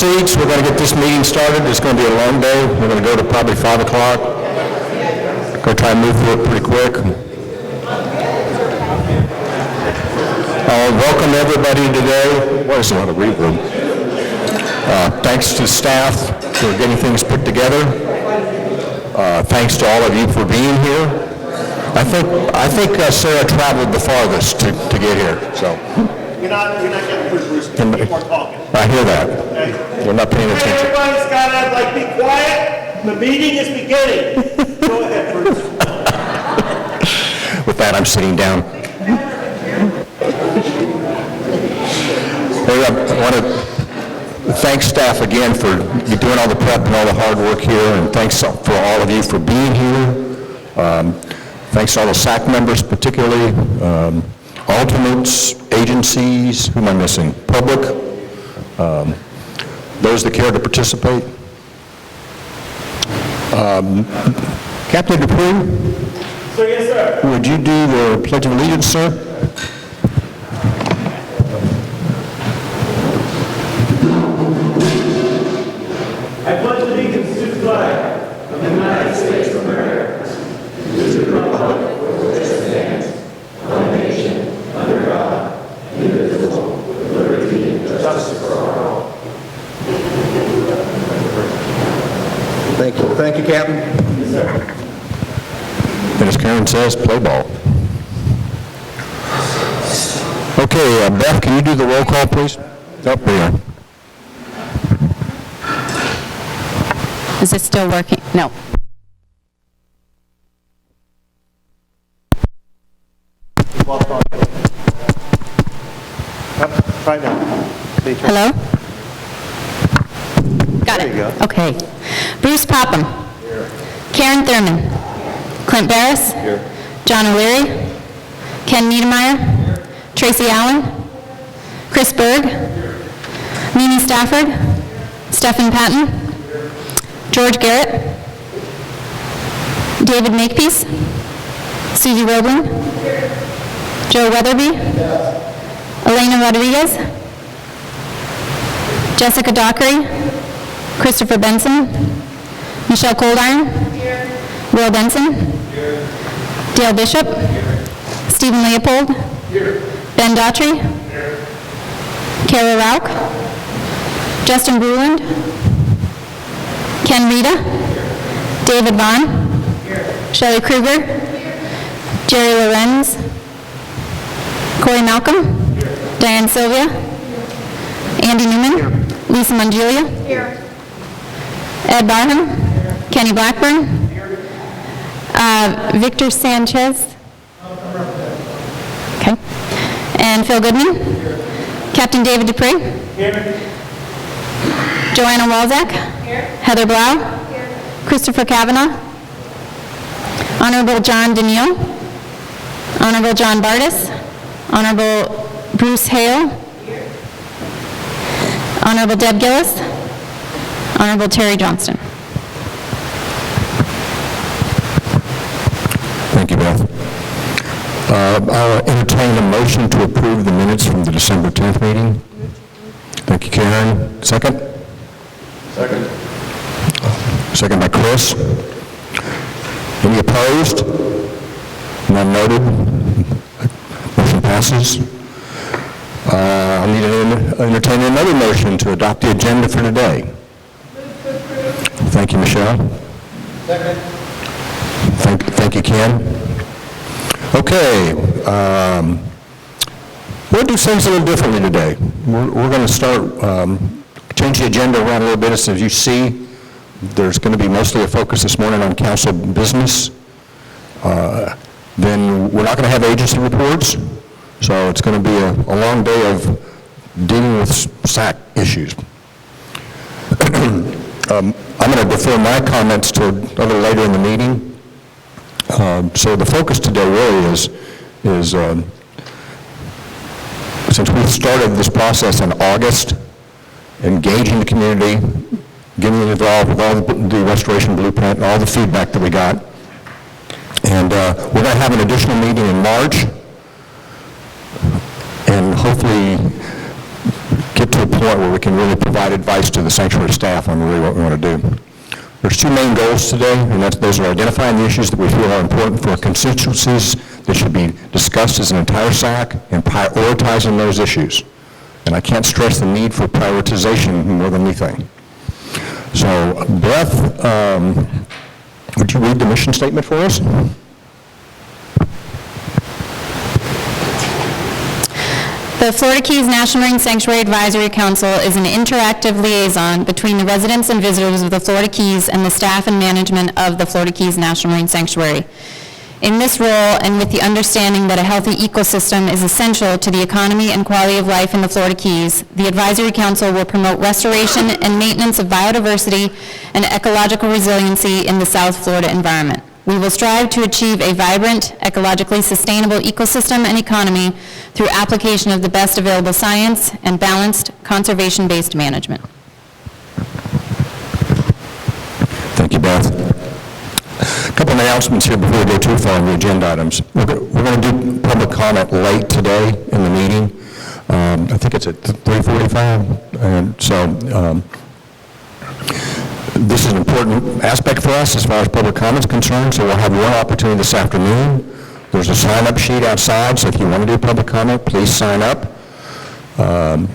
seats. We're going to get this meeting started. It's going to be a long day. We're going to go to probably 5 o'clock. Go try and move through it pretty quick. Welcome everybody today. What is a lot of reverb? Thanks to staff for getting things put together. Thanks to all of you for being here. I think Sarah traveled the farthest to get here. So You're not getting pushed. People are talking. I hear that. Okay? You're not paying attention. Everybody's got to be quiet. The meeting is beginning. Go ahead, Bruce. With that, I'm sitting down. Hey, I want to thank staff again for doing all the prep and all the hard work here, and thanks for all of you for being here. Thanks to all the SAC members, particularly alternates, agencies, who am I missing? Public, those that care to participate. Captain Dupree? So, yes, sir. Would you do the Pledge of Allegiance, sir? I pledge allegiance to the flag of the United States of America, to the republic for which it stands, one nation, under God, indivisible, with liberty and justice for all. Thank you. Thank you, Captain. Yes, sir. And as Karen says, play ball. Okay, Beth, can you do the roll call, please? Up there. Is it still working? No. Right now. Hello? Got There it. you go. Okay. Bruce Popham. Here. Karen Thurman. Clint Barris. Here. John O'Leary. Ken Niedermeyer. Here. Tracy Allen. Chris Berg. Here. Mimi Stafford. Stephen Patton. Here. George Garrett. David Makepeace. Susie Roebling. Here. Joe Weatherby. Yes. Elena Rodriguez. Jessica Dockery. Christopher Benson. Michelle Coldiron. Here. Will Benson. Here. Dale Bishop. Here. Stephen Leopold. Here. Ben Daughtry. Here. Kara Rauch. Justin Bruland. Ken Rita. Here. David Vaughn. Here. Shelley Kruger. Here. Jerry Lorenz. Corey Malcolm. Here. Diane Sylvia. Here. Andy Newman. Here. Lisa Mongelia. Here. Ed Barham. Here. Kenny Blackburn. Here. Victor Sanchez. Okay. And Phil Goodman. Here. Captain David Dupree. Here. Joanna Walzak. Here. Heather Blau. Here. Christopher Kavanaugh. Honorable John DeNeal. Honorable John Bardis. Honorable Bruce Hale. Here. Honorable Deb Gillis. Honorable Terry Johnston. Thank you, Beth. I'll entertain a motion to approve the minutes from the December 10th meeting. Thank you, Karen. Second? Second. Second by Chris. Any opposed? None noted. Motion passes. I'll need to entertain another motion to adopt the agenda for today. Thank you, Michelle. Second. Thank you, Ken. Okay. We'll do things a little differently today. We're going to start, change the agenda around a little bit. So as you see, there's going to be mostly a focus this morning on council business. Then we're not going to have agency reports. So it's going to be a long day of dealing with SAC issues. I'm going to defer my comments to a little later in the meeting. So the focus today really is since we started this process in August, engaging the community, getting involved with all the restoration blueprint and all the feedback that we got. And we're going to have an additional meeting in March and hopefully get to a point point where we can really provide advice to the sanctuary staff on really what we want to do. There's two main goals today, and those are identifying the issues that we feel are important for our constituencies that should be discussed as an entire SAC and prioritizing those issues. And I can't stress the need for prioritization more than anything. So, Beth, would you read the mission statement for us? The Florida Keys National Marine Sanctuary Advisory Council is an interactive liaison between the residents and visitors of the Florida Keys and the staff and management of the Florida Keys National Marine Sanctuary. In this role, and with the understanding that a healthy ecosystem is essential to the economy and quality of life in the Florida Keys, the Advisory Council will promote restoration and maintenance of biodiversity and ecological resiliency in the South Florida environment. We will strive to achieve a vibrant, ecologically sustainable ecosystem and economy through application of the best available science and balanced, conservation-based management. Thank you, Beth. A couple of announcements here before we go too far on the agenda items. We're going to do public comment late today in the meeting. I think it's at 3:45, and so this is an important aspect for us as far as public comment is concerned, so we'll have one opportunity this afternoon. There's a sign-up sheet outside, so if you want to do public comment, please sign up. And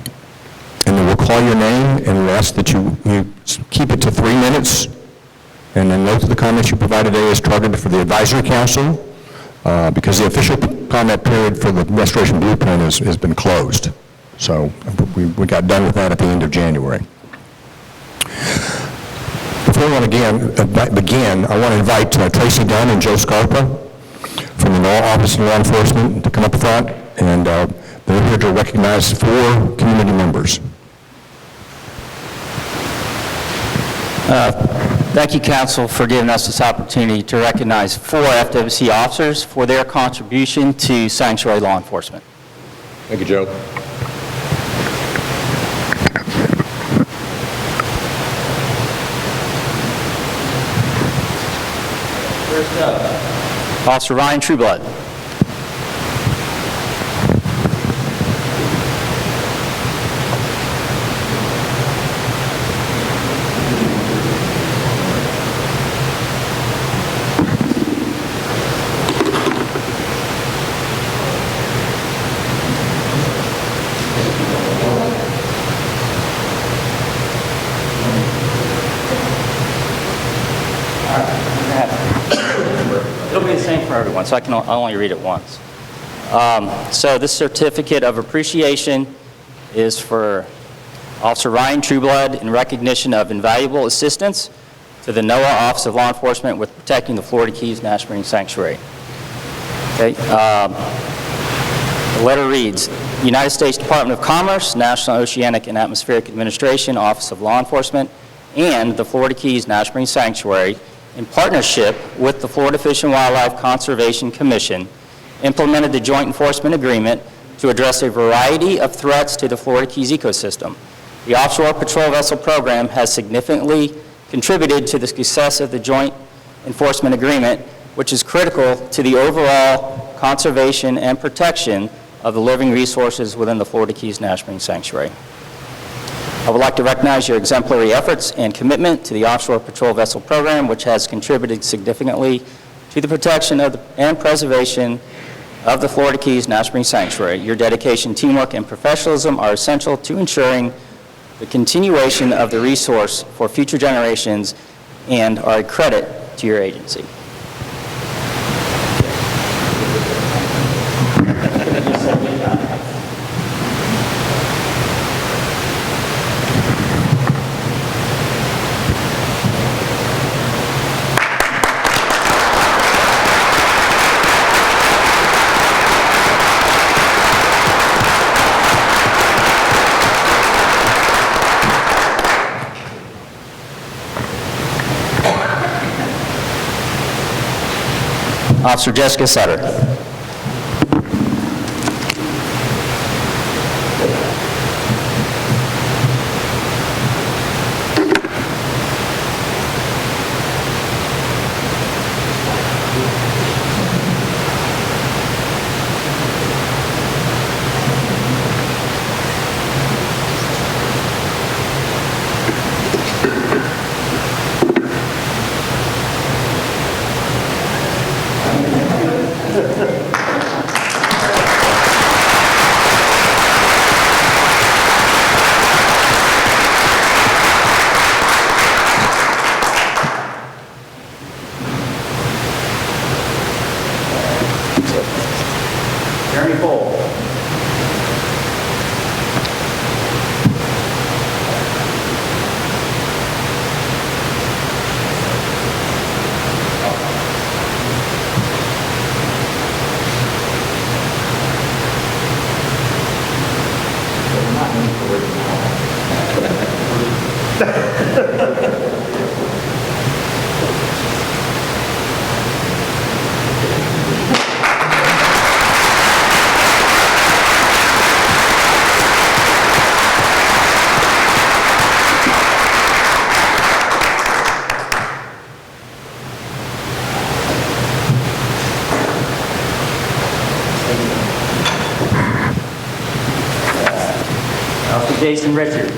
then we'll call your name and we'll ask that you keep it to 3 minutes. And then note that the comments you provide today is targeted for the Advisory Council because the official comment period for the Restoration Blueprint has been closed. So we got done with that at the end of January. Before we begin, I want to invite Tracy Dunn and Joe Scarpa from the Law Office of Law Enforcement to come up front, and they're here to recognize 4 community members. Thank you, Council, for giving us this opportunity to recognize 4 FWC officers for their contribution to sanctuary law enforcement. Thank you, Joe. First up, Officer Ryan Trueblood. It'll be the same for everyone, so I'll only read it once. So this certificate of appreciation is for Officer Ryan Trueblood in recognition of invaluable assistance to the NOAA Office of Law Enforcement with protecting the Florida Keys National Marine Sanctuary. Okay. The letter reads, United States Department of Commerce, National Oceanic and Atmospheric Administration, Office of Law Enforcement, and the Florida Keys National Marine Sanctuary, in partnership with the Florida Fish and Wildlife Conservation Commission, implemented the Joint Enforcement Agreement to address a variety of threats to the Florida Keys ecosystem. The Offshore Patrol Vessel Program has significantly contributed to the success of the Joint Enforcement Agreement, which is critical to the overall conservation and protection of the living resources within the Florida Keys National Marine Sanctuary. I would like to recognize your exemplary efforts and commitment to the Offshore Patrol Vessel Program, which has contributed significantly to the protection of and preservation of the Florida Keys National Marine Sanctuary. Your dedication, teamwork, and professionalism are essential to ensuring the continuation of the resource for future generations and are a credit to your agency. Officer Jessica Sutter. Jeremy Cole. Jason Richard.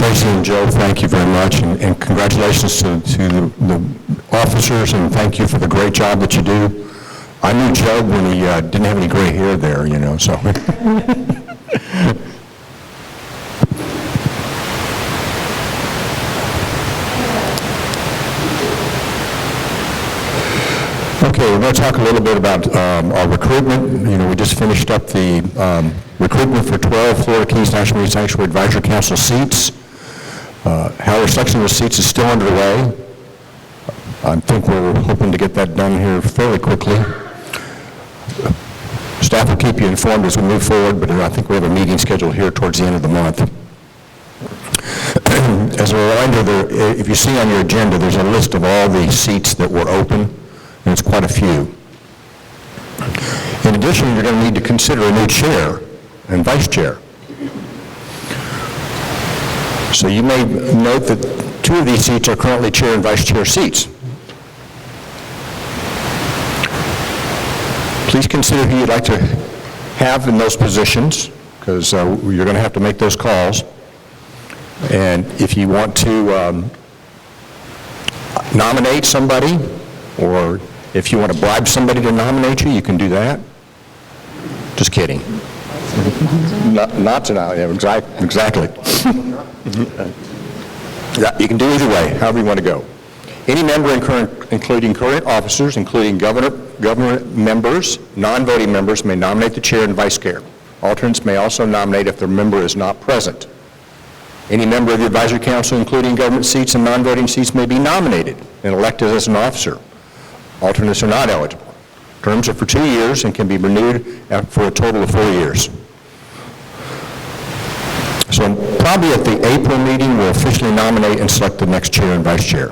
Tracy and Joe, thank you very much, and congratulations to the officers, and thank you for the great job that you do. I knew Joe when he didn't have any gray hair there, you know, so. Okay, we're going to talk a little bit about our recruitment. You know, we just finished up the recruitment for 12 Florida Keys National Marine Sanctuary Advisory Council seats. However, selection of the seats is still underway. I think we're hoping to get that done here fairly quickly. Staff will keep you informed as we move forward, but I think we have a meeting scheduled here towards the end of the month. As a reminder, if you see on your agenda, there's a list of all the seats that were open, and it's quite a few. In addition, you're going to need to consider a new chair and vice chair. So you may note that 2 of these seats are currently chair and vice chair seats. Please consider who you'd like to have in those positions, because you're going to have to make those calls. And if you want to nominate somebody, or if you want to bribe somebody to nominate you, you can do that. Just kidding. Not tonight, yeah, exactly. Yeah, you can do either way, however you want to go. Any member, including current officers, including government members, non-voting members, may nominate the chair and vice chair. Alternates may also nominate if their member is not present. Any member of the advisory council, including government seats and non-voting seats, may be nominated and elected as an officer. Alternates are not eligible. Terms are for 2 years and can be renewed for a total of 4 years. So probably at the April meeting, we'll officially nominate and select the next chair and vice chair.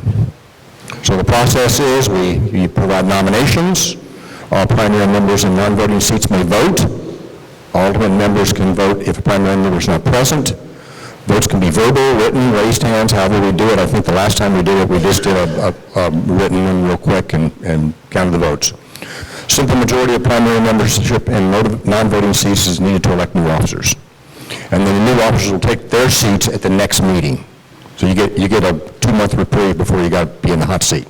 So the process is we provide nominations. All primary members and non-voting seats may vote. Alternate members can vote if a primary member is not present. Votes can be verbal, written, raised hands, however we do it. I think the last time we did it, we just did a written one real quick and counted the votes. Simple majority of primary membership and non-voting seats is needed to elect new officers. And then the new officers will take their seats at the next meeting. So you get a 2-month reprieve before you got to be in the hot seat.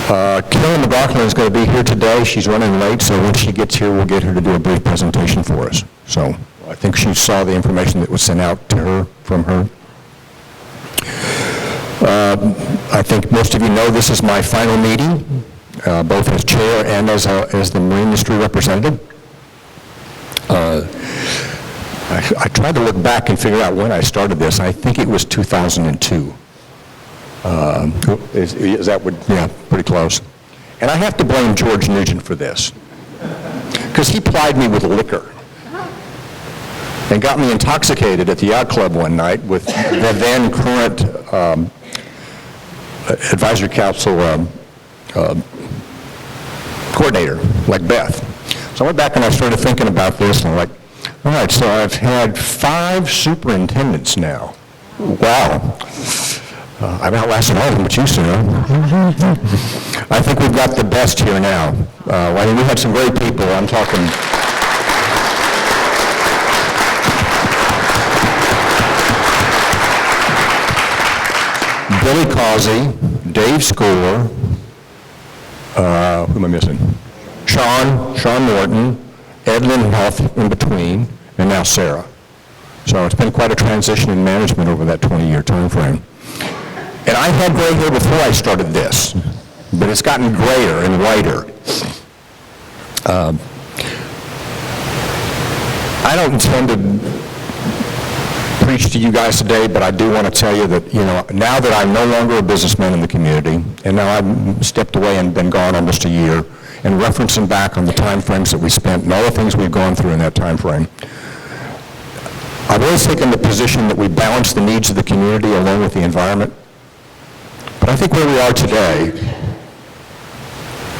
Kelly McLaughlin is going to be here today. She's running late, so when she gets here, we'll get her to do a brief presentation for us. So I think she saw the information that was sent out to her from her. I think most of you know this is my final meeting, both as chair and as the marine industry representative. I tried to look back and figure out when I started this. I think it was 2002. Is that what? Yeah, pretty close. And I have to blame George Nugent for this, because he plied me with liquor. and got me intoxicated at the yacht club one night with the then current advisory council coordinator, like Beth. So I went back and I started thinking about this, and I'm like, all right, so I've had 5 superintendents now. Wow. I've outlasted all of them but you, Sarah. I think we've got the best here now. I mean, we had some great people. I'm talking... Billy Causey, Dave Score, who am I missing? Sean Morton, Edlin Health in between, and now Sarah. So it's been quite a transition in management over that 20-year time frame. And I had gray hair before I started this, but it's gotten grayer and whiter. I don't intend to preach to you guys today, but I do want to tell you that, now that I'm no longer a businessman in the community, and now I've stepped away and been gone almost a year, and referencing back on the time frames that we spent and all the things we've gone through in that time frame, I've always taken the position that we balance the needs of the community along with the environment. But I think where we are today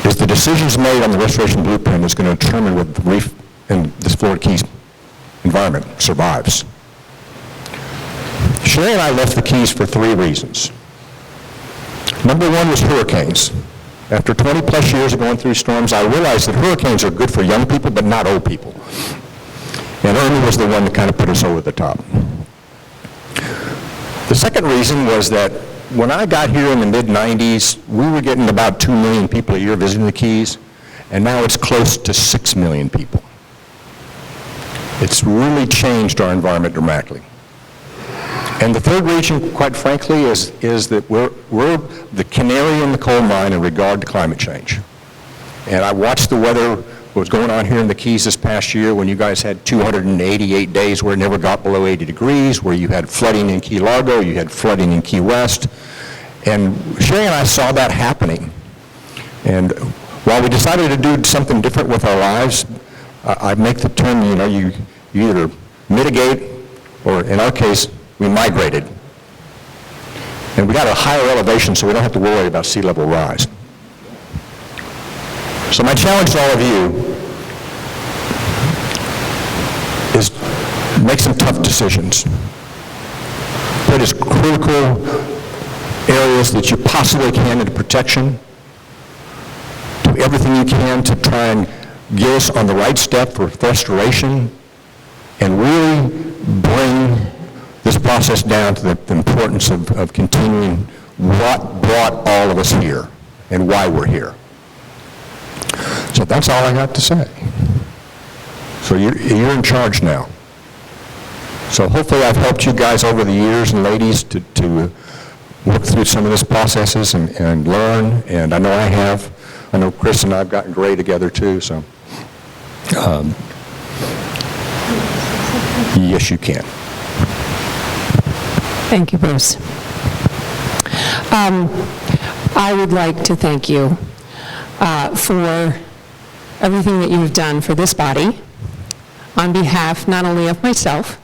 is the decisions made on the restoration blueprint is going to determine what the reef in this Florida Keys environment survives. Sherry and I left the Keys for 3 reasons. Number 1 was hurricanes. After 20 plus years of going through storms, I realized that hurricanes are good for young people, but not old people. And Ernie was the one that kind of put us over the top. The second reason was that when I got here in the mid-90s, we were getting about 2 million people a year visiting the Keys, and now it's close to 6 million people. It's really changed our environment dramatically. And the third reason, quite frankly, is that we're the canary in the coal mine in regard to climate change. And I watched the weather, what was going on here in the Keys this past year when you guys had 288 days where it never got below 80 degrees, where you had flooding in Key Largo, you had flooding in Key West. And Sherry and I saw that happening. And while we decided to do something different with our lives, I make the term, you either mitigate or, in our case, we migrated. And we got a higher elevation so we don't have to worry about sea level rise. So my challenge to all of you is make some tough decisions. Put as critical areas that you possibly can into protection. Do everything you can to try and get us on the right step for restoration and really bring this process down to the importance of continuing what brought all of us here and why we're here. So that's all I got to say. So you're in charge now. So hopefully I've helped you guys over the years and ladies to work through some of these processes and learn, and I know I have. I know Chris and I have gotten great together too, so yes, you can. Thank you, Bruce. I would like to thank you for everything that you've done for this body on behalf not only of myself,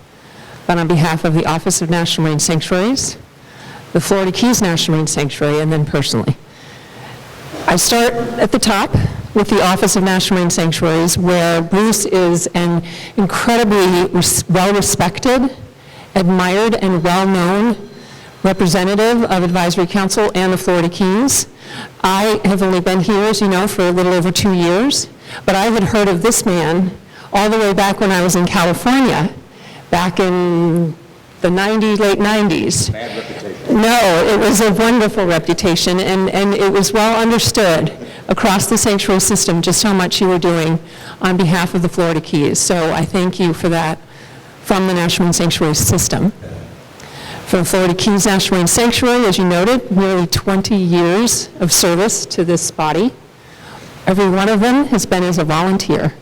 but on behalf of the Office of National Marine Sanctuaries, the Florida Keys National Marine Sanctuary, and then personally. I start at the top with the Office of National Marine Sanctuaries, where Bruce is an incredibly well-respected, admired, and well-known representative of Advisory Council and the Florida Keys. I have only been here, as you know, for a little over 2 years, but I had heard of this man all the way back when I was in California, back in the late 90s. Bad reputation. No, it was a wonderful reputation, and it was well understood across the sanctuary system just how much you were doing on behalf of the Florida Keys. So I thank you for that from the National Marine Sanctuary system. For the Florida Keys National Marine Sanctuary, as you noted, nearly 20 years of service to this body. Every one of them has been as a volunteer.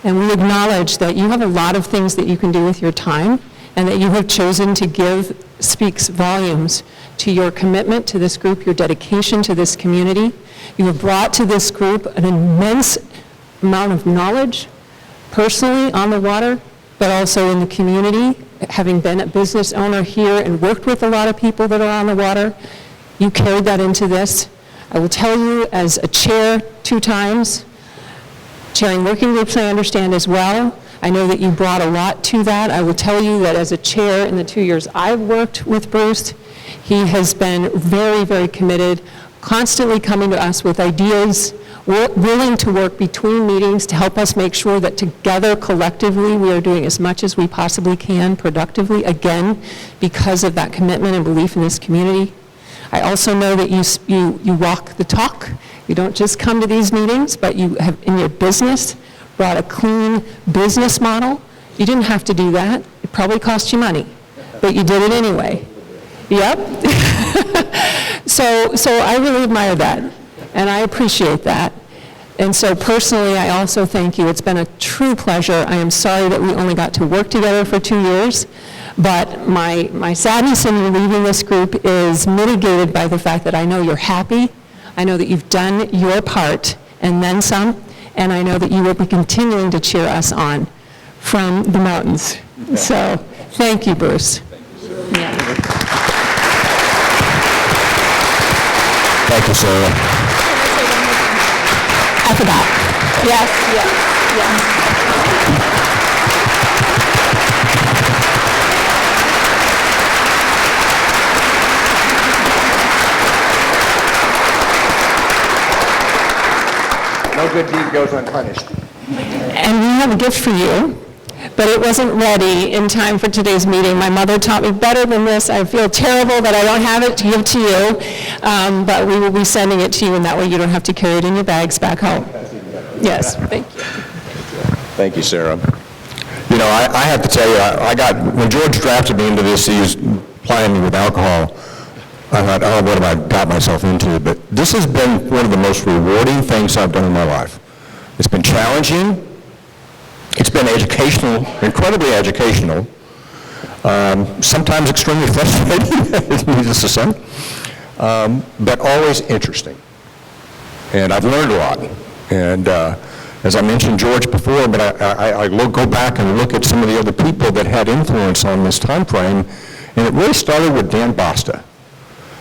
And we acknowledge that you have a lot of things that you can do with your time, and that you have chosen to give speaks volumes to your commitment to this group, your dedication to this community. You have brought to this group an immense amount of knowledge, personally on the water, but also in the community, having been a business owner here and worked with a lot of people that are on the water. You carried that into this. I will tell you, as a chair 2 times, chairing working groups I understand as well, I know that you brought a lot to that. I will tell you that as a chair in the 2 years I've worked with Bruce, he has been very, very committed, constantly coming to us with ideas, willing to work between meetings to help us make sure that together, collectively, we are doing as much as we possibly can productively, again, because of that commitment and belief in this community. I also know that you walk the talk. You don't just come to these meetings, but you have, in your business, brought a clean business model. You didn't have to do that. It probably cost you money, but you did it anyway. Yep. So I really admire that, and I appreciate that. And so personally, I also thank you. It's been a true pleasure. I am sorry that we only got to work together for 2 years, but my sadness in leaving this group is mitigated by the fact that I know you're happy. I know that you've done your part and then some, and I know that you will be continuing to cheer us on from the mountains. So thank you, Bruce. Yeah. Thank you, Sarah. I forgot. Yes. No good deed goes unpunished. And we have a gift for you, but it wasn't ready in time for today's meeting. My mother taught me better than this. I feel terrible that I don't have it to give to you, but we will be sending it to you, and that way you don't have to carry it in your bags back home. Yes, thank you. Thank you, Sarah. You know, I have to tell you, when George drafted me into this, he was plying me with alcohol. I thought, oh, what have I got myself into? But this has been one of the most rewarding things I've done in my life. It's been challenging. It's been educational, incredibly educational, sometimes extremely frustrating, needless to say, but always interesting. And I've learned a lot. And as I mentioned George before, but I go back and look at some of the other people that had influence on this time frame, and it really started with Dan Basta.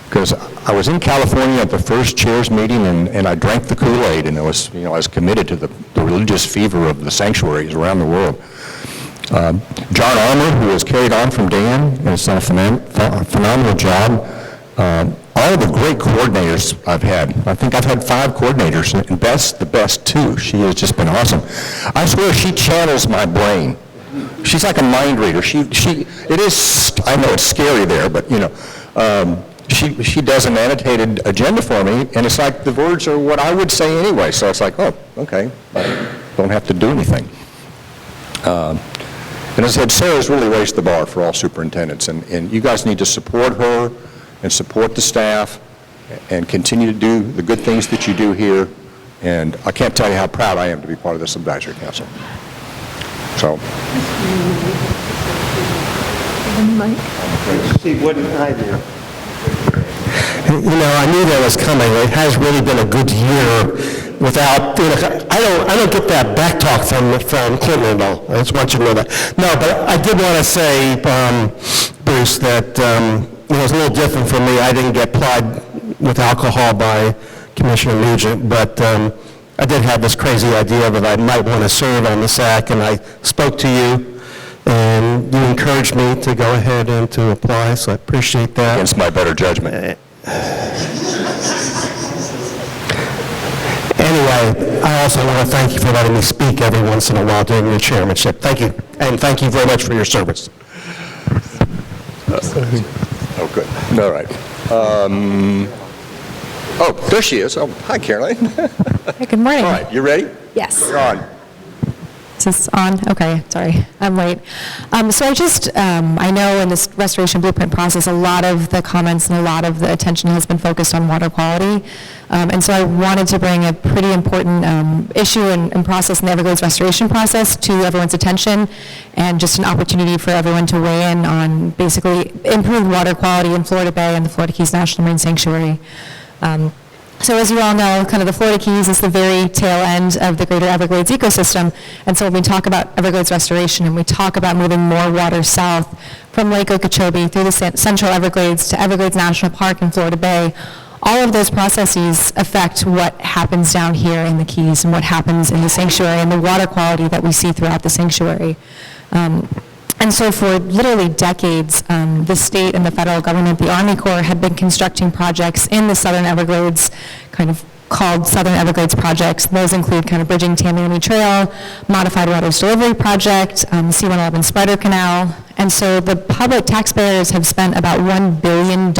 Because I was in California at the first chairs meeting, and I drank the Kool-Aid, and I was committed to the religious fever of the sanctuaries around the world. John Armour, who has carried on from Dan, has done a phenomenal job. All of the great coordinators I've had. I think I've had 5 coordinators, and Beth's the best too. She has just been awesome. I swear she channels my brain. She's like a mind reader. It is, I know it's scary there, but she does an annotated agenda for me, and it's like the words are what I would say anyway, so it's like, oh, okay, I don't have to do anything. And as I said, Sarah's really raised the bar for all superintendents, and you guys need to support her and support the staff and continue to do the good things that you do here, and I can't tell you how proud I am to be part of this advisory council. So. Steve, what did I do? You know, I knew that was coming. It has really been a good year without, I don't get that back talk from Clinton at all. I just want you to know that. No, but I did want to say, Bruce, that it was a little different for me. I didn't get plied with alcohol by Commissioner Nugent, but I did have this crazy idea that I might want to serve on the SAC, and I spoke to you, and you encouraged me to go ahead and to apply, so I appreciate that. Against my better judgment. Anyway, I also want to thank you for letting me speak every once in a while during your chairmanship. Thank you, and thank you very much for your service. Oh, good. All right. Oh, there she is. Oh, hi, Caroline. Hey, good morning. All right, you ready? Yes. You're on. Is this on? Okay, sorry, I'm late. So I know in this restoration blueprint process, a lot of the comments and a lot of the attention has been focused on water quality. And so I wanted to bring a pretty important issue and process in the Everglades restoration process to everyone's attention, and just an opportunity for everyone to weigh in on basically improved water quality in Florida Bay and the Florida Keys National Marine Sanctuary. So as you all know, kind of the Florida Keys is the very tail end of the greater Everglades ecosystem. And so when we talk about Everglades restoration and we talk about moving more water south from Lake Okeechobee through the Central Everglades to Everglades National Park in Florida Bay, all of those processes affect what happens down here in the Keys and what happens in the sanctuary and the water quality that we see throughout the sanctuary. And so for literally decades, the state and the federal government, the Army Corps, had been constructing projects in the Southern Everglades, kind of called Southern Everglades projects. Those include kind of bridging Tamiami Trail, Modified Waters Delivery Project, C-111 Spreader Canal. And so the public taxpayers have spent about $1 billion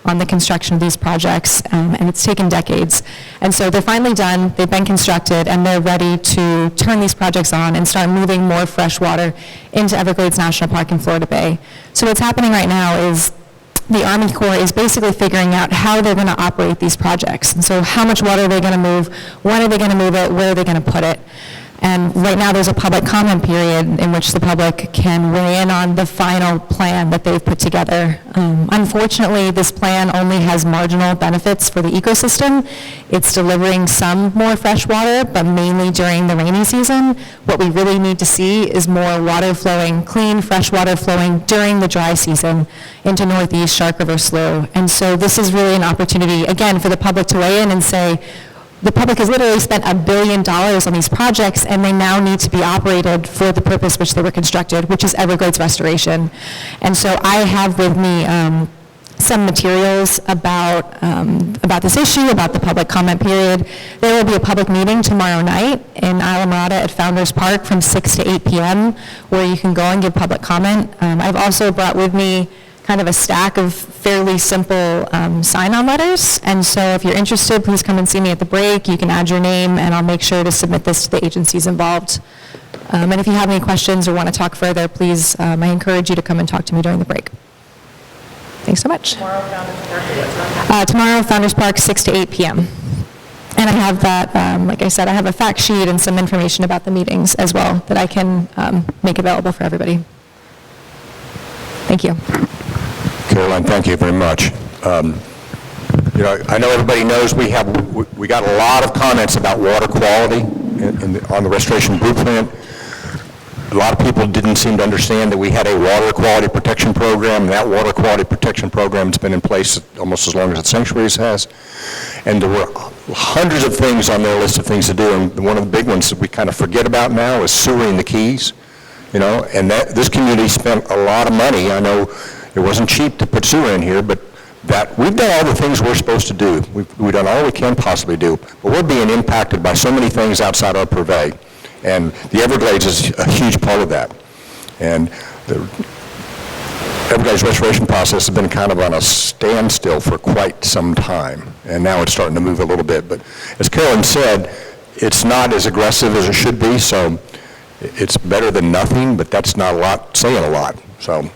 on the construction of these projects, and it's taken decades. And so they're finally done, they've been constructed, and they're ready to turn these projects on and start moving more fresh water into Everglades National Park in Florida Bay. So what's happening right now is the Army Corps is basically figuring out how they're going to operate these projects. And so how much water are they going to move, when are they going to move it, where are they going to put it? And right now there's a public comment period in which the public can weigh in on the final plan that they've put together. Unfortunately, this plan only has marginal benefits for the ecosystem. It's delivering some more fresh water, but mainly during the rainy season. What we really need to see is more water flowing, clean, fresh water flowing during the dry season into Northeast Shark River Slough. And so this is really an opportunity, again, for the public to weigh in and say, the public has literally spent $1 billion on these projects, and they now need to be operated for the purpose which they were constructed, which is Everglades restoration. And so I have with me some materials about this issue, about the public comment period. There will be a public meeting tomorrow night in Islamorada at Founders Park from 6 to 8 p.m. where you can go and give public comment. I've also brought with me kind of a stack of fairly simple sign-on letters. And so if you're interested, please come and see me at the break. You can add your name, and I'll make sure to submit this to the agencies involved. And if you have any questions or want to talk further, please, I encourage you to come and talk to me during the break. Thanks so much. Tomorrow, Founders Park, 6 to 8 p.m. And I have that, like I said, I have a fact sheet and some information about the meetings as well that I can make available for everybody. Thank you. Caroline, thank you very much. I know everybody knows we got a lot of comments about water quality on the restoration blueprint. A lot of people didn't seem to understand that we had a water quality protection program, and that water quality protection program has been in place almost as long as the Sanctuaries has. And there were hundreds of things on their list of things to do, and one of the big ones that we kind of forget about now is sewering the Keys. And this community spent a lot of money. I know it wasn't cheap to put sewer in here, but we've done all the things we're supposed to do. We've done all we can possibly do, but we're being impacted by so many things outside our purvey. And the Everglades is a huge part of that. And the Everglades restoration process has been kind of on a standstill for quite some time, and now it's starting to move a little bit. But as Carolyn said, it's not as aggressive as it should be, so it's better than nothing, but that's not saying a lot. So,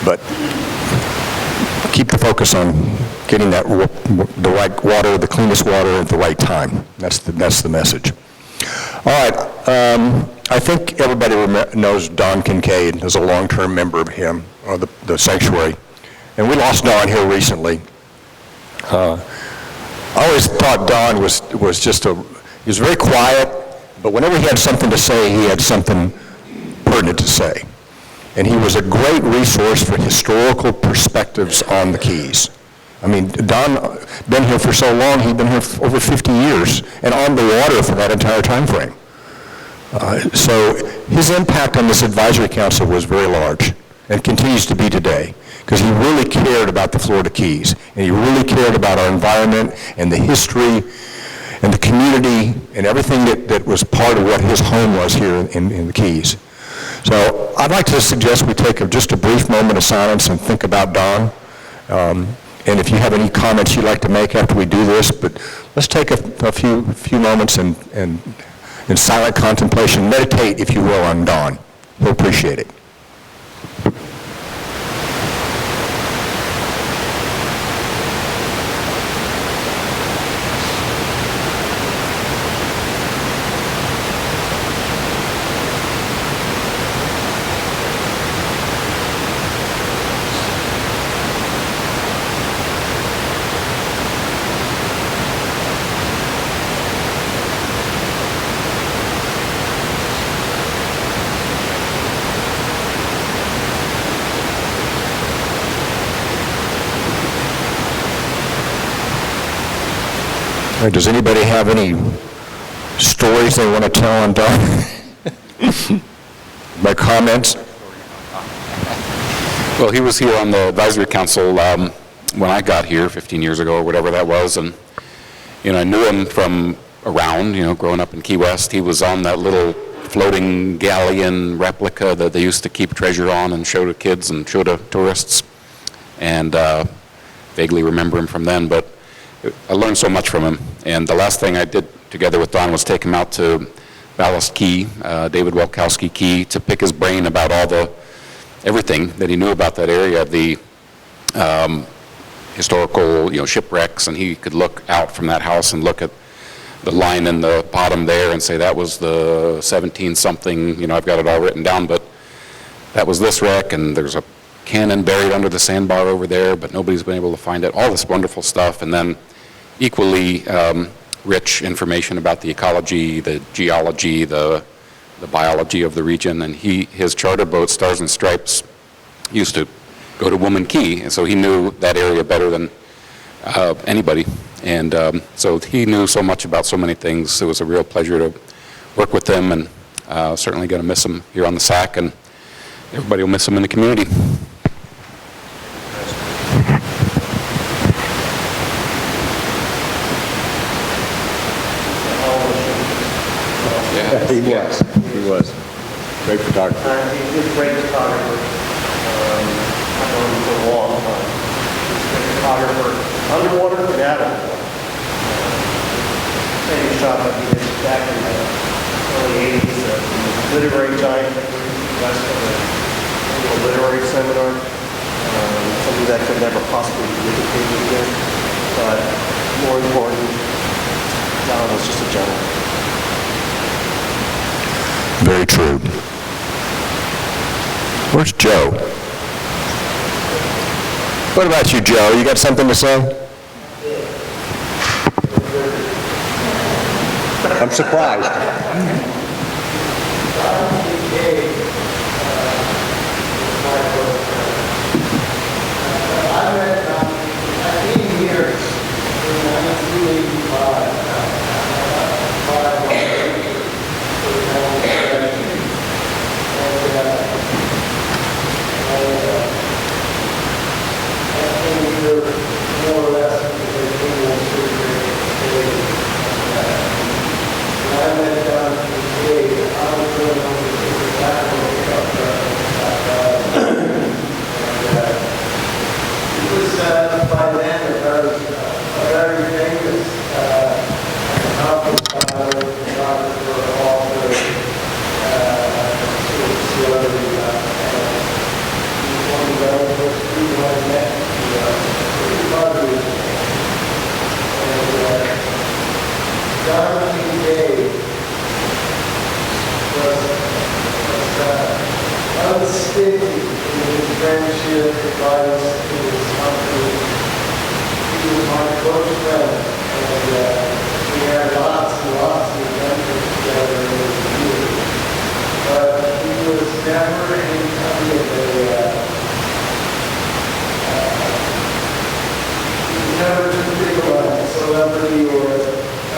but keep the focus on getting the right water, the cleanest water at the right time. That's the message. All right, I think everybody knows Don Kincaid as a long-term member of him, or the Sanctuary, and we lost Don here recently. I always thought Don was he was very quiet, but whenever he had something to say, he had something pertinent to say. And he was a great resource for historical perspectives on the Keys. I mean, Don been here for so long, he'd been here for over 50 years, and on the water for that entire time frame. So his impact on this advisory council was very large, and continues to be today, because he really cared about the Florida Keys, and he really cared about our environment and the history and the community and everything that was part of what his home was here in the Keys. So I'd like to suggest we take just a brief moment of silence and think about Don. And if you have any comments you'd like to make after we do this, but let's take a few moments and in silent contemplation, meditate, if you will, on Don. We'll appreciate it. Okay, does anybody have any stories they want to tell on Don? My comments? Well, he was here on the advisory council when I got here 15 years ago or whatever that was, and I knew him from around, growing up in Key West. He was on that little floating galleon replica that they used to keep treasure on and show to kids and show to tourists, and vaguely remember him from then, but I learned so much from him. And the last thing I did together with Don was take him out to Ballast Key, David Welkowski Key, to pick his brain about everything that he knew about that area, the historical, shipwrecks, and he could look out from that house and look at the line in the bottom there and say that was the 17-something, I've got it all written down, but that was this wreck, and there's a cannon buried under the sandbar over there, but nobody's been able to find it, all this wonderful stuff, and then equally rich information about the ecology, the geology, the biology of the region, and his charter boat, Stars and Stripes, used to go to Woman Key, and so he knew that area better than anybody, and so he knew so much about so many things. It was a real pleasure to work with him, and certainly going to miss him here on the SAC, and everybody will miss him in the community. He was. Great photographer. He's a great photographer. I've known him for a long time. He's a great photographer, underwater and out of the water. Any shot that he did back in the early 80s, literary giant that we west of a literary seminar. Something that could never possibly be duplicated again. But more important, John was just a gentleman. Very true. Where's Joe? What about you, Joe? You got something to say? I'm surprised. Kincaid was unstingy in his friendship, advice, in his company. He was my close friend, and we had lots and lots of adventures together in his community. But he was never any kind of never too big of a celebrity or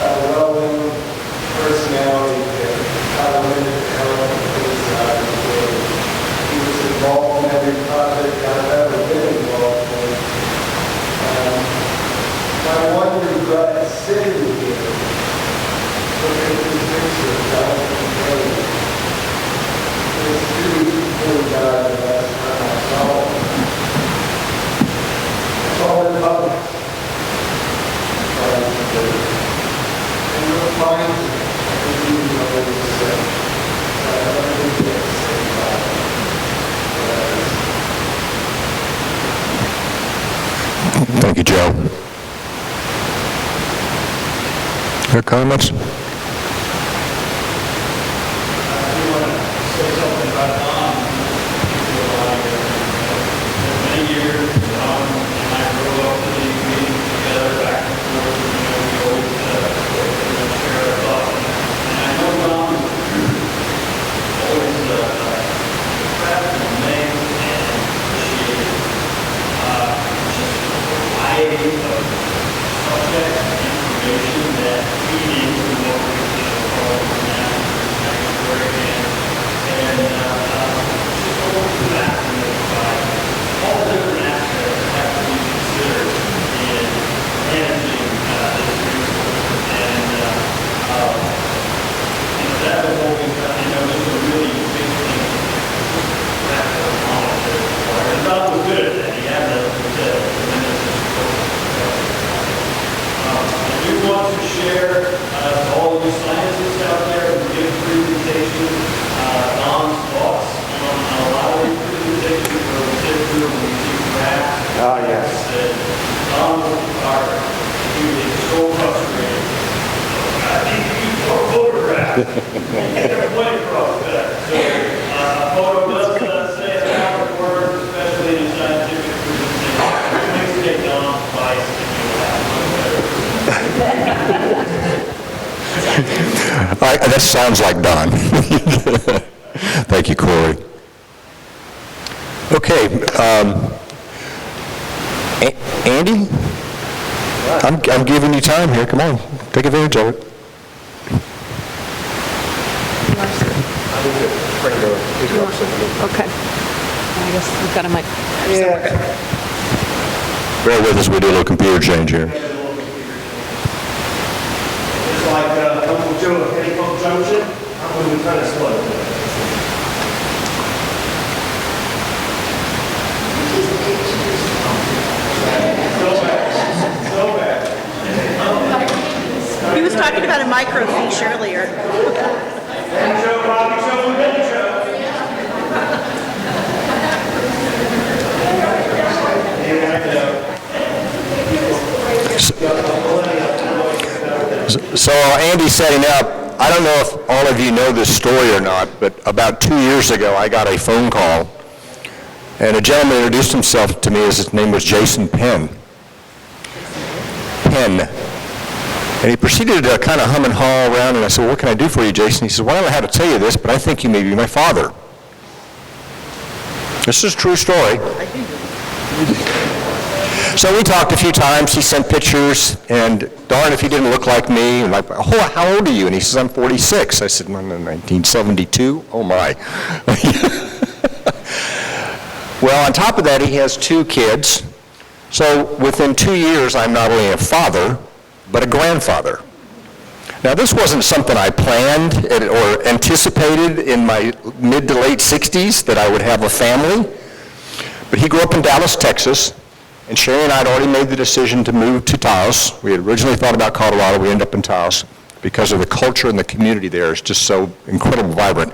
well-known personality that got him into the element of his world. He was involved in every project I've ever been involved in. My one regret sitting here, looking at this picture of John Kincaid, is two people died the last time I saw him. It's all in public. And you'll find Thank you, Joe. Your comments? subject information that that sounds like Don. Thank you, Corey. Okay, Andy? I'm giving you time here. Come on, take advantage of it. Okay. I guess we've got a mic. Bear with us, we do a little computer change here. It's like Uncle Joe at Petticoat Junction. I'm going to be kind of slow. So bad. He was talking about a microfiche earlier. Joe, Bobby, Joe, and Billy Joe. So Andy's setting up. I don't know if all of you know this story or not, but about 2 years ago, I got a phone call, and a gentleman introduced himself to me as his name was Jason Penn. And he proceeded to kind of hum and haw around, and I said, well, what can I do for you, Jason? He said, well, I don't know how to tell you this, but I think you may be my father. This is a true story. So we talked a few times. He sent pictures, and darn if he didn't look like me. And like, oh, how old are you? And he says, I'm 46. I said, no, 1972? Oh, my. Well, on top of that, he has 2 kids. So within 2 years, I'm not only a father, but a grandfather. Now, this wasn't something I planned or anticipated in my mid to late 60s, that I would have a family. But he grew up in Dallas, Texas, and Sherry and I had already made the decision to move to Taos. We had originally thought about Colorado. We ended up in Taos because of the culture and the community there is just so incredibly vibrant.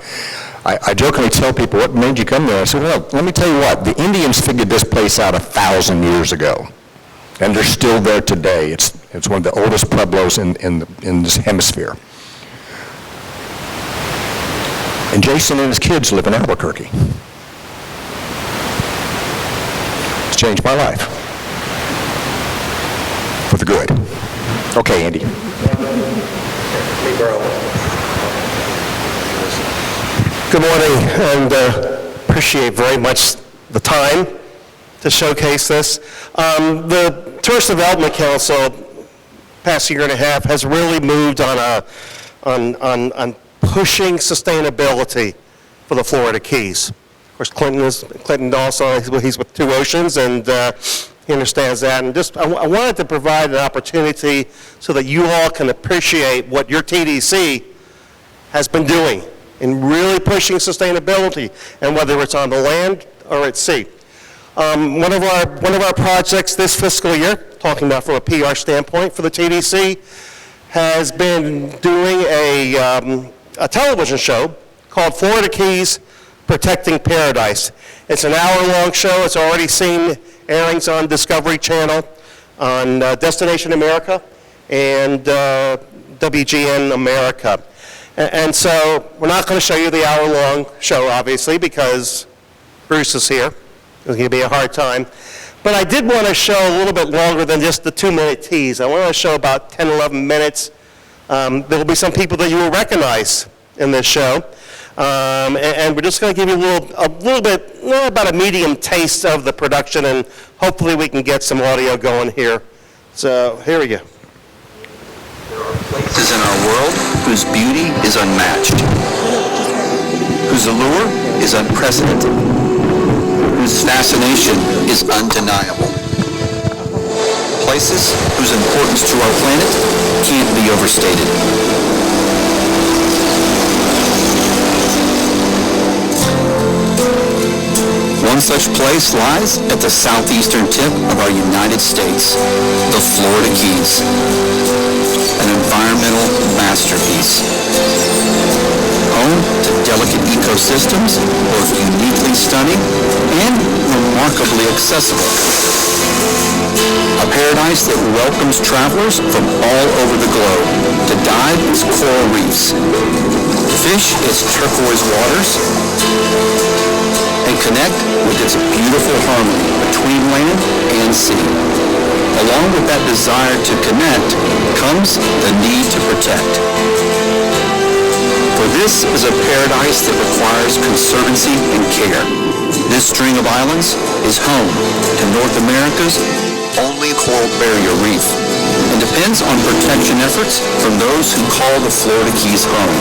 I jokingly tell people, what made you come there? I said, well, let me tell you what, the Indians figured this place out 1,000 years ago, and they're still there today. It's one of the oldest pueblos in this hemisphere. And Jason and his kids live in Albuquerque. It's changed my life. For the good. Okay, Andy. Good morning, and appreciate very much the time to showcase this. The Tourist Development Council, past year and a half, has really moved on pushing sustainability for the Florida Keys. Of course, Clinton also, he's with Two Oceans, and he understands that. And just, I wanted to provide an opportunity so that you all can appreciate what your TDC has been doing in really pushing sustainability, and whether it's on the land or at sea. One of our projects this fiscal year, talking about from a PR standpoint for the TDC, has been doing a television show called Florida Keys Protecting Paradise. It's an hour-long show. It's already seen airings on Discovery Channel, on Destination America, and WGN America. And so we're not going to show you the hour-long show, obviously, because Bruce is here. It's going to be a hard time. But I did want to show a little bit longer than just the 2-minute tease. I want to show about 10, 11 minutes. There will be some people that you will recognize in this show. And we're just going to give you a little bit, about a medium taste of the production, and hopefully we can get some audio going here. So here we go. There are places in our world whose beauty is unmatched, whose allure is unprecedented, whose fascination is undeniable. Places whose importance to our planet can't be overstated. One such place lies at the southeastern tip of our United States, the Florida Keys, an environmental masterpiece. Home to delicate ecosystems, both uniquely stunning and remarkably accessible. A paradise that welcomes travelers from all over the globe to dive its coral reefs, fish its turquoise waters, and connect with its beautiful harmony between land and sea. Along with that desire to connect comes the need to protect. For this is a paradise that requires conservancy and care. This string of islands is home to North America's only coral barrier reef and depends on protection efforts from those who call the Florida Keys home.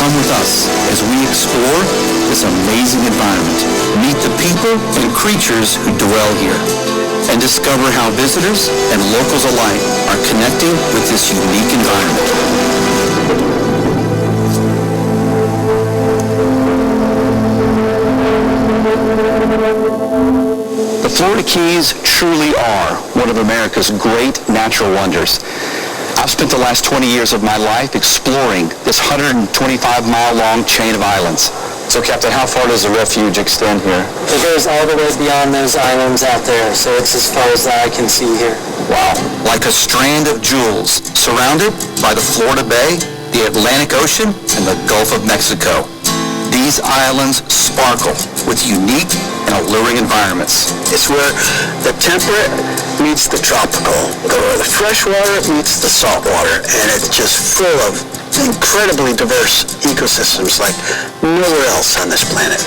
Come with us as we explore this amazing environment, meet the people and creatures who dwell here, and discover how visitors and locals alike are connecting with this unique environment. The Florida Keys truly are one of America's great natural wonders. I've spent the last 20 years of my life exploring this 125-mile-long chain of islands. So, Captain, how far does the refuge extend here? It goes all the way beyond those islands out there, so it's as far as I can see here. Wow. Like a strand of jewels, surrounded by the Florida Bay, the Atlantic Ocean, and the Gulf of Mexico. These islands sparkle with unique and alluring environments. It's where the temperate meets the tropical, where the fresh water meets the salt water, and it's just full of incredibly diverse ecosystems like nowhere else on this planet.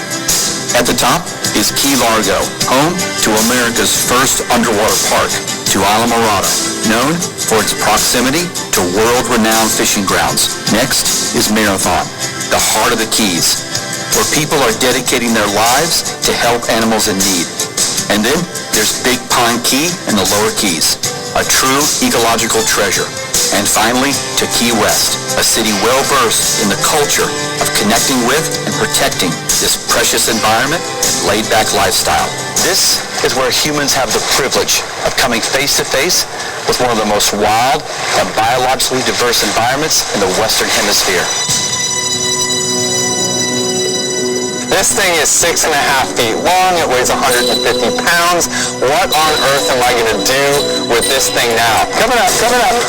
At the top is Key Largo, home to America's first underwater park, to Isla Morada, known for its proximity to world-renowned fishing grounds. Next is Marathon, the heart of the Keys, where people are dedicating their lives to help animals in need. And then there's Big Pine Key in the Lower Keys, a true ecological treasure. And finally, to Key West, a city well-versed in the culture of connecting with and protecting this precious environment and laid-back lifestyle. This is where humans have the privilege of coming face-to-face with one of the most wild and biologically diverse environments in the Western Hemisphere. This thing is 6.5 feet long. It weighs 150 pounds. What on earth am I going to do with this thing now? Coming up, coming up.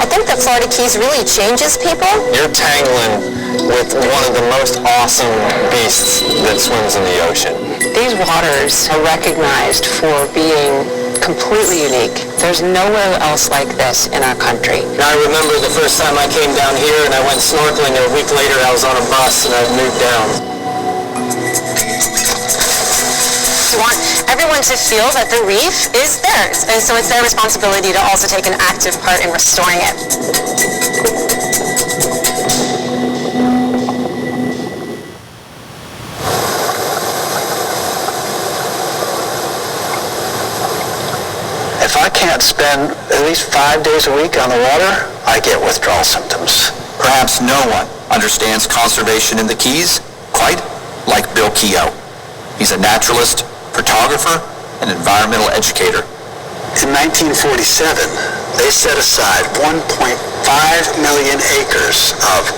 I think the Florida Keys really changes people. You're tangling with one of the most awesome beasts that swims in the ocean. These waters are recognized for being completely unique. There's nowhere else like this in our country. I remember the first time I came down here and I went snorkeling, and a week later I was on a bus and I moved down. We want everyone to feel that the reef is theirs, and so it's their responsibility to also take an active part in restoring it. If I can't spend at least 5 days a week on the water, I get withdrawal symptoms. Perhaps no one understands conservation in the Keys quite like Bill Keogh. He's a naturalist, photographer, and environmental educator. In 1947, they set aside 1.5 million acres of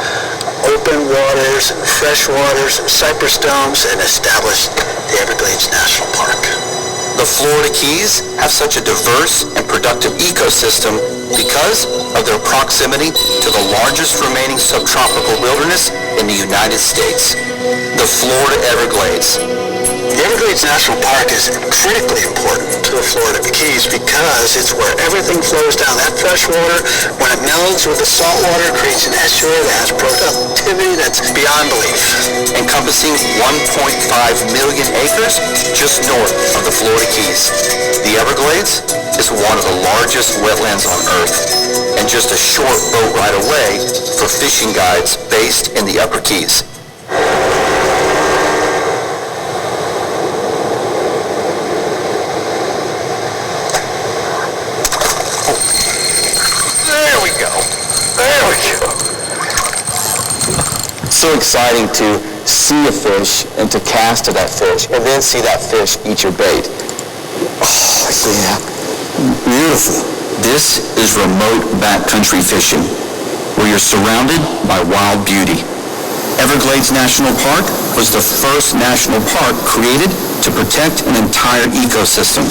open waters and fresh waters and cypress domes and established the Everglades National Park. The Florida Keys have such a diverse and productive ecosystem because of their proximity to the largest remaining subtropical wilderness in the United States, the Florida Everglades. The Everglades National Park is critically important to the Florida Keys because it's where everything flows down. That fresh water, when it melds with the salt water, creates an estuary that has productivity that's beyond belief. Encompassing 1.5 million acres just north of the Florida Keys. The Everglades is one of the largest wetlands on Earth, and just a short boat ride away for fishing guides based in the Upper Keys. So exciting to see a fish and to cast to that fish and then see that fish eat your bait. Oh, yeah. Beautiful. This is remote backcountry fishing, where you're surrounded by wild beauty. Everglades National Park was the first national park created to protect an entire ecosystem,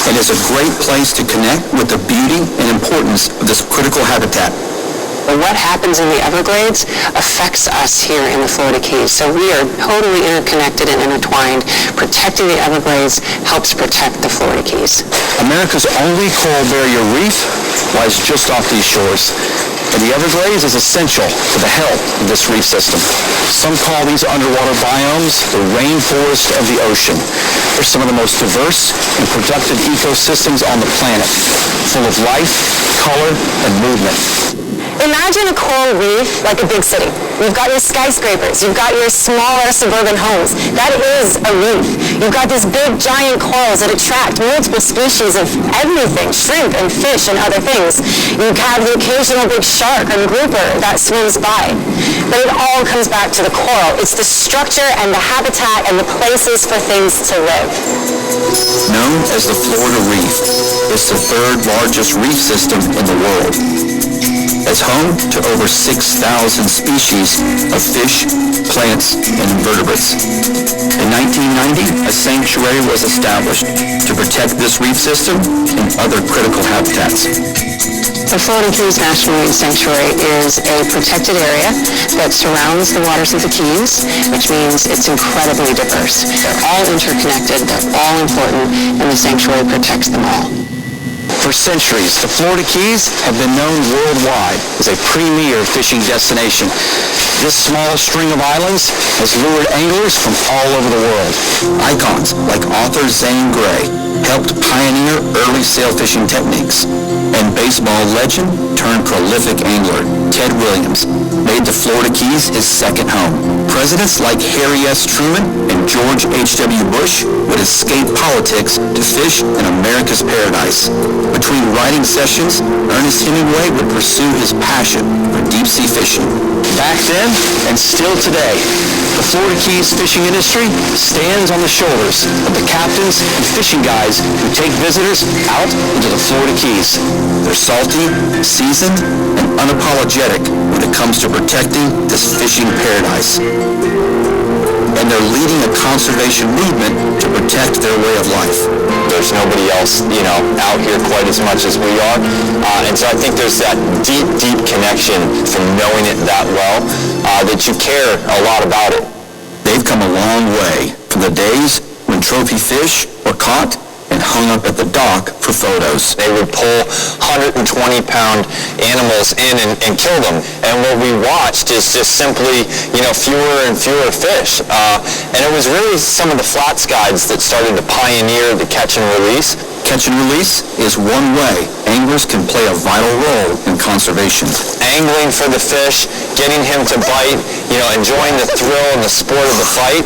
and is a great place to connect with the beauty and importance of this critical habitat. But what happens in the Everglades affects us here in the Florida Keys. So we are totally interconnected and intertwined. Protecting the Everglades helps protect the Florida Keys. America's only coral barrier reef lies just off these shores, and the Everglades is essential to the health of this reef system. Some call these underwater biomes the rainforest of the ocean. They're some of the most diverse and productive ecosystems on the planet, full of life, color, and movement. Imagine a coral reef like a big city. You've got your skyscrapers, you've got your smaller suburban homes. That is a reef. You've got these big giant corals that attract multiple species of everything, shrimp and fish and other things. You have the occasional big shark and grouper that swims by. But it all comes back to the coral. It's the structure and the habitat and the places for things to live. Known as the Florida Reef, it's the third largest reef system in the world. It's home to over 6,000 species of fish, plants, and invertebrates. In 1990, a sanctuary was established to protect this reef system and other critical habitats. The Florida Keys National Marine Sanctuary is a protected area that surrounds the waters of the Keys, which means it's incredibly diverse. They're all interconnected, they're all important, and the sanctuary protects them all. For centuries, the Florida Keys have been known worldwide as a premier fishing destination. This small string of islands has lured anglers from all over the world. Icons like author Zane Grey helped pioneer early sail fishing techniques, and baseball legend turned prolific angler Ted Williams made the Florida Keys his second home. Presidents like Harry S. Truman and George H.W. Bush would escape politics to fish in America's paradise. Between writing sessions, Ernest Hemingway would pursue his passion for deep-sea fishing. Back then, and still today, the Florida Keys fishing industry stands on the shoulders of the captains and fishing guides who take visitors out into the Florida Keys. They're salty, seasoned, and unapologetic when it comes to protecting this fishing paradise. And they're leading a conservation movement to protect their way of life. There's nobody else, out here quite as much as we are. And so I think there's that deep, deep connection from knowing it that well, that you care a lot about it. They've come a long way from the days when trophy fish were caught and hung up at the dock for photos. They would pull 120-pound animals in and kill them. And what we watched is just simply, fewer and fewer fish. And it was really some of the flats guides that started to pioneer the catch and release. Catch and release is one way anglers can play a vital role in conservation. Angling for the fish, getting him to bite, enjoying the thrill and the sport of the fight,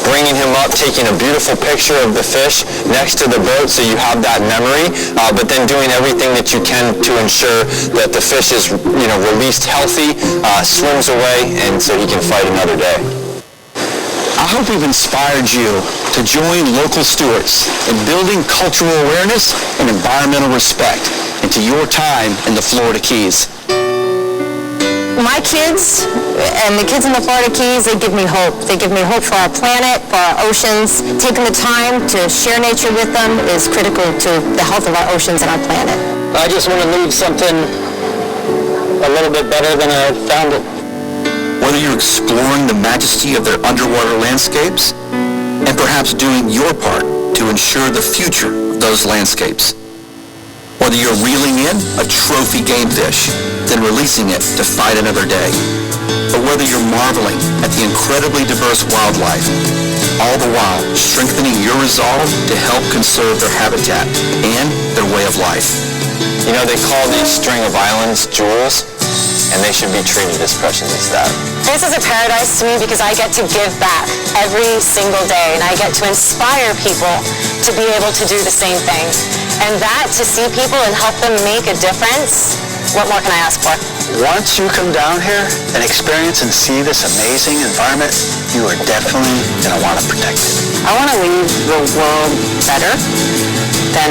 bringing him up, taking a beautiful picture of the fish next to the boat so you have that memory, but then doing everything that you can to ensure that the fish is, released healthy, swims away, and so he can fight another day. I hope we've inspired you to join local stewards in building cultural awareness and environmental respect into your time in the Florida Keys. My kids and the kids in the Florida Keys, they give me hope. They give me hope for our planet, for our oceans. Taking the time to share nature with them is critical to the health of our oceans and our planet. I just want to leave something a little bit better than I found it. Whether you're exploring the majesty of their underwater landscapes and perhaps doing your part to ensure the future of those landscapes. Whether you're reeling in a trophy game fish, then releasing it to fight another day. Or whether you're marveling at the incredibly diverse wildlife, all the while strengthening your resolve to help conserve their habitat and their way of life. They call these string of islands jewels, and they should be treated as precious as that. This is a paradise to me because I get to give back every single day, and I get to inspire people to be able to do the same thing. And that, to see people and help them make a difference, what more can I ask for? Once you come down here and experience and see this amazing environment, you are definitely going to want to protect it. I want to leave the world better than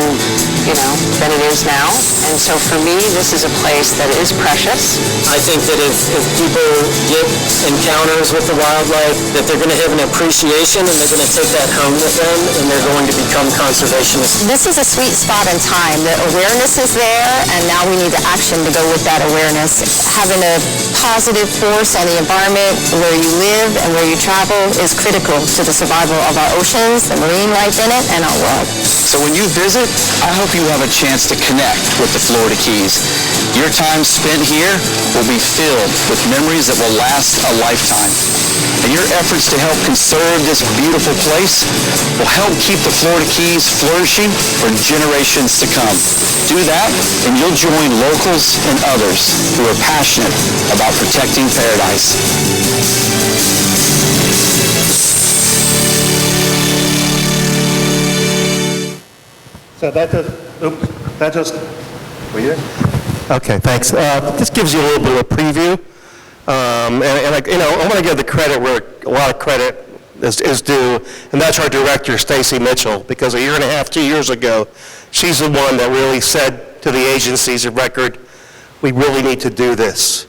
it is now. And so for me, this is a place that is precious. I think that if people get encounters with the wildlife, that they're going to have an appreciation and they're going to take that home with them and they're going to become conservationists. This is a sweet spot in time. The awareness is there, and now we need the action to go with that awareness. Having a positive force on the environment where you live and where you travel is critical to the survival of our oceans, the marine life in it, and our world. So when you visit, I hope you have a chance to connect with the Florida Keys. Your time spent here will be filled with memories that will last a lifetime. And your efforts to help conserve this beautiful place will help keep the Florida Keys flourishing for generations to come. Do that, and you'll join locals and others who are passionate about protecting paradise. So were you there? Okay, thanks. This gives you a little bit of a preview. I want to give the credit where a lot of credit is due, and that's our director, Stacy Mitchell, because 1.5 years, 2 years ago, she's the one that really said to the agencies of record, we really need to do this,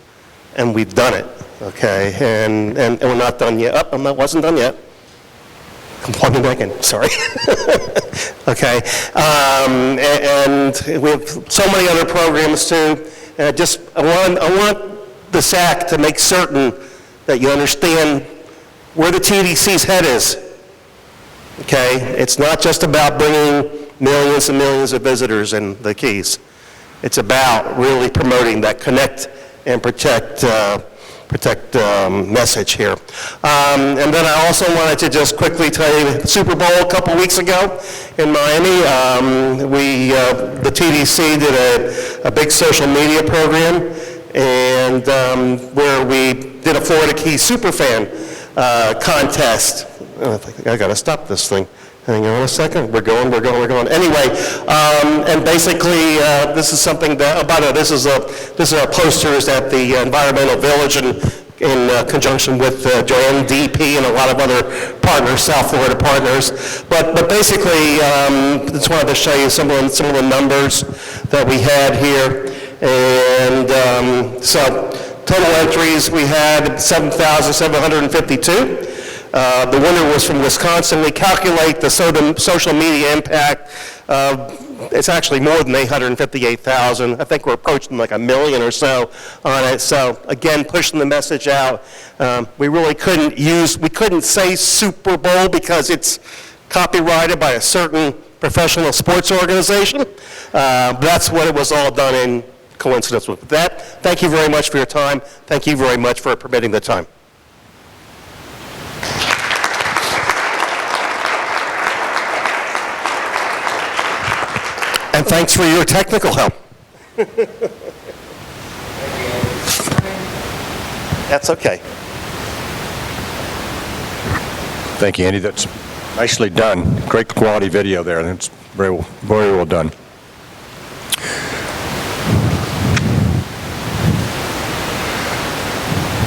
and we've done it, okay? And we're not done yet. Oh, wasn't done yet. Plug me back in, sorry. Okay, and we have so many other programs too. And I want the SAC to make certain that you understand where the TDC's head is. Okay, it's not just about bringing millions and millions of visitors in the Keys. It's about really promoting that connect and protect message here. And then I also wanted to just quickly tell you, Super Bowl a couple weeks ago in Miami, the TDC did a big social media program, and where we did a Florida Keys Superfan contest. I got to stop this thing. Hang on a second. We're going. Anyway, and basically, this is something that, this is our posters at the Environmental Village in conjunction with Joanne DP and a lot of other partners, South Florida partners. But basically, just wanted to show you some of the numbers that we had here. And so, total entries, we had 7,752. The winner was from Wisconsin. We calculate the social media impact. It's actually more than 858,000. I think we're approaching like 1 million or so on it. So again, pushing the message out. We really couldn't say Super Bowl because it's copyrighted by a certain professional sports organization. That's what it was all done in coincidence with that. Thank you very much for your time. Thank you very much for permitting the time. And thanks for your technical help. That's okay. Thank you, Andy. That's nicely done. Great quality video there. That's very well done.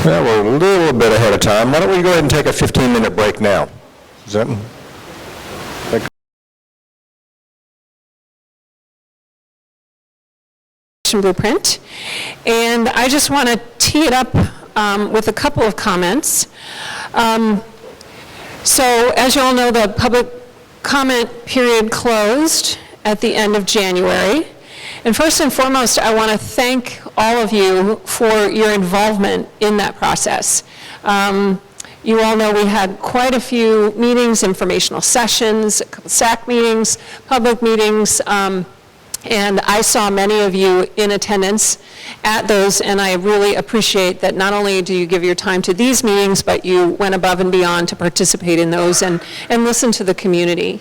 Well, we're a little bit ahead of time. Why don't we go ahead and take a 15-minute break now? Is that? Blueprint, and I just want to tee it up with a couple of comments. So as you all know, the public comment period closed at the end of January, and first and foremost I want to thank all of you for your involvement in that process. You all know we had quite a few meetings, informational sessions, a couple SAC meetings, public meetings, and I saw many of you in attendance at those, and I really appreciate that not only do you give your time to these meetings, but you went above and beyond to participate in those and listen to the community.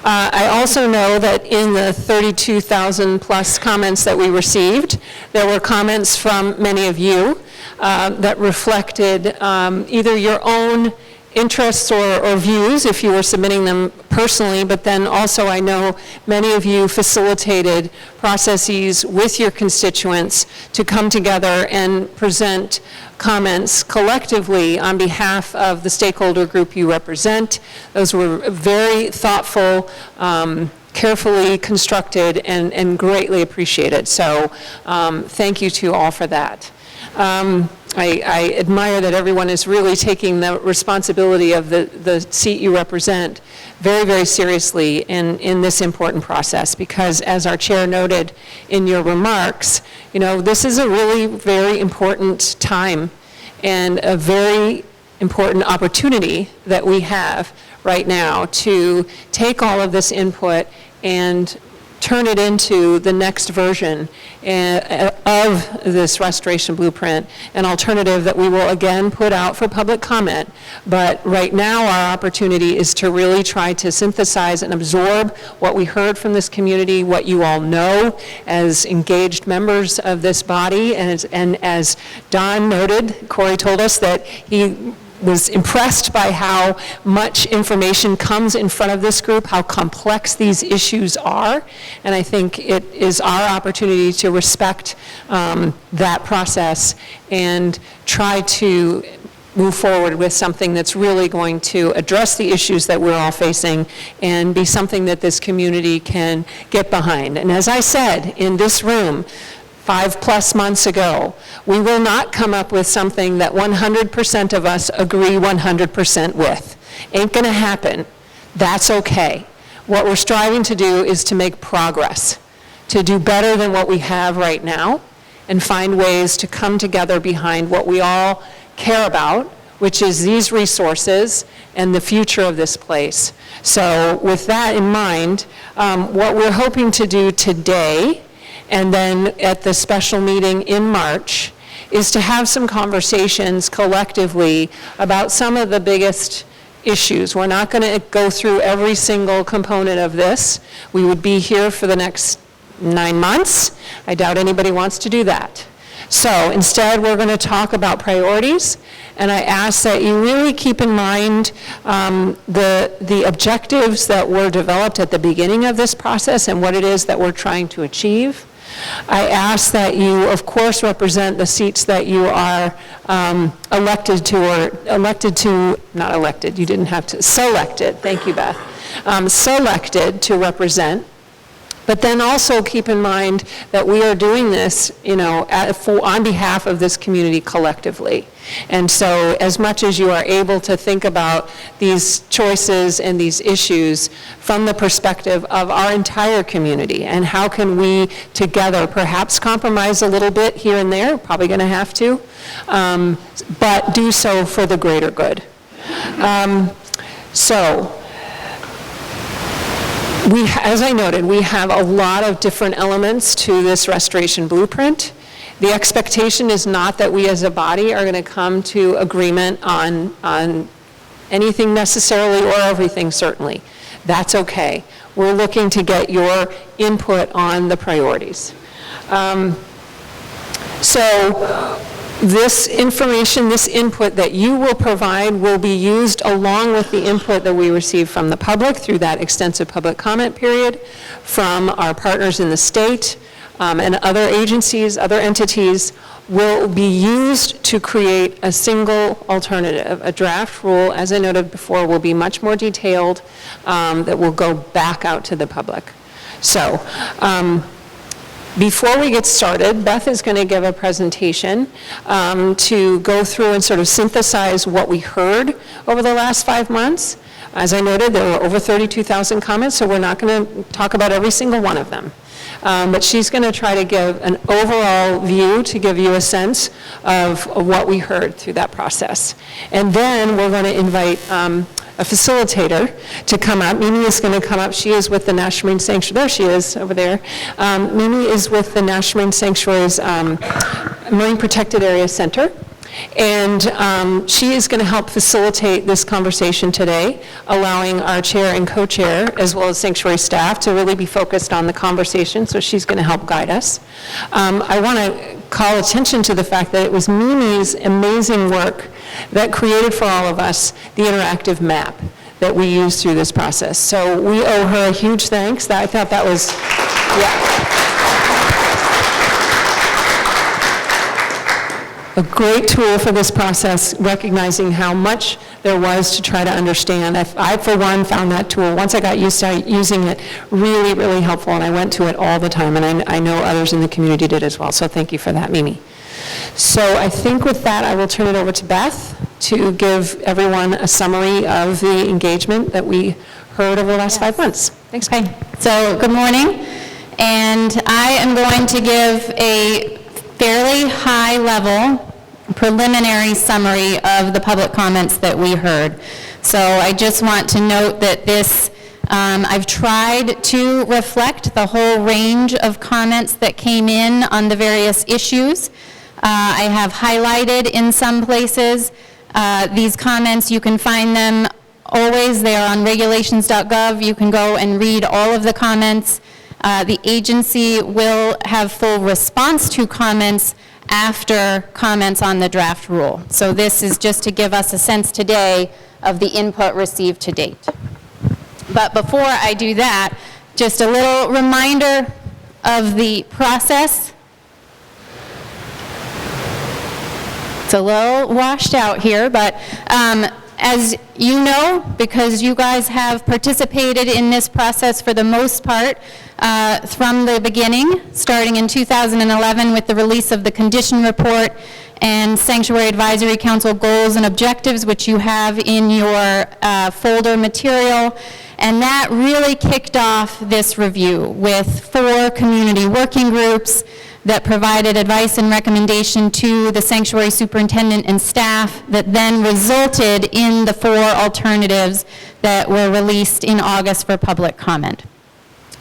I also know that in the 32,000 plus comments that we received, there were comments from many of you that reflected either your own interests or views if you were submitting them personally, but then also I know many of you facilitated processes with your constituents to come together and present comments collectively on behalf of the stakeholder group you represent. Those were very thoughtful, carefully constructed, and greatly appreciated. So thank you to all for that. I admire that everyone is really taking the responsibility of the seat you represent very, very seriously in this important process, because as our chair noted in your remarks, you know, this is a really very important time and a very important opportunity that we have right now to take all of this input and turn it into the next version of this restoration blueprint, an alternative that we will again put out for public comment. But right now our opportunity is to really try to synthesize and absorb what we heard from this community, what you all know as engaged members of this body, and as Don noted, Corey told us that he was impressed by how much information comes in front of this group, how complex these issues are, and I think it is our opportunity to respect that process and try to move forward with something that's really going to address the issues that we're all facing and be something that this community can get behind. And as I said in this room 5+ months ago, we will not come up with something that 100% of us agree 100% with. Ain't gonna happen. That's okay. What we're striving to do is to make progress, to do better than what we have right now, and find ways to come together behind what we all care about, which is these resources and the future of this place. So with that in mind, what we're hoping to do today, and then at the special meeting in March, is to have some conversations collectively about some of the biggest issues. We're not going to go through every single component of this. We would be here for the next 9 months. I doubt anybody wants to do that. So instead, we're going to talk about priorities, and I ask that you really keep in mind the objectives that were developed at the beginning of this process and what it is that we're trying to achieve. I ask that you, of course, represent the seats that you are elected to, not elected, you didn't have to, selected, thank you, Beth, selected to represent. But then also keep in mind that we are doing this, you know, on behalf of this community collectively. And so as much as you are able to think about these choices and these issues from the perspective of our entire community, and how can we together perhaps compromise a little bit here and there, probably going to have to, but do so for the greater good. As I noted, we have a lot of different elements to this restoration blueprint. The expectation is not that we as a body are going to come to agreement on anything necessarily, or everything certainly. That's okay. We're looking to get your input on the priorities. So this information, this input that you will provide will be used along with the input that we receive from the public through that extensive public comment period, from our partners in the state, and other agencies, other entities, will be used to create a single alternative. A draft rule, as I noted before, will be much more detailed, that will go back out to the public. So, before we get started, Beth is going to give a presentation to go through and sort of synthesize what we heard over the last 5 months. As I noted, there were over 32,000 comments, so we're not going to talk about every single one of them. But she's going to try to give an overall view to give you a sense of what we heard through that process. And then we're going to invite a facilitator to come up. Mimi is going to come up. She is with the National Marine Sanctuary. There she is, over there. Mimi is with the National Marine Sanctuary's Marine Protected Area Center. And she is going to help facilitate this conversation today, allowing our chair and co-chair, as well as sanctuary staff, to really be focused on the conversation, so she's going to help guide us. I want to call attention to the fact that it was Mimi's amazing work that created for all of us the interactive map that we used through this process. So we owe her a huge thanks. I thought that was, a great tool for this process, recognizing how much there was to try to understand. I, for one, found that tool, once I got used to using it, really, really helpful, and I went to it all the time, and I know others in the community did as well, so thank you for that, Mimi. So I think with that, I will turn it over to Beth to give everyone a summary of the engagement that we heard over the last 5 months. Thanks. Okay, so good morning, and I am going to give a fairly high-level preliminary summary of the public comments that we heard. So I just want to note that this, I've tried to reflect the whole range of comments that came in on the various issues. I have highlighted in some places these comments. You can find them always. They are on regulations.gov. You can go and read all of the comments. The agency will have full response to comments after comments on the draft rule. So this is just to give us a sense today of the input received to date. But before I do that, just a little reminder of the process. It's a little washed out here, but as you know, because you guys have participated in this process for the most part from the beginning, starting in 2011 with the release of the condition report and Sanctuary Advisory Council goals and objectives, which you have in your folder material. And that really kicked off this review with 4 community working groups that provided advice and recommendation to the sanctuary superintendent and staff that then resulted in the 4 alternatives that were released in August for public comment.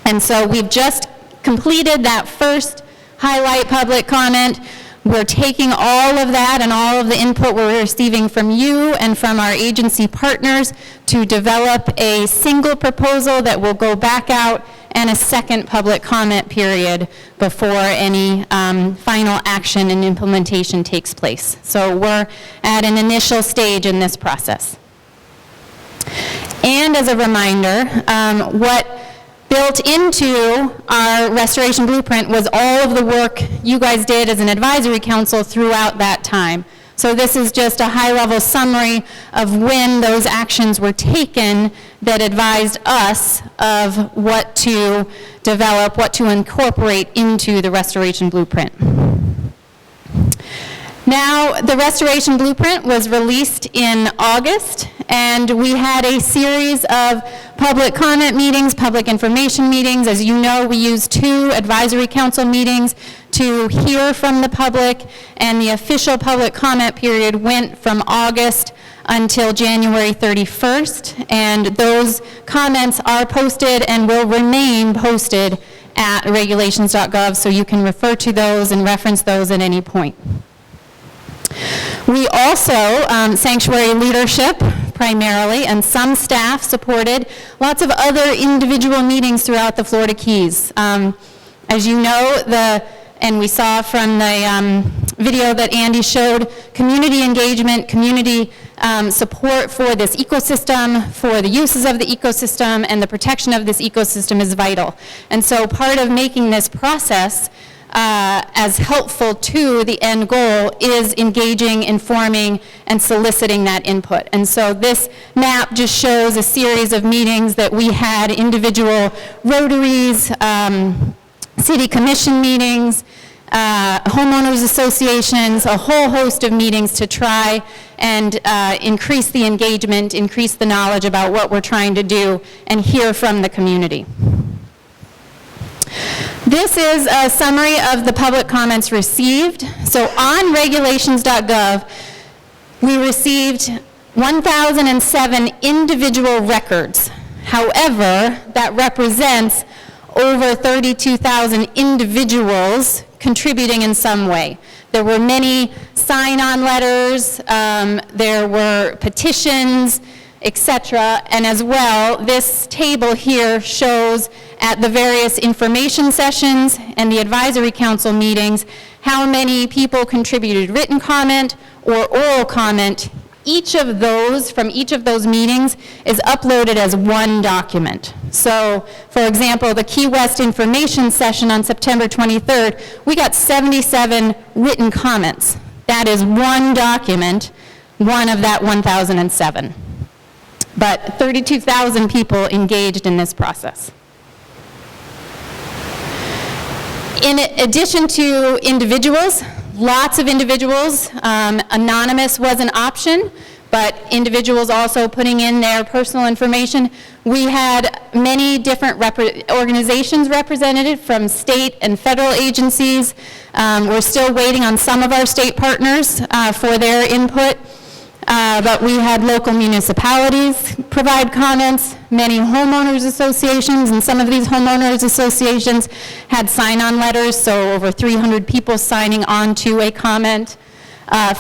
And so we've just completed that first highlight public comment. We're taking all of that and all of the input we're receiving from you and from our agency partners to develop a single proposal that will go back out and a second public comment period before any final action and implementation takes place. So we're at an initial stage in this process. And as a reminder, what built into our restoration blueprint was all of the work you guys did as an advisory council throughout that time. So this is just a high-level summary of when those actions were taken that advised us of what to develop, what to incorporate into the restoration blueprint. Now, the restoration blueprint was released in August, and we had a series of public comment meetings, public information meetings. As you know, we used 2 advisory council meetings to hear from the public, and the official public comment period went from August until January 31st, and those comments are posted and will remain posted at regulations.gov, so you can refer to those and reference those at any point. We also, sanctuary leadership primarily, and some staff supported lots of other individual meetings throughout the Florida Keys. As you know, and we saw from the video that Andy showed, community engagement, community support for this ecosystem, for the uses of the ecosystem, and the protection of this ecosystem is vital. And so part of making this process as helpful to the end goal is engaging, informing, and soliciting that input. And so this map just shows a series of meetings that we had, individual rotaries, city commission meetings, homeowners associations, a whole host of meetings to try and increase the engagement, increase the knowledge about what we're trying to do, and hear from the community. This is a summary of the public comments received. So on regulations.gov, we received 1,007 individual records. However, that represents over 32,000 individuals contributing in some way. There were many sign-on letters, there were petitions, etc. And as well, this table here shows at the various information sessions and the advisory council meetings how many people contributed written comment or oral comment. Each of those, from each of those meetings, is uploaded as one document. So, for example, the Key West information session on September 23rd, we got 77 written comments. That is one document, one of that 1,007. But 32,000 people engaged in this process. In addition to individuals Lots of individuals. Anonymous was an option, but individuals also putting in their personal information. We had many different organizations represented from state and federal agencies. We're still waiting on some of our state partners for their input, but we had local municipalities provide comments, many homeowners associations, and some of these homeowners associations had sign-on letters, so over 300 people signing on to a comment.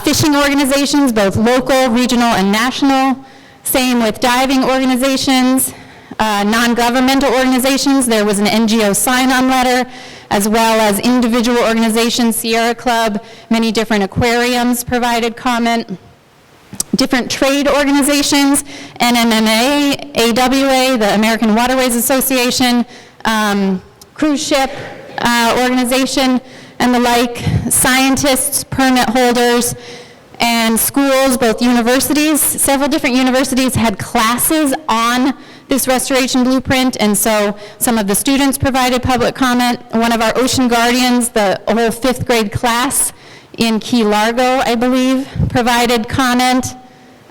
Fishing organizations, both local, regional, and national. Same with diving organizations, non-governmental organizations. There was an NGO sign-on letter, as well as individual organizations, Sierra Club, many different aquariums provided comment. Different trade organizations, NMMA, AWA, the American Waterways Association, cruise ship organization, and the like, scientists, permit holders, and schools, both universities. Several different universities had classes on this restoration blueprint, and so some of the students provided public comment. One of our ocean guardians, the whole 5th grade class in Key Largo, I believe, provided comment.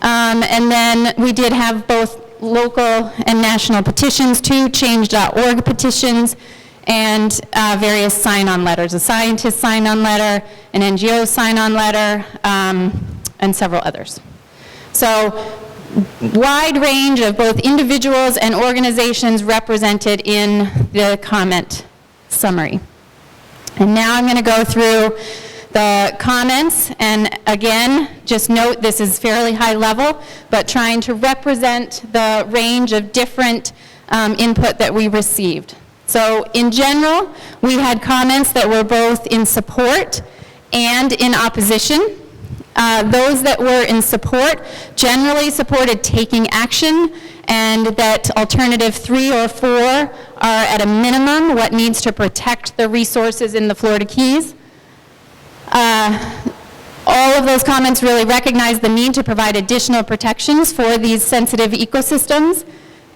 And then we did have both local and national petitions too, change.org petitions, and various sign-on letters, a scientist sign-on letter, an NGO sign-on letter, and several others. So, wide range of both individuals and organizations represented in the comment summary. And now I'm going to go through the comments, and again, just note this is fairly high level, but trying to represent the range of different input that we received. So in general, we had comments that were both in support and in opposition. Those that were in support generally supported taking action, and that alternative 3 or 4 are at a minimum what needs to protect the resources in the Florida Keys. All of those comments really recognize the need to provide additional protections for these sensitive ecosystems.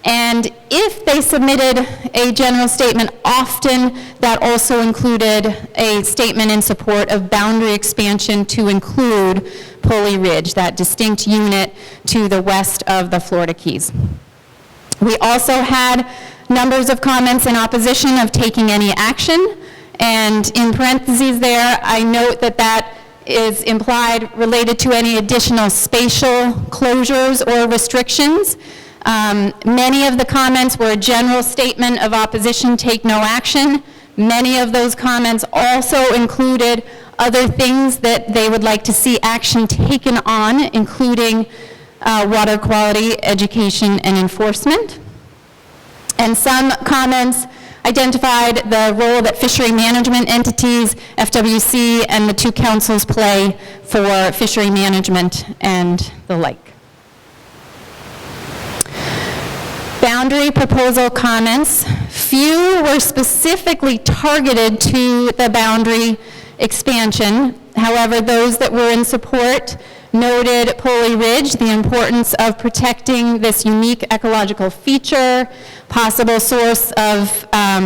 And if they submitted a general statement, often that also included a statement in support of boundary expansion to include Pulley Ridge, that distinct unit to the west of the Florida Keys. We also had numbers of comments in opposition of taking any action. And in parentheses there, I note that that is implied related to any additional spatial closures or restrictions. Many of the comments were a general statement of opposition, take no action. Many of those comments also included other things that they would like to see action taken on, including water quality, education, and enforcement. And some comments identified the role that fishery management entities, FWC, and the 2 councils play for fishery management and the like. Boundary proposal comments. Few were specifically targeted to the boundary expansion. However, those that were in support noted Pulley Ridge, the importance of protecting this unique ecological feature, possible source of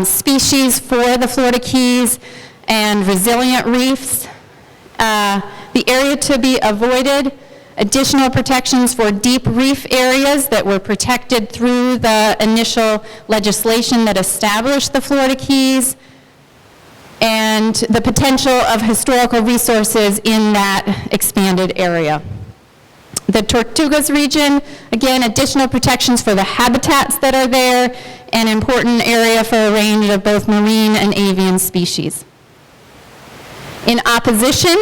species for the Florida Keys, and resilient reefs. The area to be avoided, additional protections for deep reef areas that were protected through the initial legislation that established the Florida Keys, and the potential of historical resources in that expanded area. The Tortugas region, again, additional protections for the habitats that are there, an important area for a range of both marine and avian species. In opposition,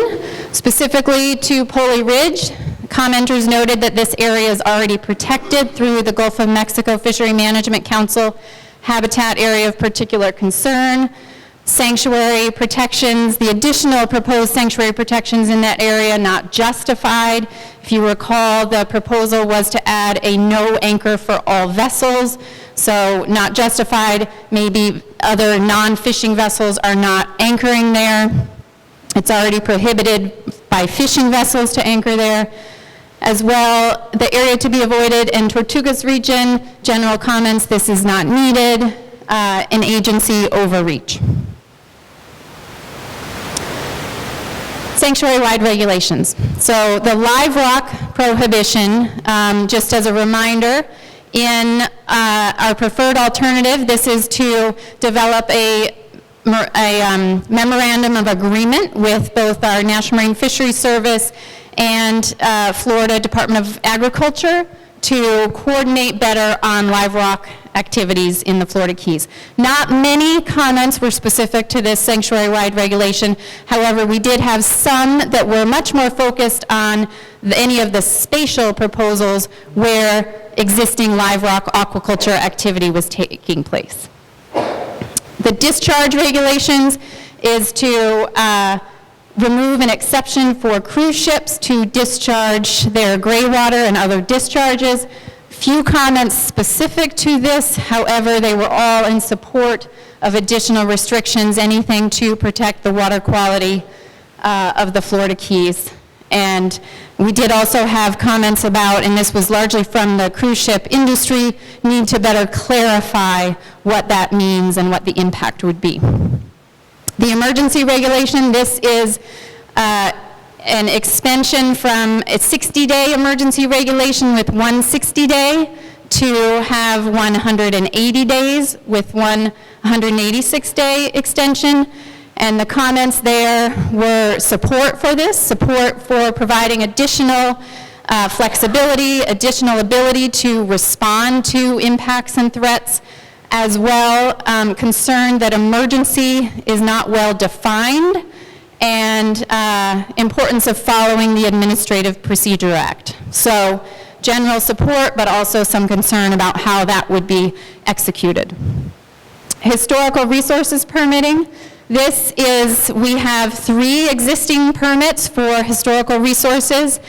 specifically to Pulley Ridge, commenters noted that this area is already protected through the Gulf of Mexico Fishery Management Council habitat area of particular concern, sanctuary protections, the additional proposed sanctuary protections in that area not justified. If you recall, the proposal was to add a no anchor for all vessels, so not justified. Maybe other non-fishing vessels are not anchoring there. It's already prohibited by fishing vessels to anchor there. As well, the area to be avoided in Tortugas region, general comments, this is not needed, an agency overreach. sanctuary-wide regulations. So the live rock prohibition, just as a reminder, in our preferred alternative, this is to develop a memorandum of agreement with both our National Marine Fishery Service and Florida Department of Agriculture to coordinate better on live rock activities in the Florida Keys. Not many comments were specific to this sanctuary-wide regulation. However, we did have some that were much more focused on any of the spatial proposals where existing live rock aquaculture activity was taking place. The discharge regulations is to remove an exception for cruise ships to discharge their gray water and other discharges. Few comments specific to this, however, they were all in support of additional restrictions, anything to protect the water quality of the Florida Keys. And we did also have comments about, and this was largely from the cruise ship industry, need to better clarify what that means and what the impact would be. The emergency regulation, this is an extension from a 60-day emergency regulation with 160-day to have 180 days with 186-day extension. And the comments there were support for this, support for providing additional flexibility, additional ability to respond to impacts and threats, as well concern that emergency is not well defined, and importance of following the Administrative Procedure Act. So general support, but also some concern about how that would be executed. Historical resources permitting. This is, we have 3 existing permits for historical resources,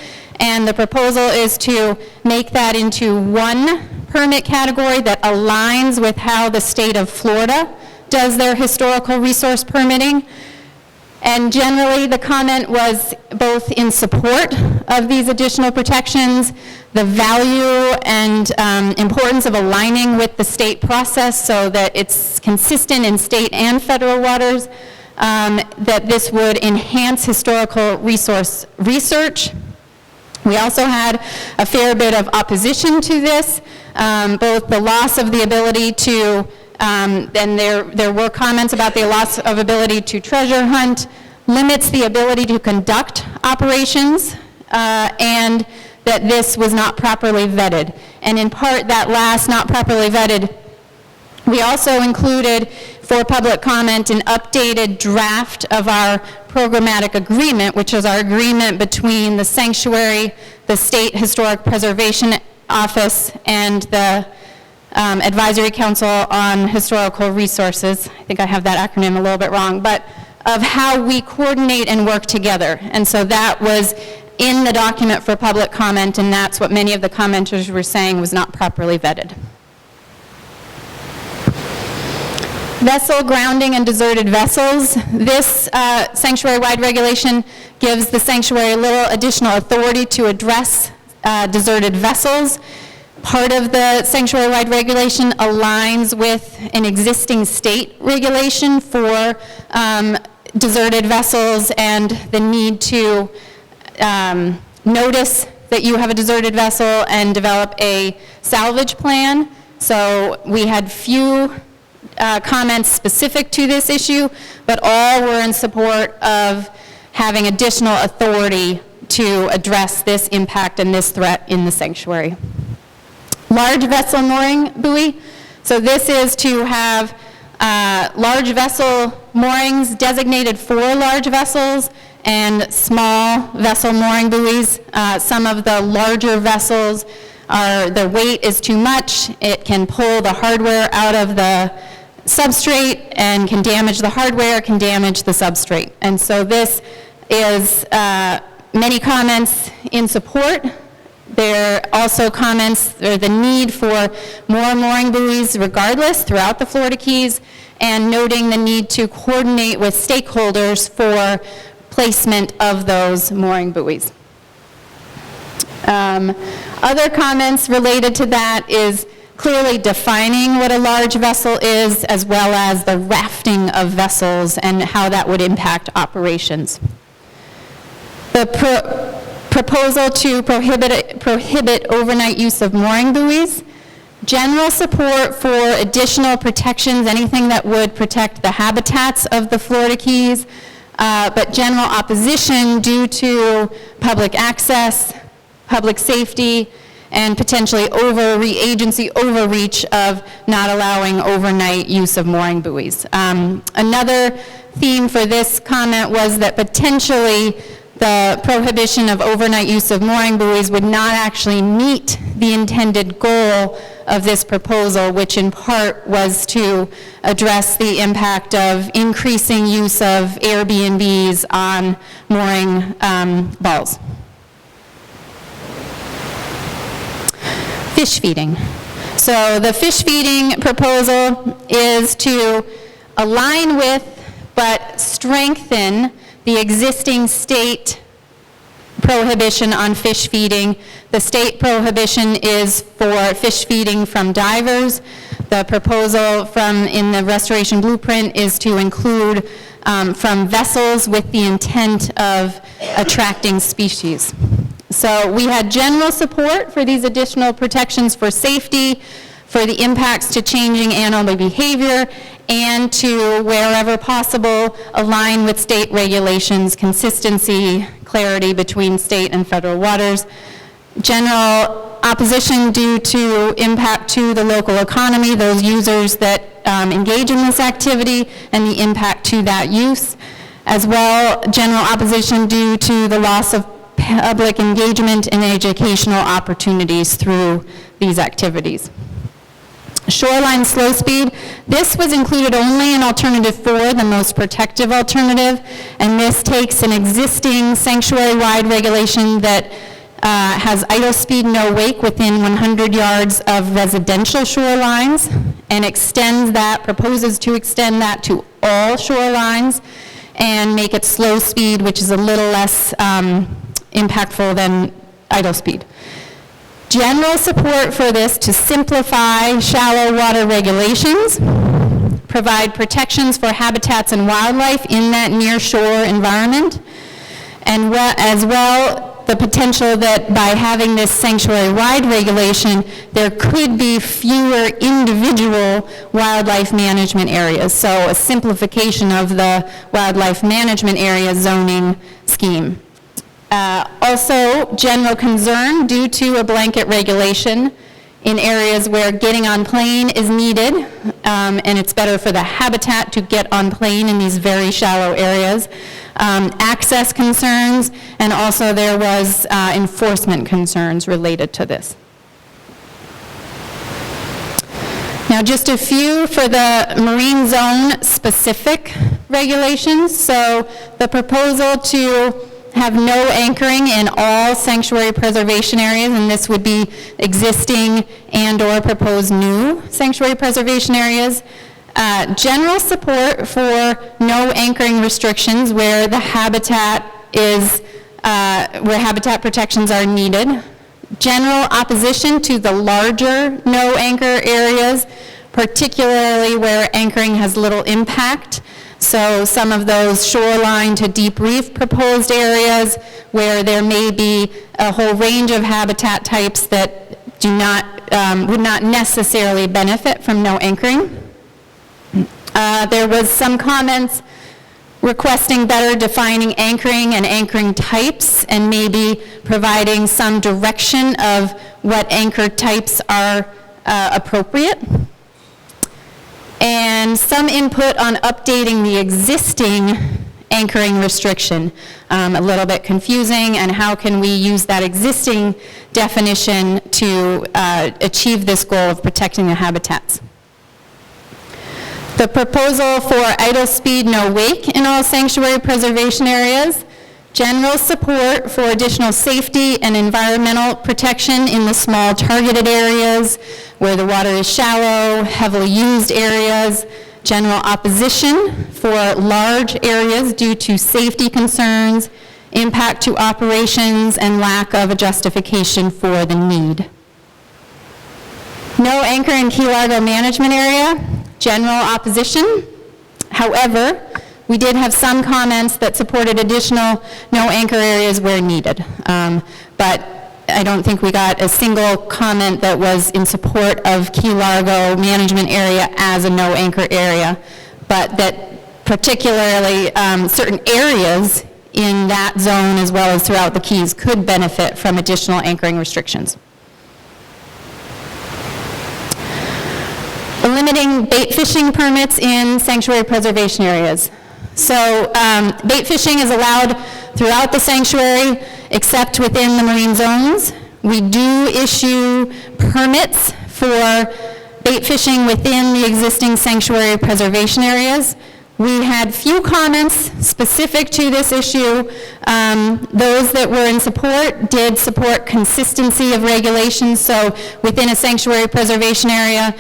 and the proposal is to make that into one permit category that aligns with how the state of Florida does their historical resource permitting. And generally, the comment was both in support of these additional protections, the value and importance of aligning with the state process so that it's consistent in state and federal waters, that this would enhance historical resource research. We also had a fair bit of opposition to this, both the loss of the ability to and there were comments about the loss of ability to treasure hunt, limits the ability to conduct operations, and that this was not properly vetted. And in part, that last not properly vetted, we also included for public comment an updated draft of our programmatic agreement, which is our agreement between the sanctuary, the State Historic Preservation Office, and the Advisory Council on Historical Resources. I think I have that acronym a little bit wrong, but of how we coordinate and work together. And so that was in the document for public comment, and that's what many of the commenters were saying was not properly vetted. Vessel grounding and deserted vessels. This sanctuary-wide regulation gives the sanctuary a little additional authority to address deserted vessels. Part of the sanctuary-wide regulation aligns with an existing state regulation for deserted vessels and the need to notice that you have a deserted vessel and develop a salvage plan. So we had few comments specific to this issue, but all were in support of having additional authority to address this impact and this threat in the sanctuary. Large vessel mooring buoy. So this is to have large vessel moorings designated for large vessels and small vessel mooring buoys. Some of the larger vessels the weight is too much. It can pull the hardware out of the substrate and can damage the hardware, can damage the substrate. And so this is many comments in support. There are also comments, or the need for more mooring buoys regardless throughout the Florida Keys, and noting the need to coordinate with stakeholders for placement of those mooring buoys. Other comments related to that is clearly defining what a large vessel is, as well as the rafting of vessels and how that would impact operations. The proposal to prohibit overnight use of mooring buoys. General support for additional protections, anything that would protect the habitats of the Florida Keys, but general opposition due to public access, public safety, and potentially agency overreach of not allowing overnight use of mooring buoys. Another theme for this comment was that potentially the prohibition of overnight use of mooring buoys would not actually meet the intended goal of this proposal, which in part was to address the impact of increasing use of Airbnbs on mooring balls. Fish feeding. So the fish feeding proposal is to align with but strengthen the existing state prohibition on fish feeding. The state prohibition is for fish feeding from divers. The proposal in the restoration blueprint is to include from vessels with the intent of attracting species. So we had general support for these additional protections for safety, for the impacts to changing animal behavior, and to, wherever possible, align with state regulations, consistency, clarity between state and federal waters. General opposition due to impact to the local economy, those users that engage in this activity, and the impact to that use. As well, general opposition due to the loss of public engagement and educational opportunities through these activities. Shoreline slow speed, this was included only in alternative 4, the most protective alternative, and this takes an existing sanctuary-wide regulation that has idle speed no wake within 100 yards of residential shorelines and proposes to extend that to all shorelines and make it slow speed, which is a little less impactful than idle speed. General support for this to simplify shallow water regulations, provide protections for habitats and wildlife in that near shore environment, and as well the potential that by having this sanctuary-wide regulation, there could be fewer individual wildlife management areas. So a simplification of the wildlife management area zoning scheme. Also, general concern due to a blanket regulation in areas where getting on plane is needed, and it's better for the habitat to get on plane in these very shallow areas. Access concerns, and also there was enforcement concerns related to this. Now, just a few for the marine zone specific regulations. So the proposal to have no anchoring in all sanctuary preservation areas, and this would be existing and or proposed new sanctuary preservation areas. General support for no anchoring restrictions where the habitat is, where habitat protections are needed. General opposition to the larger no anchor areas, particularly where anchoring has little impact. So some of those shoreline to deep reef proposed areas where there may be a whole range of habitat types that would not necessarily benefit from no anchoring. There was some comments requesting better defining anchoring and anchoring types and maybe providing some direction of what anchor types are appropriate. And some input on updating the existing anchoring restriction. A little bit confusing, and how can we use that existing definition to achieve this goal of protecting the habitats. The proposal for idle speed no wake in all sanctuary preservation areas. General support for additional safety and environmental protection in the small targeted areas where the water is shallow, heavily used areas. General opposition for large areas due to safety concerns, impact to operations, and lack of a justification for the need. No anchor in Key Largo management area. General opposition. However, We did have some comments that supported additional no anchor areas where needed. But I don't think we got a single comment that was in support of Key Largo management area as a no anchor area, but that particularly certain areas in that zone as well as throughout the Keys could benefit from additional anchoring restrictions. Limiting bait fishing permits in sanctuary preservation areas. So bait fishing is allowed throughout the sanctuary except within the marine zones. We do issue permits for bait fishing within the existing sanctuary preservation areas. We had few comments specific to this issue. Those that were in support did support consistency of regulations, so within a sanctuary preservation area,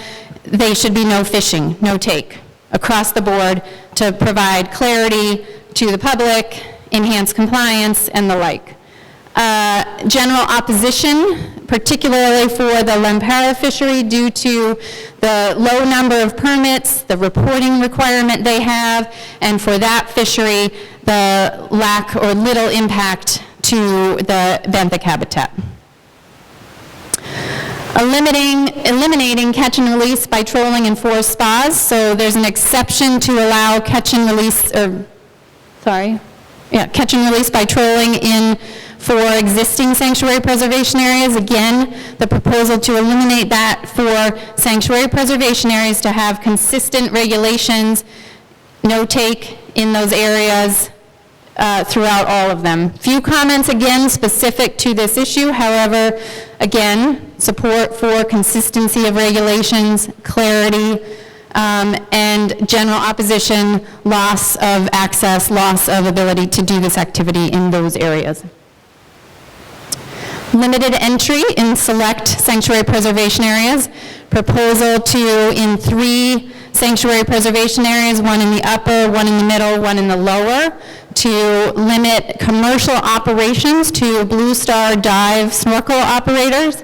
they should be no fishing, no take, across the board to provide clarity to the public, enhance compliance, and the like. General opposition, particularly for the Lempara fishery, due to the low number of permits, the reporting requirement they have, and for that fishery, the lack or little impact to the benthic habitat. Eliminating catch and release by trolling in forest spas. So there's an exception to allow catch and release, catch and release by trolling in for existing sanctuary preservation areas. Again, the proposal to eliminate that for sanctuary preservation areas to have consistent regulations, no take in those areas throughout all of them. Few comments, again, specific to this issue. However, again, support for consistency of regulations, clarity, and general opposition, loss of access, loss of ability to do this activity in those areas. Limited entry in select sanctuary preservation areas. Proposal to, in 3 sanctuary preservation areas, one in the upper, one in the middle, one in the lower, to limit commercial operations to Blue Star dive snorkel operators.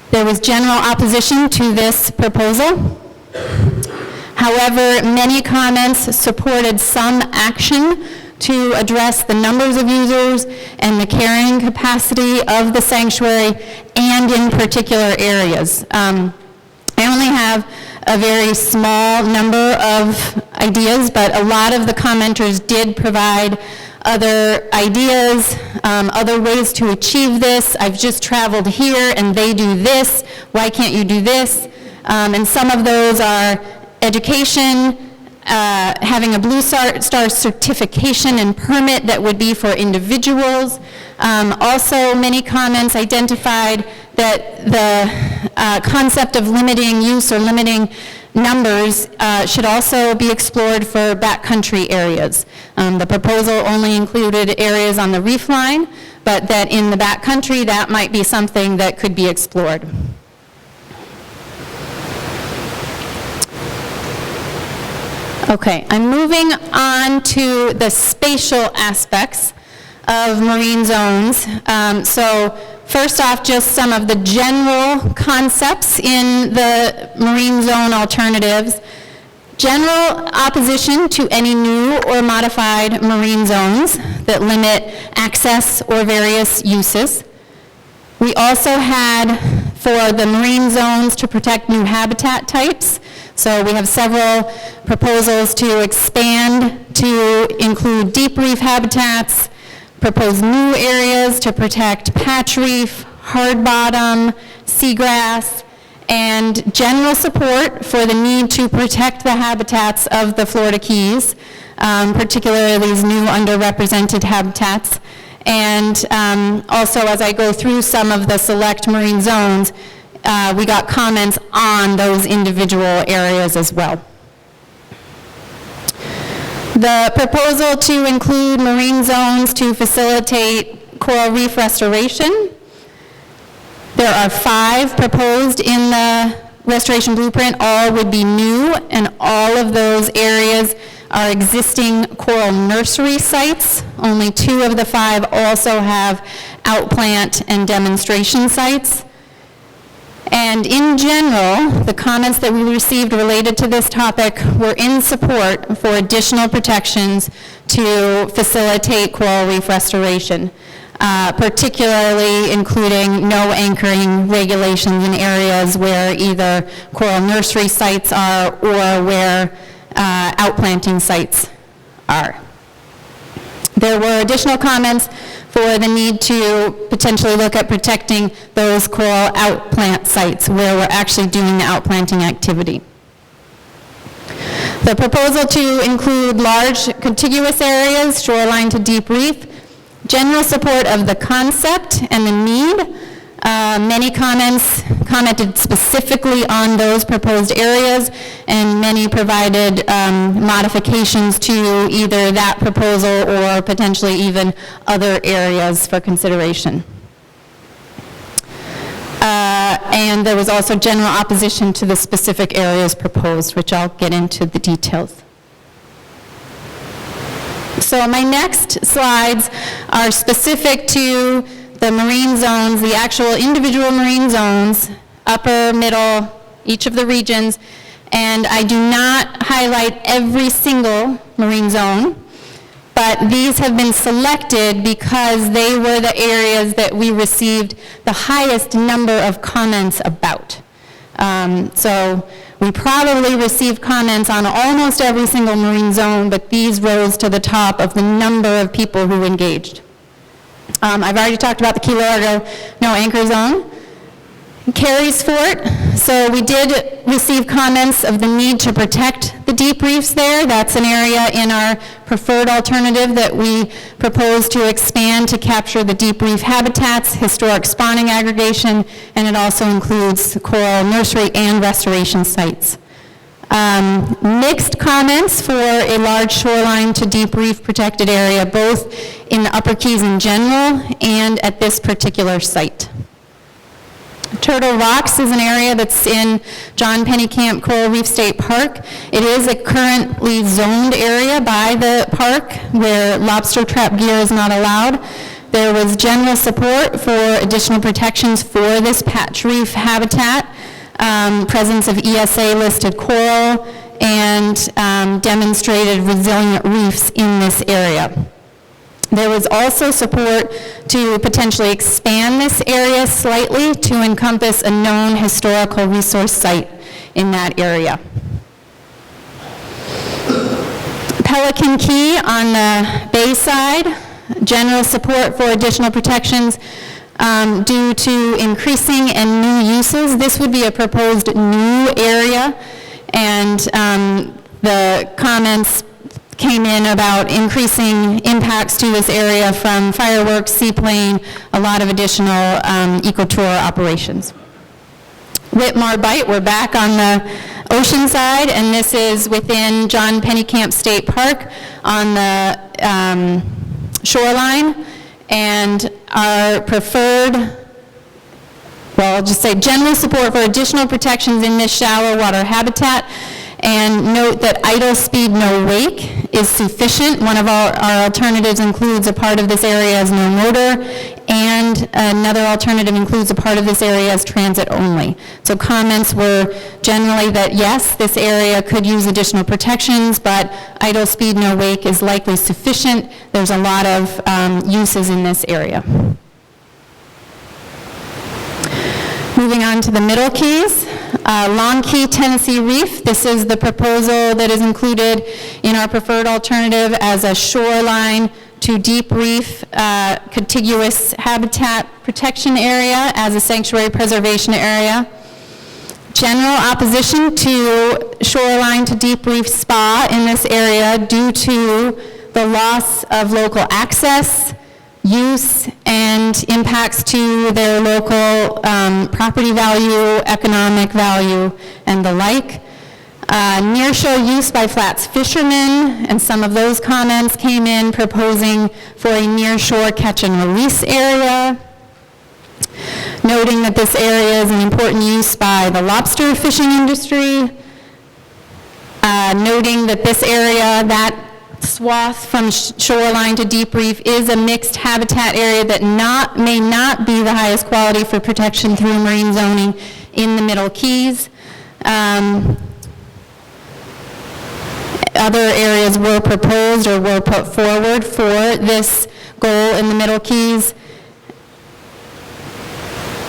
There was general opposition to this proposal. However, many comments supported some action to address the numbers of users and the carrying capacity of the sanctuary, and in particular areas. I only have a very small number of ideas, but a lot of the commenters did provide other ideas, other ways to achieve this. I've just traveled here and they do this. Why can't you do this? And some of those are education, having a Blue Star certification and permit that would be for individuals. Also, many comments identified that the concept of limiting use or limiting numbers should also be explored for backcountry areas. The proposal only included areas on the reef line, but that in the backcountry, that might be something that could be explored. Okay, I'm moving on to the spatial aspects of marine zones. So first off, just some of the general concepts in the marine zone alternatives. General opposition to any new or modified marine zones that limit access or various uses. We also had for the marine zones to protect new habitat types. So we have several proposals to expand to include deep reef habitats, propose new areas to protect patch reef, hard bottom, seagrass, and general support for the need to protect the habitats of the Florida Keys, particularly these new underrepresented habitats. And also, as I go through some of the select marine zones, we got comments on those individual areas as well. The proposal to include marine zones to facilitate coral reef restoration. There are 5 proposed in the restoration blueprint. All would be new, and all of those areas are existing coral nursery sites. Only 2 of the 5 also have outplant and demonstration sites. And in general, the comments that we received related to this topic were in support for additional protections to facilitate coral reef restoration, particularly including no anchoring regulations in areas where either coral nursery sites are or where outplanting sites are. There were additional comments for the need to potentially look at protecting those coral outplant sites where we're actually doing the outplanting activity. The proposal to include large contiguous areas, shoreline to deep reef, general support of the concept and the need. Many commented specifically on those proposed areas, and many provided modifications to either that proposal or potentially even other areas for consideration. And there was also general opposition to the specific areas proposed, which I'll get into the details. So my next slides are specific to the marine zones, the actual individual marine zones, upper, middle, each of the regions, and I do not highlight every single marine zone, but these have been selected because they were the areas that we received the highest number of comments about. So we probably received comments on almost every single marine zone, but these rose to the top of the number of people who engaged. I've already talked about the Key Largo no anchor zone. Carries Fort, so we did receive comments of the need to protect the deep reefs there. That's an area in our preferred alternative that we propose to expand to capture the deep reef habitats, historic spawning aggregation, and it also includes coral nursery and restoration sites. Mixed comments for a large shoreline to deep reef protected area, both in the Upper Keys in general and at this particular site. Turtle Rocks is an area that's in John Pennycamp Coral Reef State Park. It is a currently zoned area by the park where lobster trap gear is not allowed. There was general support for additional protections for this patch reef habitat, presence of ESA listed coral, and demonstrated resilient reefs in this area. There was also support to potentially expand this area slightly to encompass a known historical resource site in that area. Pelican Key on the bay side, general support for additional protections due to increasing and new uses. This would be a proposed new area, and the comments came in about increasing impacts to this area from fireworks, seaplane, a lot of additional ecotour operations. Whitmore Bight, we're back on the ocean side, and this is within John Pennycamp State Park on the shoreline, and our preferred, well, I'll just say general support for additional protections in this shallow water habitat. And note that idle speed, no wake is sufficient. One of our alternatives includes a part of this area as no motor, and another alternative includes a part of this area as transit only. So comments were generally that yes, this area could use additional protections, but idle speed, no wake is likely sufficient. There's a lot of uses in this area. Moving on to the Middle Keys. Long Key Tennessee Reef. This is the proposal that is included in our preferred alternative as a shoreline to deep reef contiguous habitat protection area as a sanctuary preservation area. General opposition to shoreline to deep reef spa in this area due to the loss of local access, use, and impacts to their local property value, economic value, and the like. Nearshore use by flats fishermen, and some of those comments came in proposing for a nearshore catch and release area, noting that this area is an important use by the lobster fishing industry, noting that this area, that swath from shoreline to deep reef is a mixed habitat area that may not be the highest quality for protection through marine zoning in the Middle Keys. Other areas were proposed or were put forward for this goal in the Middle Keys.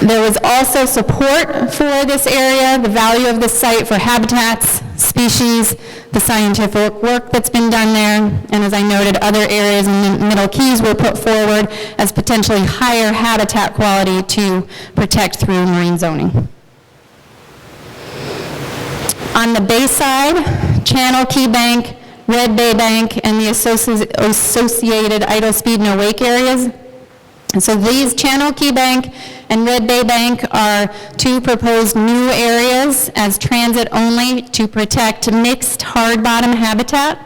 There was also support for this area, the value of the site for habitats, species, the scientific work that's been done there, and as I noted, other areas in the Middle Keys were put forward as potentially higher habitat quality to protect through marine zoning. On the bay side, Channel Key Bank, Red Bay Bank, and the associated idle speed no wake areas. And so these Channel Key Bank and Red Bay Bank are two proposed new areas as transit only to protect mixed hard bottom habitat,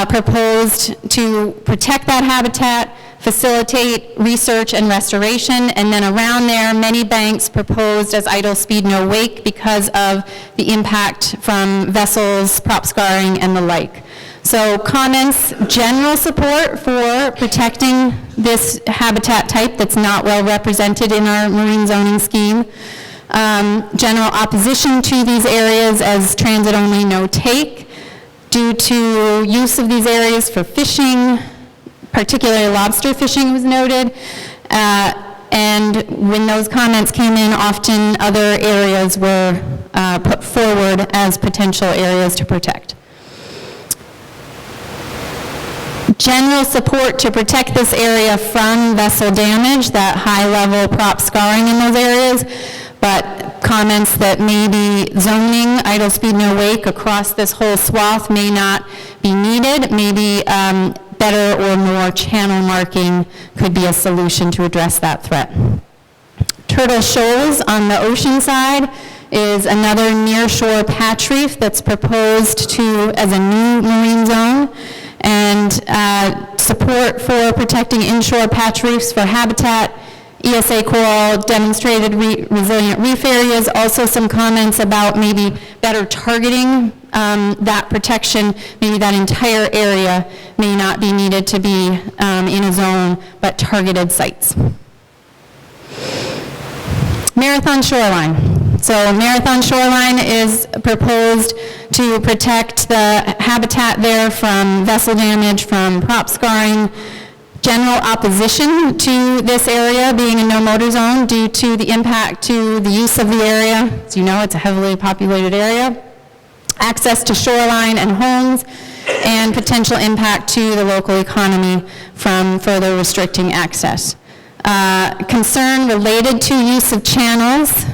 proposed to protect that habitat, facilitate research and restoration, and then around there, many banks proposed as idle speed no wake because of the impact from vessels, prop scarring, and the like. So comments, general support for protecting this habitat type that's not well represented in our marine zoning scheme. General opposition to these areas as transit only no take due to use of these areas for fishing, particularly lobster fishing was noted, and when those comments came in, often other areas were put forward as potential areas to protect. General support to protect this area from vessel damage, that high-level prop scarring in those areas, but comments that maybe zoning, idle speed no wake across this whole swath may not be needed, maybe better or more channel marking could be a solution to address that threat. Turtle Shoals on the ocean side is another near-shore patch reef that's proposed to as a new marine zone, and support for protecting inshore patch reefs for habitat, ESA coral, demonstrated resilient reef areas, also some comments about maybe better targeting that protection, maybe that entire area may not be needed to be in a zone, but targeted sites. Marathon Shoreline. So Marathon Shoreline is proposed to protect the habitat there from vessel damage, from prop scarring. General opposition to this area being a no-motor zone due to the impact to the use of the area. As you know, it's a heavily populated area. Access to shoreline and homes, and potential impact to the local economy from further restricting access. Concern related to use of channels,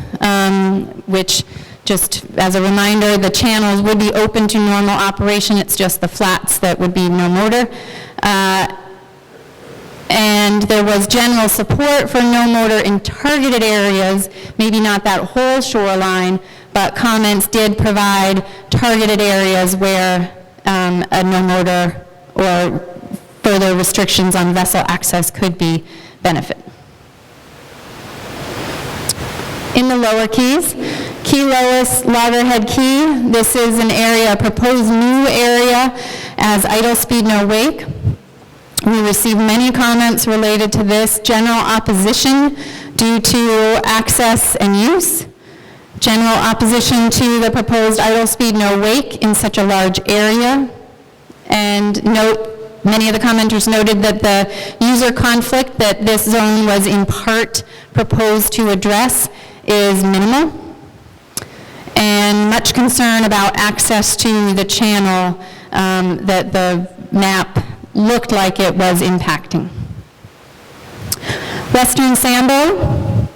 which just as a reminder, the channels would be open to normal operation, it's just the flats that would be no motor. And there was general support for no motor in targeted areas, maybe not that whole shoreline, but comments did provide targeted areas where a no motor or further restrictions on vessel access could be benefit. In the lower keys, Key Lois, Loggerhead Key, this is an area, a proposed new area as idle speed no wake. We received many comments related to this. General opposition due to access and use. General opposition to the proposed idle speed no wake in such a large area. And note, many of the commenters noted that the user conflict that this zone was in part proposed to address is minimal. And much concern about access to the channel that the map looked like it was impacting. Western Sambo,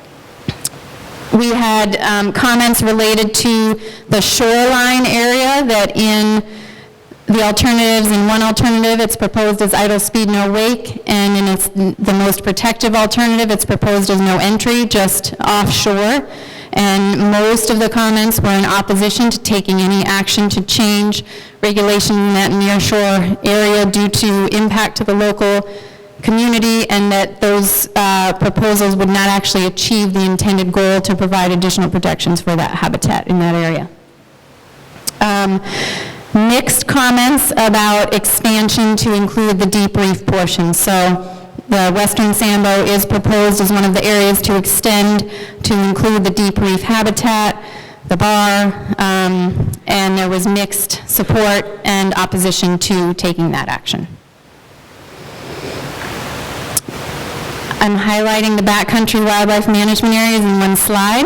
we had comments related to the shoreline area that in the alternatives, in one alternative it's proposed as idle speed no wake, and in the most protective alternative it's proposed as no entry, just offshore. And most of the comments were in opposition to taking any action to change regulation in that nearshore area due to impact to the local community, and that those proposals would not actually achieve the intended goal to provide additional protections for that habitat in that area. Mixed comments about expansion to include the deep reef portion. So the western Sambo is proposed as one of the areas to extend to include the deep reef habitat, the bar, and there was mixed support and opposition to taking that action. I'm highlighting the backcountry wildlife management areas in one slide.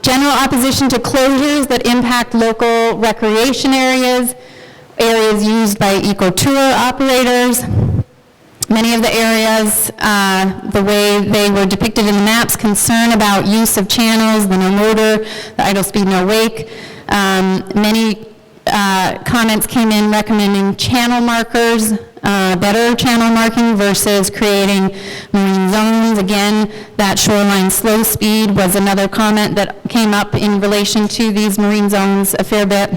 General opposition to closures that impact local recreation areas, areas used by eco-tour operators. Many of the areas, the way they were depicted in the maps, concern about use of channels, the no motor, the idle speed, no wake. Many comments came in recommending channel markers, better channel marking versus creating marine zones. Again, that shoreline slow speed was another comment that came up in relation to these marine zones a fair bit.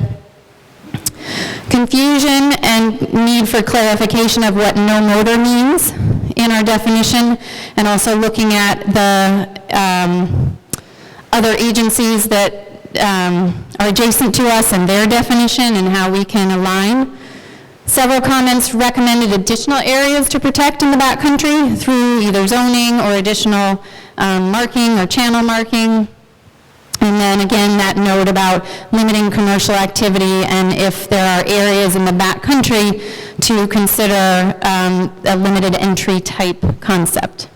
Confusion and need for clarification of what no motor means in our definition, and also looking at the other agencies that are adjacent to us and their definition and how we can align. Several comments recommended additional areas to protect in the backcountry through either zoning or additional marking or channel marking. And then again, that note about limiting commercial activity and if there are areas in the backcountry to consider a limited entry type concept.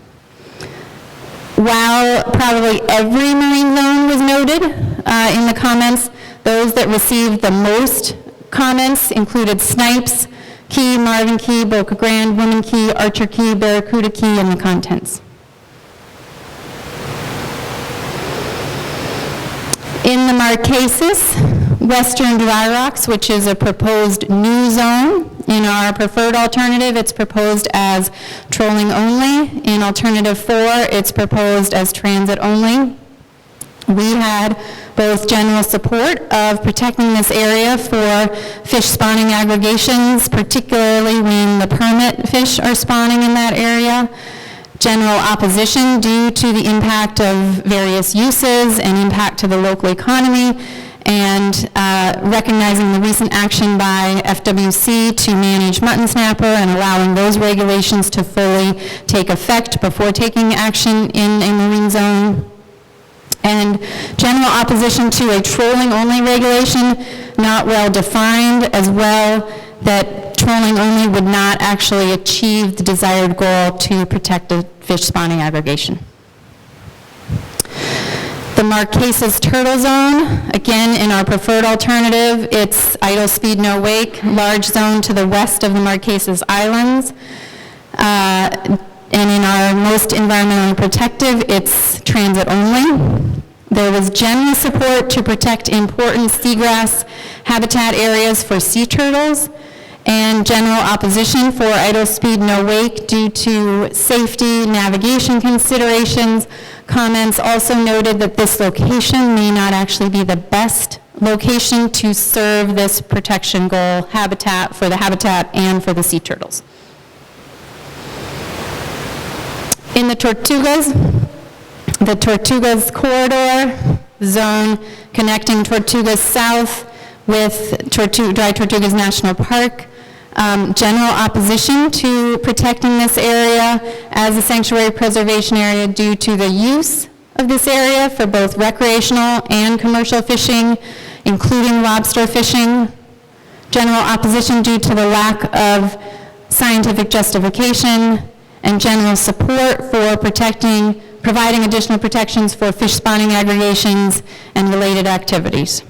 While probably every marine zone was noted in the comments, those that received the most comments included Snipes Key, Marvin Key, Boca Grande, Woman Key, Archer Key, Barracuda Key, and the contents. In the Marquesas, Western Dry Rocks, which is a proposed new zone. In our preferred alternative, it's proposed as trolling only. In alternative 4, it's proposed as transit only. We had both general support of protecting this area for fish spawning aggregations, particularly when the permit fish are spawning in that area. General opposition due to the impact of various uses and impact to the local economy, and recognizing the recent action by FWC to manage mutton snapper and allowing those regulations to fully take effect before taking action in a marine zone. And general opposition to a trolling only regulation, not well defined, as well that trolling only would not actually achieve the desired goal to protect a fish spawning aggregation. The Marquesas Turtle Zone, again in our preferred alternative, it's idle speed, no wake, large zone to the west of the Marquesas Islands. And in our most environmentally protective, it's transit only. There was general support to protect important seagrass habitat areas for sea turtles, and general opposition for idle speed, no wake due to safety, navigation considerations. Comments also noted that this location may not actually be the best location to serve this protection goal habitat for the habitat and for the sea turtles. In the Tortugas corridor zone connecting Tortugas South with Dry Tortugas National Park, general opposition to protecting this area as a sanctuary preservation area due to the use of this area for both recreational and commercial fishing, including lobster fishing. General opposition due to the lack of scientific justification, and general support for providing additional protections for fish spawning aggregations and related activities.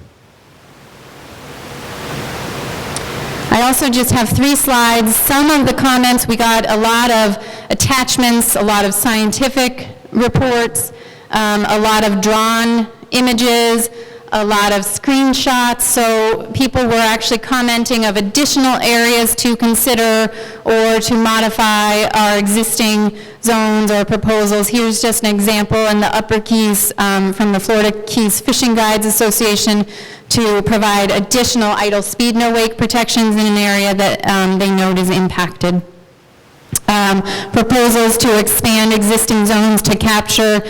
I also just have 3 slides. Some of the comments, we got a lot of attachments, a lot of scientific reports, a lot of drawn images, a lot of screenshots, so people were actually commenting of additional areas to consider or to modify our existing zones or proposals. Here's just an example in the Upper Keys from the Florida Keys Fishing Guides Association to provide additional idle speed, no wake protections in an area that they note is impacted. proposals to expand existing zones to capture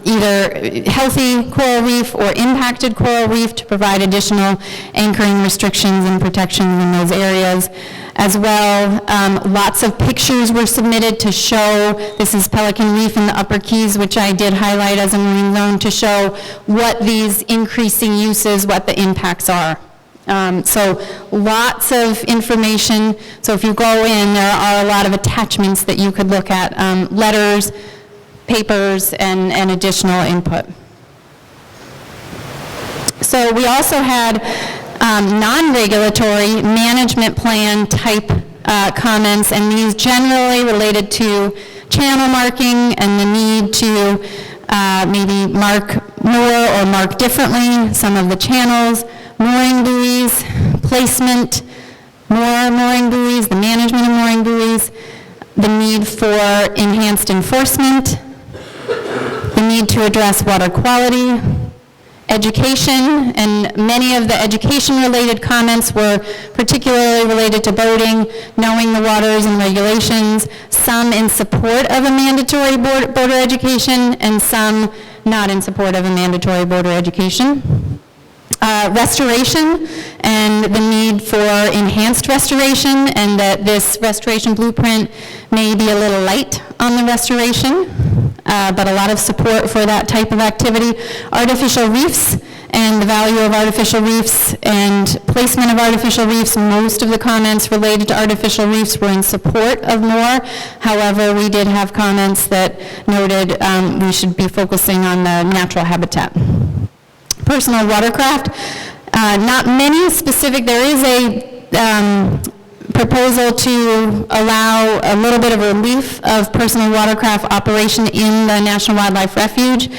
either healthy coral reef or impacted coral reef to provide additional anchoring restrictions and protections in those areas. As well, lots of pictures were submitted to show, this is Pelican Reef in the Upper Keys, which I did highlight as a marine zone, to show what these increasing uses, what the impacts are. So lots of information. So if you go in, there are a lot of attachments that you could look at, letters, papers, and additional input. So we also had non-regulatory management plan type comments, and these generally related to channel marking and the need to maybe mark more or mark differently some of the channels, mooring buoys, placement, more mooring buoys, the management of mooring buoys, the need for enhanced enforcement, the need to address water quality, education, and many of the education-related comments were particularly related to boating, knowing the waters and regulations, some in support of a mandatory boater education, and some not in support of a mandatory boater education. Restoration and the need for enhanced restoration, and that this restoration blueprint may be a little light on the restoration, but a lot of support for that type of activity. Artificial reefs and the value of artificial reefs and placement of artificial reefs. Most of the comments related to artificial reefs were in support of more. However, we did have comments that noted we should be focusing on the natural habitat. Personal watercraft, not many specific. There is a proposal to allow a little bit of relief of personal watercraft operation in the National Wildlife Refuge.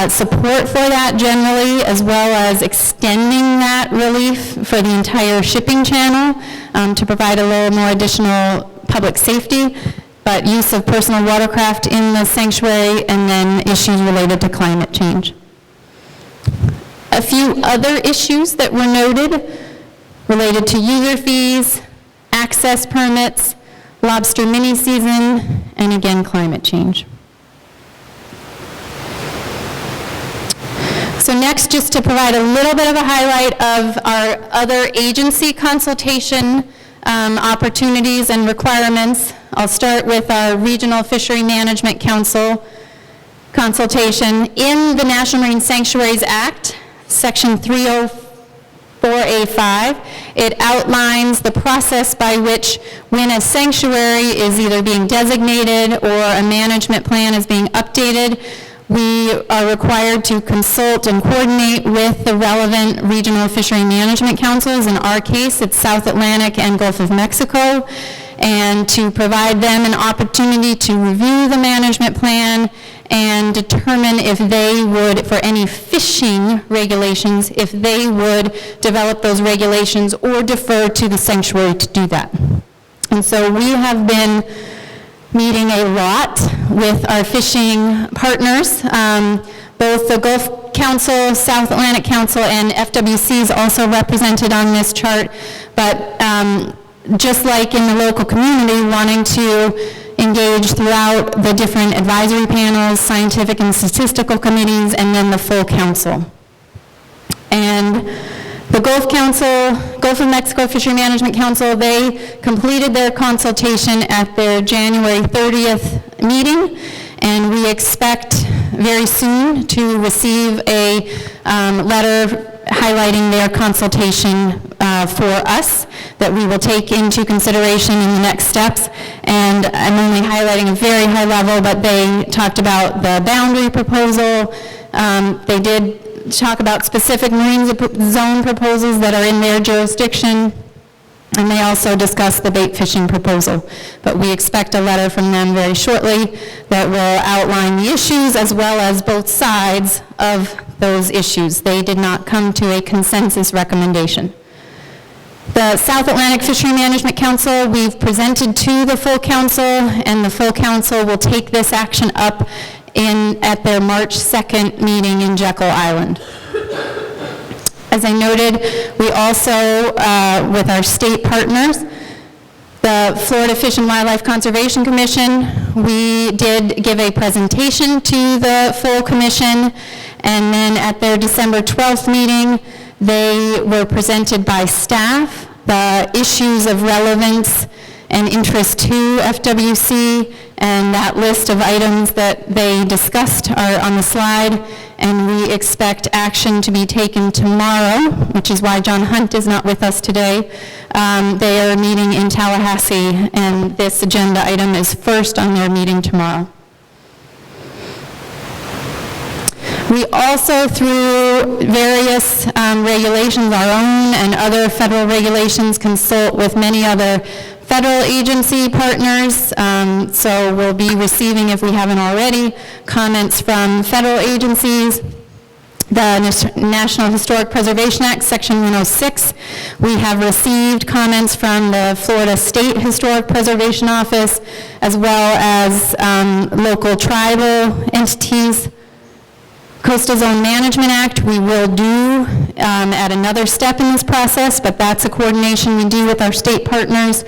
Support for that generally, as well as extending that relief for the entire shipping channel to provide a little more additional public safety, but use of personal watercraft in the sanctuary, and then issues related to climate change. A few other issues that were noted related to user fees, access permits, lobster mini season, and again, climate change. So next, just to provide a little bit of a highlight of our other agency consultation opportunities and requirements. I'll start with our Regional Fishery Management Council consultation. In the National Marine Sanctuaries Act, Section 304A5, it outlines the process by which, when a sanctuary is either being designated or a management plan is being updated, we are required to consult and coordinate with the relevant regional fishery management councils. In our case, it's South Atlantic and Gulf of Mexico, and to provide them an opportunity to review the management plan and determine if they would, for any fishing regulations, if they would develop those regulations or defer to the sanctuary to do that. And so we have been meeting a lot with our fishing partners. Both the Gulf Council, South Atlantic Council, and FWC is also represented on this chart, but just like in the local community, wanting to engage throughout the different advisory panels, scientific and statistical committees, and then the full council. And the Gulf Council, Gulf of Mexico Fishery Management Council, they completed their consultation at their January 30th meeting, and we expect very soon to receive a letter highlighting their consultation for us that we will take into consideration in the next steps. And I'm only highlighting a very high level, but they talked about the boundary proposal. They did talk about specific marine zone proposals that are in their jurisdiction, and they also discussed the bait fishing proposal. But we expect a letter from them very shortly that will outline the issues as well as both sides of those issues. They did not come to a consensus recommendation. The South Atlantic Fishery Management Council, we've presented to the full council, and the full council will take this action up at their March 2nd meeting in Jekyll Island. As I noted, we also, with our state partners, The Florida Fish and Wildlife Conservation Commission, we did give a presentation to the full commission, and then at their December 12th meeting, they were presented by staff the issues of relevance and interest to FWC, and that list of items that they discussed are on the slide, and we expect action to be taken tomorrow, which is why John Hunt is not with us today. They are meeting in Tallahassee, and this agenda item is first on their meeting tomorrow. We also, through various regulations, our own and other federal regulations, consult with many other federal agency partners. So we'll be receiving, if we haven't already, comments from federal agencies. The National Historic Preservation Act, Section 106. We have received comments from the Florida State Historic Preservation Office, as well as local tribal entities. Coastal Zone Management Act, we will do at another step in this process, but that's a coordination we do with our state partners.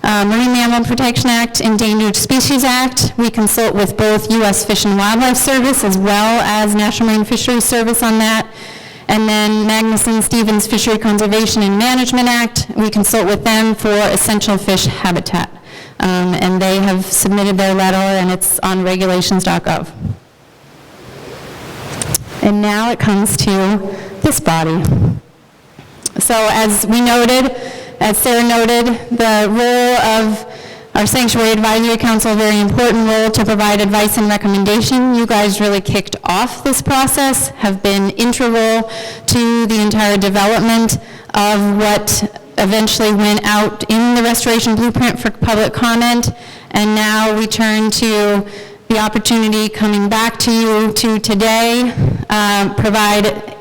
Marine Mammal Protection Act, Endangered Species Act, we consult with both U.S. Fish and Wildlife Service as well as National Marine Fisheries Service on that. And then Magnuson-Stevens Fishery Conservation and Management Act, we consult with them for essential fish habitat. And they have submitted their letter, and it's on regulations.gov. And now it comes to this body. So as we noted, as Sarah noted, the role of our Sanctuary Advisory Council, a very important role to provide advice and recommendation. You guys really kicked off this process, have been integral to the entire development of what eventually went out in the restoration blueprint for public comment. And now we turn to the opportunity coming back to you to today, provide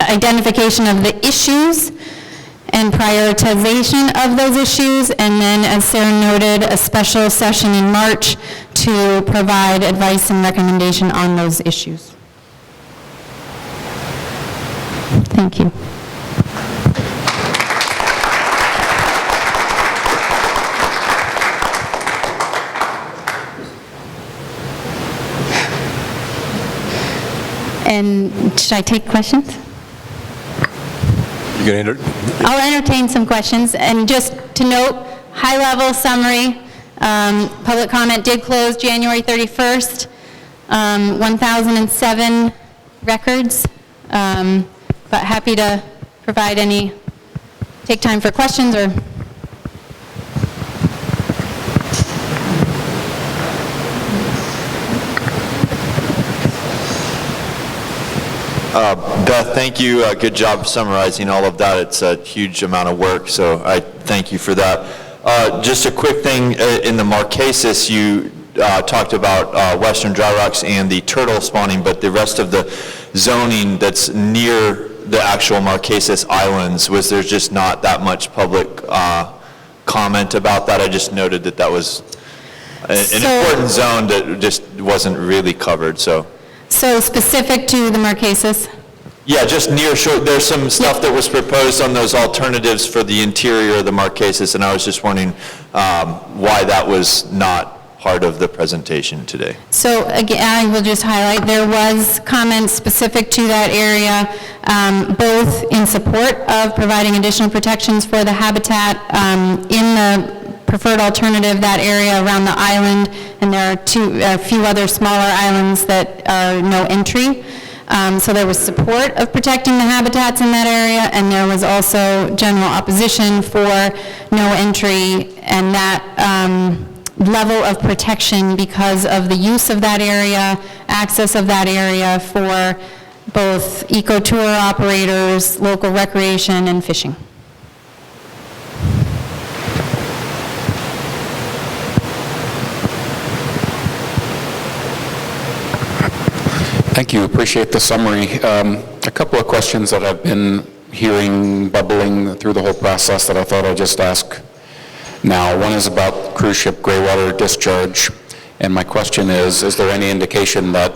identification of the issues and prioritization of those issues, and then, as Sarah noted, a special session in March to provide advice and recommendation on those issues. Thank you. And should I take questions? I'll entertain some questions. And just to note, high-level summary, public comment did close January 31st, 1,007 records, but happy to provide any, take time for questions or... Beth, thank you. Good job summarizing all of that. It's a huge amount of work, so I thank you for that. Just a quick thing, in the Marquesas, you talked about western dry rocks and the turtle spawning, but the rest of the zoning that's near the actual Marquesas Islands, was there just not that much public comment about that? I just noted that that was an important zone that just wasn't really covered, so. So specific to the Marquesas? Yeah, just near shore. There's some stuff that was proposed on those alternatives for the interior of the Marquesas, and I was just wondering why that was not part of the presentation today. So again, I will just highlight, there was comments specific to that area, both in support of providing additional protections for the habitat in the preferred alternative, that area around the island, and there are a few other smaller islands that are no entry. So there was support of protecting the habitats in that area, and there was also general opposition for no entry and that level of protection because of the use of that area, access of that area for both eco-tour operators, local recreation, and fishing. Thank you. Appreciate the summary. A couple of questions that I've been hearing bubbling through the whole process that I thought I'd just ask now. One is about cruise ship gray water discharge. And my question is there any indication that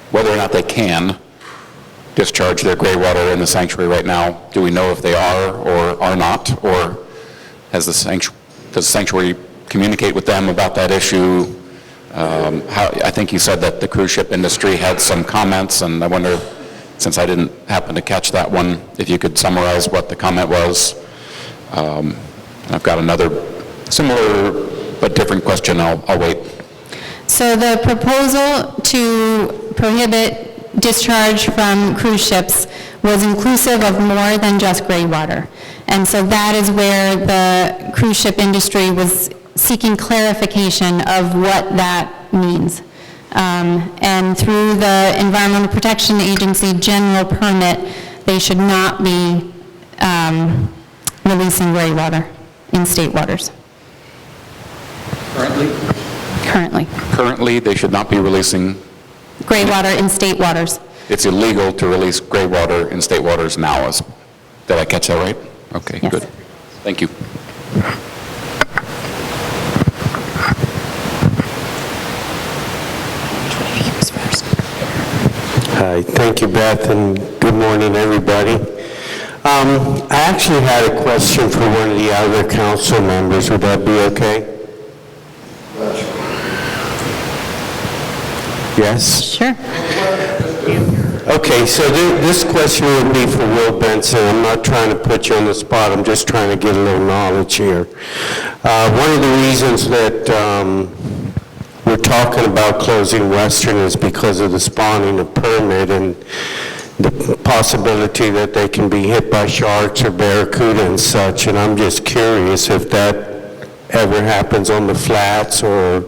whether or not they can discharge their gray water in the sanctuary right now, do we know if they are or are not? Or has the does Sanctuary communicate with them about that issue? I think you said that the cruise ship industry had some comments, and I wonder, since I didn't happen to catch that one, if you could summarize what the comment was. I've got another similar but different question. I'll wait. So the proposal to prohibit discharge from cruise ships was inclusive of more than just gray water. And so that is where the cruise ship industry was seeking clarification of what that means. And through the Environmental Protection Agency general permit, they should not be releasing gray water in state waters. Currently, they should not be releasing Gray water in state waters. It's illegal to release gray water in state waters now. Did I catch that right? Okay, Yes. good. Thank you. Hi, thank you, Beth, and good morning, everybody. I actually had a question for one of the other council members. Would that be okay? Yes? Sure. Okay, so this question would be for Will Benson. I'm not trying to put you on the spot. I'm just trying to get a little knowledge here. One of the reasons that we're talking about closing Western is because of the spawning of permit and the possibility that they can be hit by sharks or barracuda and such. And I'm just curious if that ever happens on the flats or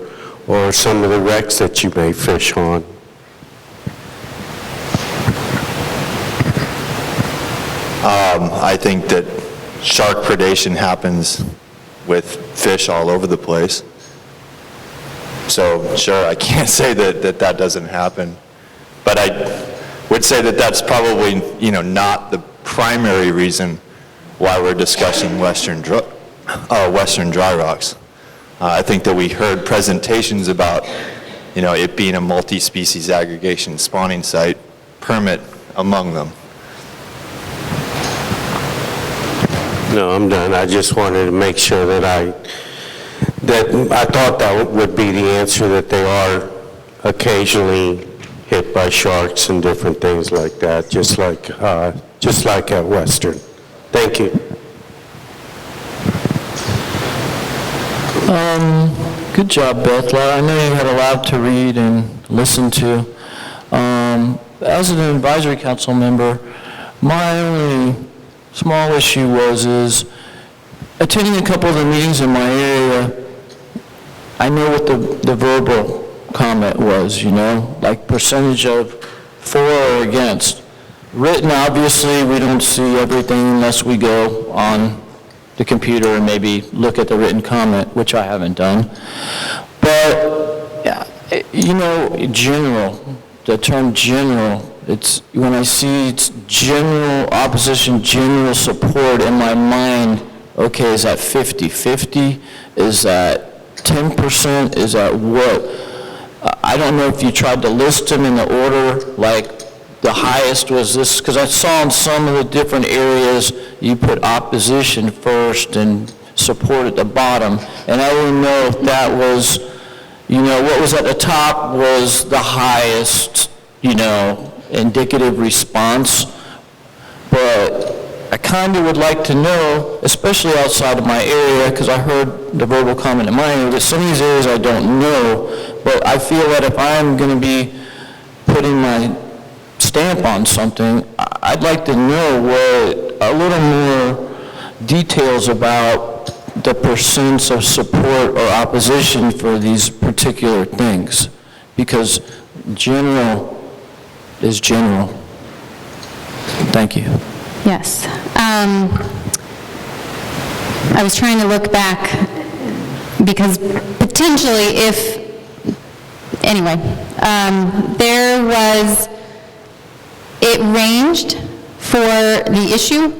some of the wrecks that you may fish on. I think that shark predation happens with fish all over the place. So sure, I can't say that doesn't happen, but I would say that that's probably, not the primary reason why we're discussing Western dry rocks. I think that we heard presentations about, it being a multi-species aggregation spawning site, permit among them. No, I'm done. I just wanted to make sure that I thought that would be the answer, that they are occasionally hit by sharks and different things like that, just like at Western. Thank you. Good job, Beth. I know you had a lot to read and listen to. As an advisory council member, my only small issue is attending a couple of the meetings in my area. I know what the verbal comment was, like percentage of for or against. Written, obviously, we don't see everything unless we go on the computer and maybe look at the written comment, which I haven't done. But, general, the term general, it's when I see it's general opposition, general support in my mind, okay, is that 50-50? Is that 10%? Is that what? I don't know if you tried to list them in the order, like the highest was this, because I saw in some of the different areas you put opposition first and support at the bottom, and I don't know if that was, what was at the top was the highest, indicative response, but I kind of would like to know, especially outside of my area, because I heard the verbal comment in my area, that some of these areas I don't know, but I feel that if I'm going to be putting my stamp on something, I'd like to know a little more details about the percents of support or opposition for these particular things, because general is general. Thank you. Yes. I was trying to look back because potentially it ranged for the issue,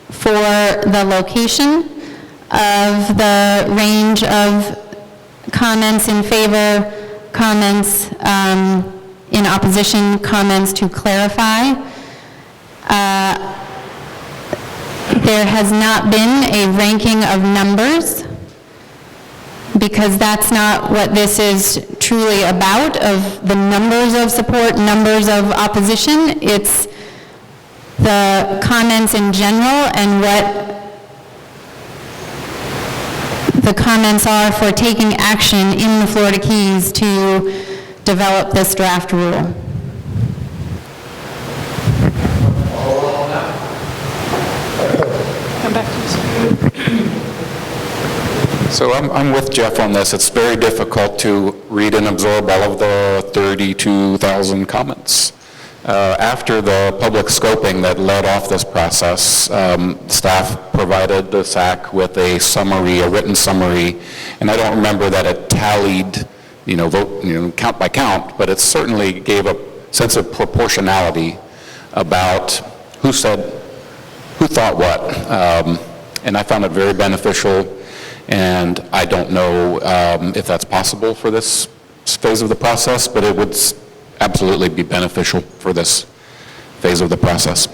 for the location of the range of comments in favor, comments in opposition, comments to clarify. There has not been a ranking of numbers because that's not what this is truly about, of the numbers of support, numbers of opposition. It's the comments in general and what the comments are for taking action in the Florida Keys to develop this draft rule. Come back to you. So I'm with Jeff on this. It's very difficult to read and absorb all of the 32,000 comments. After the public scoping that led off this process, staff provided the SAC with a summary, a written summary, and I don't remember that it tallied, vote, count by count, but it certainly gave a sense of proportionality about who thought what, and I found it very beneficial. And I don't know if that's possible for this phase of the process, but it would absolutely be beneficial for this phase of the process.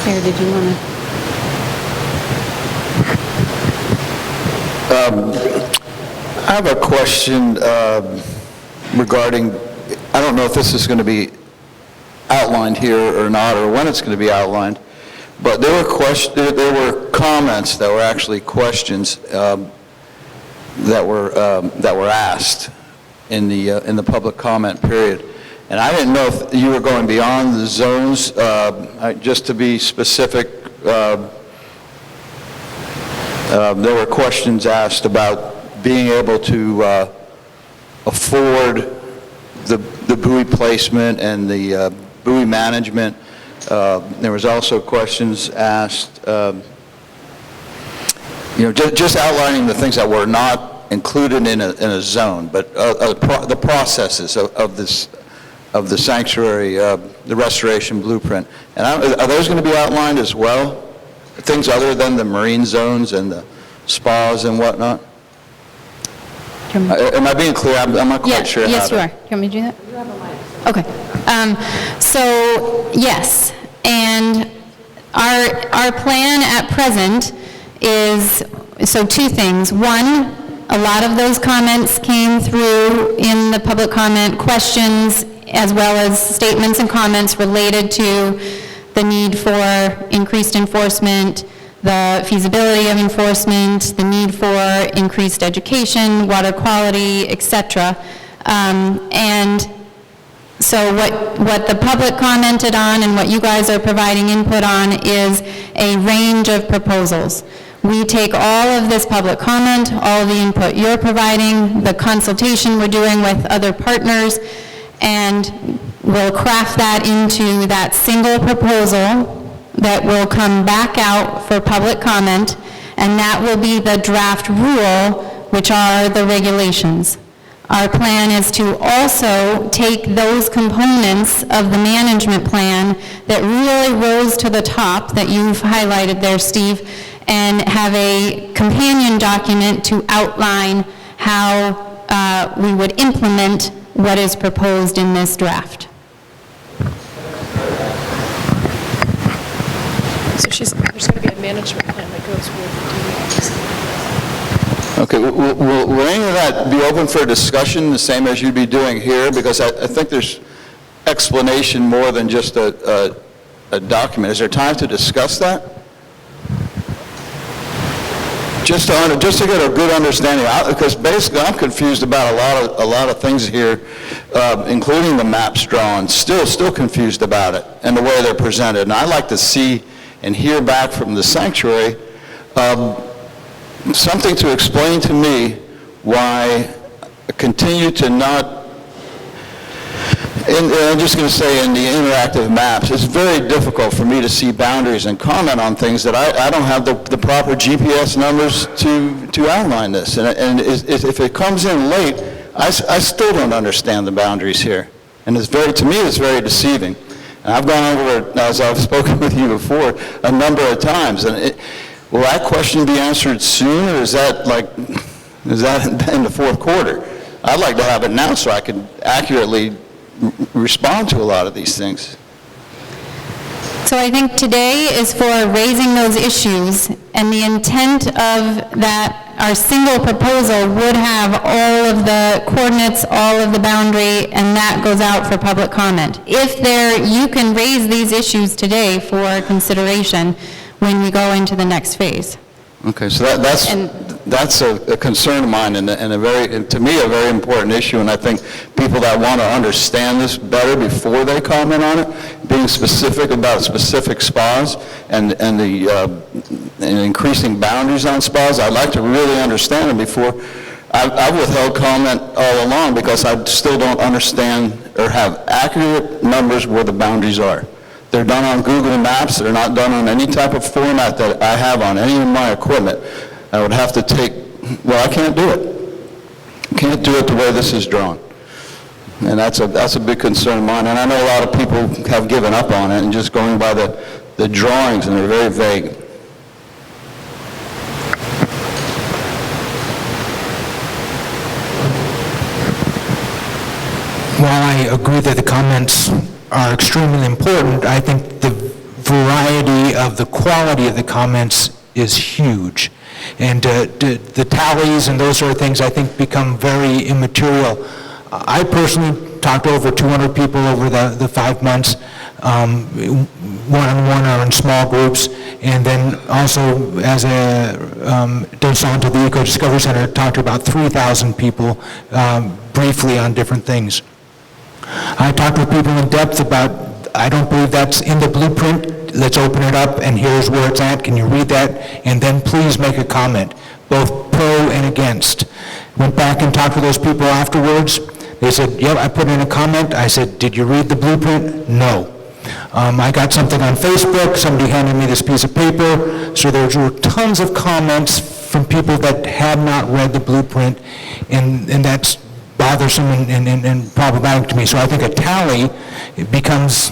Sarah, did you want to? I have a question regarding, I don't know if this is going to be outlined here or not, or when it's going to be outlined. But there were comments that were actually questions that were asked in the public comment period, and I didn't know if you were going beyond the zones. Just to be specific, there were questions asked about being able to afford the buoy placement and the buoy management. There was also questions asked, just outlining the things that were not included in a zone, but the processes of the sanctuary, the restoration blueprint. And are those going to be outlined as well? Things other than the marine zones and the spas and whatnot? Am I being clear? I'm not quite sure. Yes, you are. You want me to do that? You have a mic. Okay. So, yes. And our plan at present is, so two things. One, a lot of those comments came through in the public comment questions, as well as statements and comments related to the need for increased enforcement, the feasibility of enforcement, the need for increased education, water quality, etc. And so what the public commented on and what you guys are providing input on is a range of proposals. We take all of this public comment, all of the input you're providing, the consultation we're doing with other partners, and we'll craft that into that single proposal that will come back out for public comment, and that will be the draft rule, which are the regulations. Our plan is to also take those components of the management plan that really rose to the top that you've highlighted there, Steve, and have a companion document to outline how we would implement what is proposed in this draft. So there's going to be a management plan that goes with the Okay, will any of that be open for discussion, the same as you'd be doing here? Because I think there's explanation more than just a document. Is there time to discuss that? Just to get a good understanding, because basically I'm confused about a lot of things here, including the maps drawn. Still confused about it and the way they're presented. And I'd like to see and hear back from the sanctuary something to explain to me why I continue to not. And I'm just going to say, in the interactive maps, it's very difficult for me to see boundaries and comment on things that I don't have the proper GPS numbers to outline this. And if it comes in late, I still don't understand the boundaries here. And to me, it's very deceiving. And I've gone over it, as I've spoken with you before, a number of times. And will that question be answered soon, or is that in the fourth quarter? I'd like to have it now so I can accurately respond to a lot of these things. So I think today is for raising those issues, and the intent of that, our single proposal would have all of the coordinates, all of the boundary, and that goes out for public comment. If you can raise these issues today for consideration when we go into the next phase. Okay, so that's a concern of mine and to me, a very important issue, and I think people that want to understand this better before they comment on it, being specific about specific spas and increasing boundaries on spas, I'd like to really understand them before. I've withheld comment all along because I still don't understand or have accurate numbers where the boundaries are. They're done on Google Maps. They're not done on any type of format that I have on any of my equipment. I would have to I can't do it. Can't do it the way this is drawn. And that's a big concern of mine. And I know a lot of people have given up on it and just going by the drawings, and they're very vague. While I agree that the comments are extremely important, I think the variety of the quality of the comments is huge. And the tallies and those sort of things, I think, become very immaterial. I personally talked to over 200 people over the 5 months, one-on-one or in small groups, and then also as a docent to the Eco Discovery Center, talked to about 3,000 people briefly on different things. I talked with people in depth about, I don't believe that's in the blueprint, let's open it up and here's where it's at, can you read that? And then please make a comment, both pro and against. Went back and talked to those people afterwards. They said, yeah, I put in a comment. I said, did you read the blueprint? No. I got something on Facebook, somebody handed me this piece of paper, so there were tons of comments from people that had not read the blueprint, and that's bothersome and problematic to me. So I think a tally, it becomes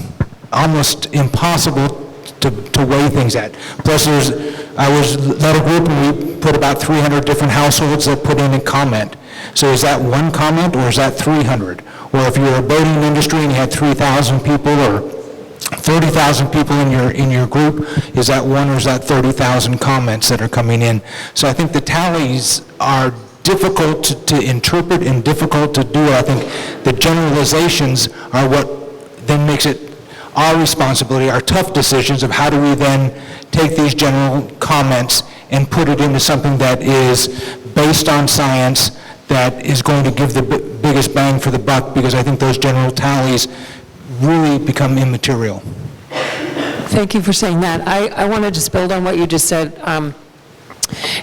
almost impossible to weigh things at. Plus I led a group and we put about 300 different households that put in a comment. So is that one comment or is that 300? Or if you're a boating industry and you had 3,000 people or 30,000 people in your group, is that one or is that 30,000 comments that are coming in? So I think the tallies are difficult to interpret and difficult to do. I think the generalizations are what then makes it our responsibility, our tough decisions of how do we then take these general comments and put it into something that is based on science, that is going to give the biggest bang for the buck, because I think those general tallies really become immaterial. Thank you for saying that. I want to just build on what you just said.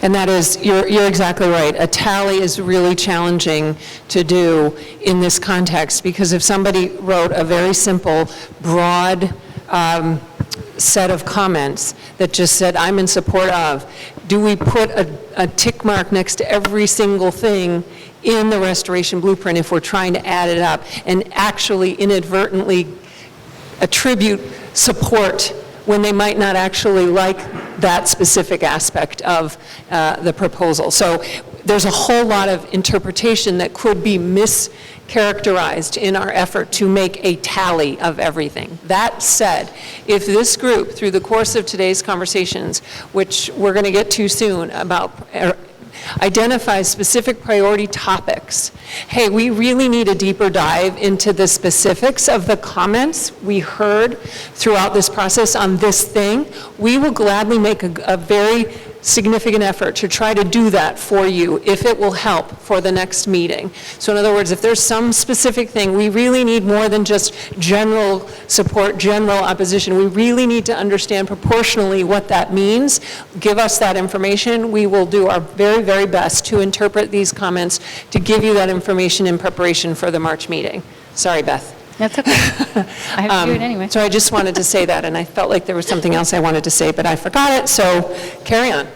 And that is, you're exactly right. A tally is really challenging to do in this context, because if somebody wrote a very simple, broad set of comments that just said, I'm in support of, do we put a tick mark next to every single thing in the restoration blueprint if we're trying to add it up and actually inadvertently attribute support when they might not actually like that specific aspect of the proposal? So there's a whole lot of interpretation that could be mischaracterized in our effort to make a tally of everything. That said, if this group, through the course of today's conversations, which we're going to get to soon, about identifies specific priority topics. Hey, we really need a deeper dive into the specifics of the comments we heard throughout this process on this thing. We will gladly make a very significant effort to try to do that for you if it will help for the next meeting. So in other words, if there's some specific thing, we really need more than just general support, general opposition. We really need to understand proportionally what that means. Give us that information. We will do our very, very best to interpret these comments to give you that information in preparation for the March meeting. Sorry, Beth. That's okay. I have to do it anyway. So I just wanted to say that, and I felt like there was something else I wanted to say, but I forgot it, so carry on.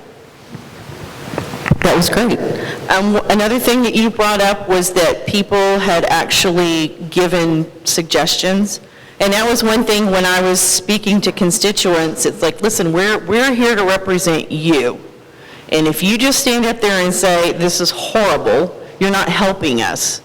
That was great. Another thing that you brought up was that people had actually given suggestions. And that was one thing when I was speaking to constituents. It's like, listen, we're here to represent you. And if you just stand up there and say, this is horrible, you're not helping us.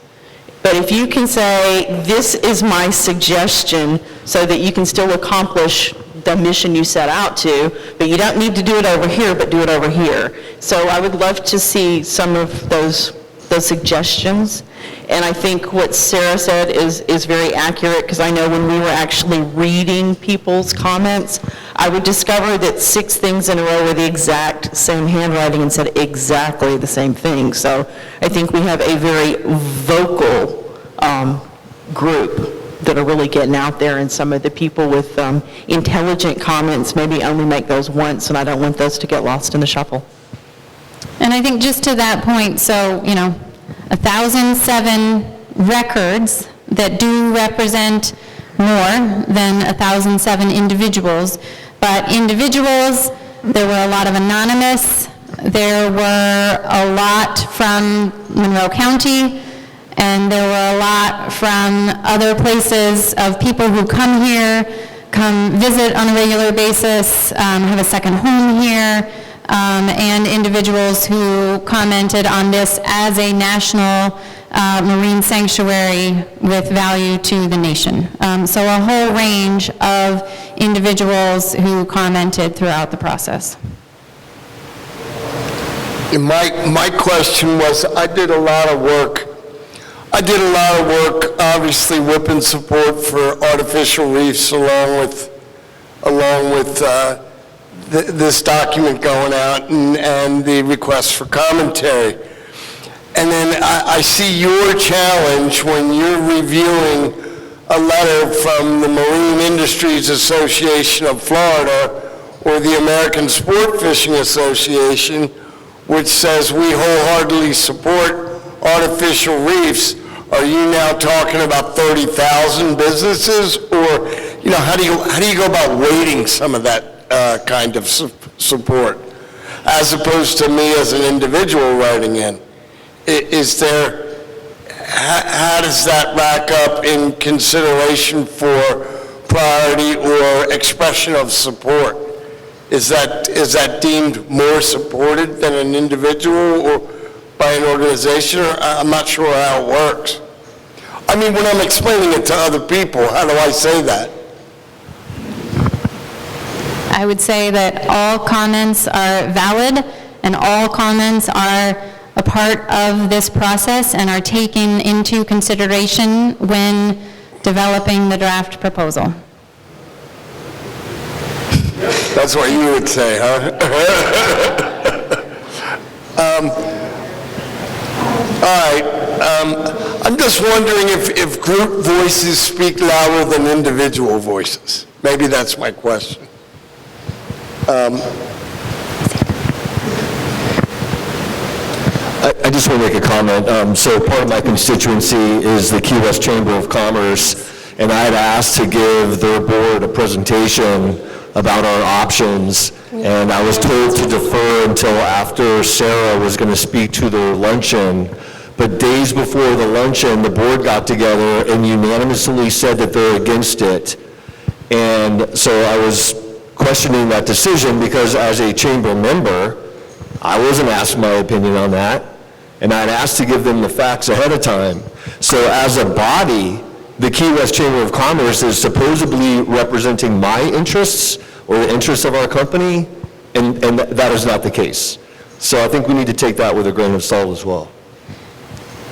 But if you can say, this is my suggestion, so that you can still accomplish the mission you set out to, but you don't need to do it over here, but do it over here. So I would love to see some of those suggestions. And I think what Sarah said is very accurate, because I know when we were actually reading people's comments, I would discover that 6 things in a row were the exact same handwriting and said exactly the same thing. So I think we have a very vocal group that are really getting out there, and some of the people with intelligent comments maybe only make those once, and I don't want those to get lost in the shuffle. And I think just to that point, so, 1,007 records that do represent more than 1,007 individuals, but individuals, there were a lot of anonymous, there were a lot from Monroe County, and there were a lot from other places of people who come here, come visit on a regular basis, have a second home here, and individuals who commented on this as a national marine sanctuary with value to the nation. So a whole range of individuals who commented throughout the process. And my question was, I did a lot of work, obviously whipping support for artificial reefs along with this document going out and the request for commentary. And then I see your challenge when you're reviewing a letter from the Marine Industries Association of Florida or the American Sport Fishing Association, which says we wholeheartedly support artificial reefs. Are you now talking about 30,000 businesses, or how do you go about weighting some of that kind of support, as opposed to me as an individual writing in? How does that rack up in consideration for priority or expression of support? Is that deemed more supported than an individual or by an organization? Or I'm not sure how it works. I mean, when I'm explaining it to other people, how do I say that? I would say that all comments are valid, and all comments are a part of this process and are taken into consideration when developing the draft proposal. That's what you would say, huh? All right. I'm just wondering if group voices speak louder than individual voices. Maybe that's my question. I just want to make a comment. So part of my constituency is the Key West Chamber of Commerce, and I had asked to give their board a presentation about our options, and I was told to defer until after Sarah was going to speak to their luncheon. But days before the luncheon, the board got together and unanimously said that they're against it. And so I was questioning that decision because as a chamber member, I wasn't asked my opinion on that, and I'd asked to give them the facts ahead of time. So as a body, the Key West Chamber of Commerce is supposedly representing my interests or the interests of our company, and that is not the case. So I think we need to take that with a grain of salt as well.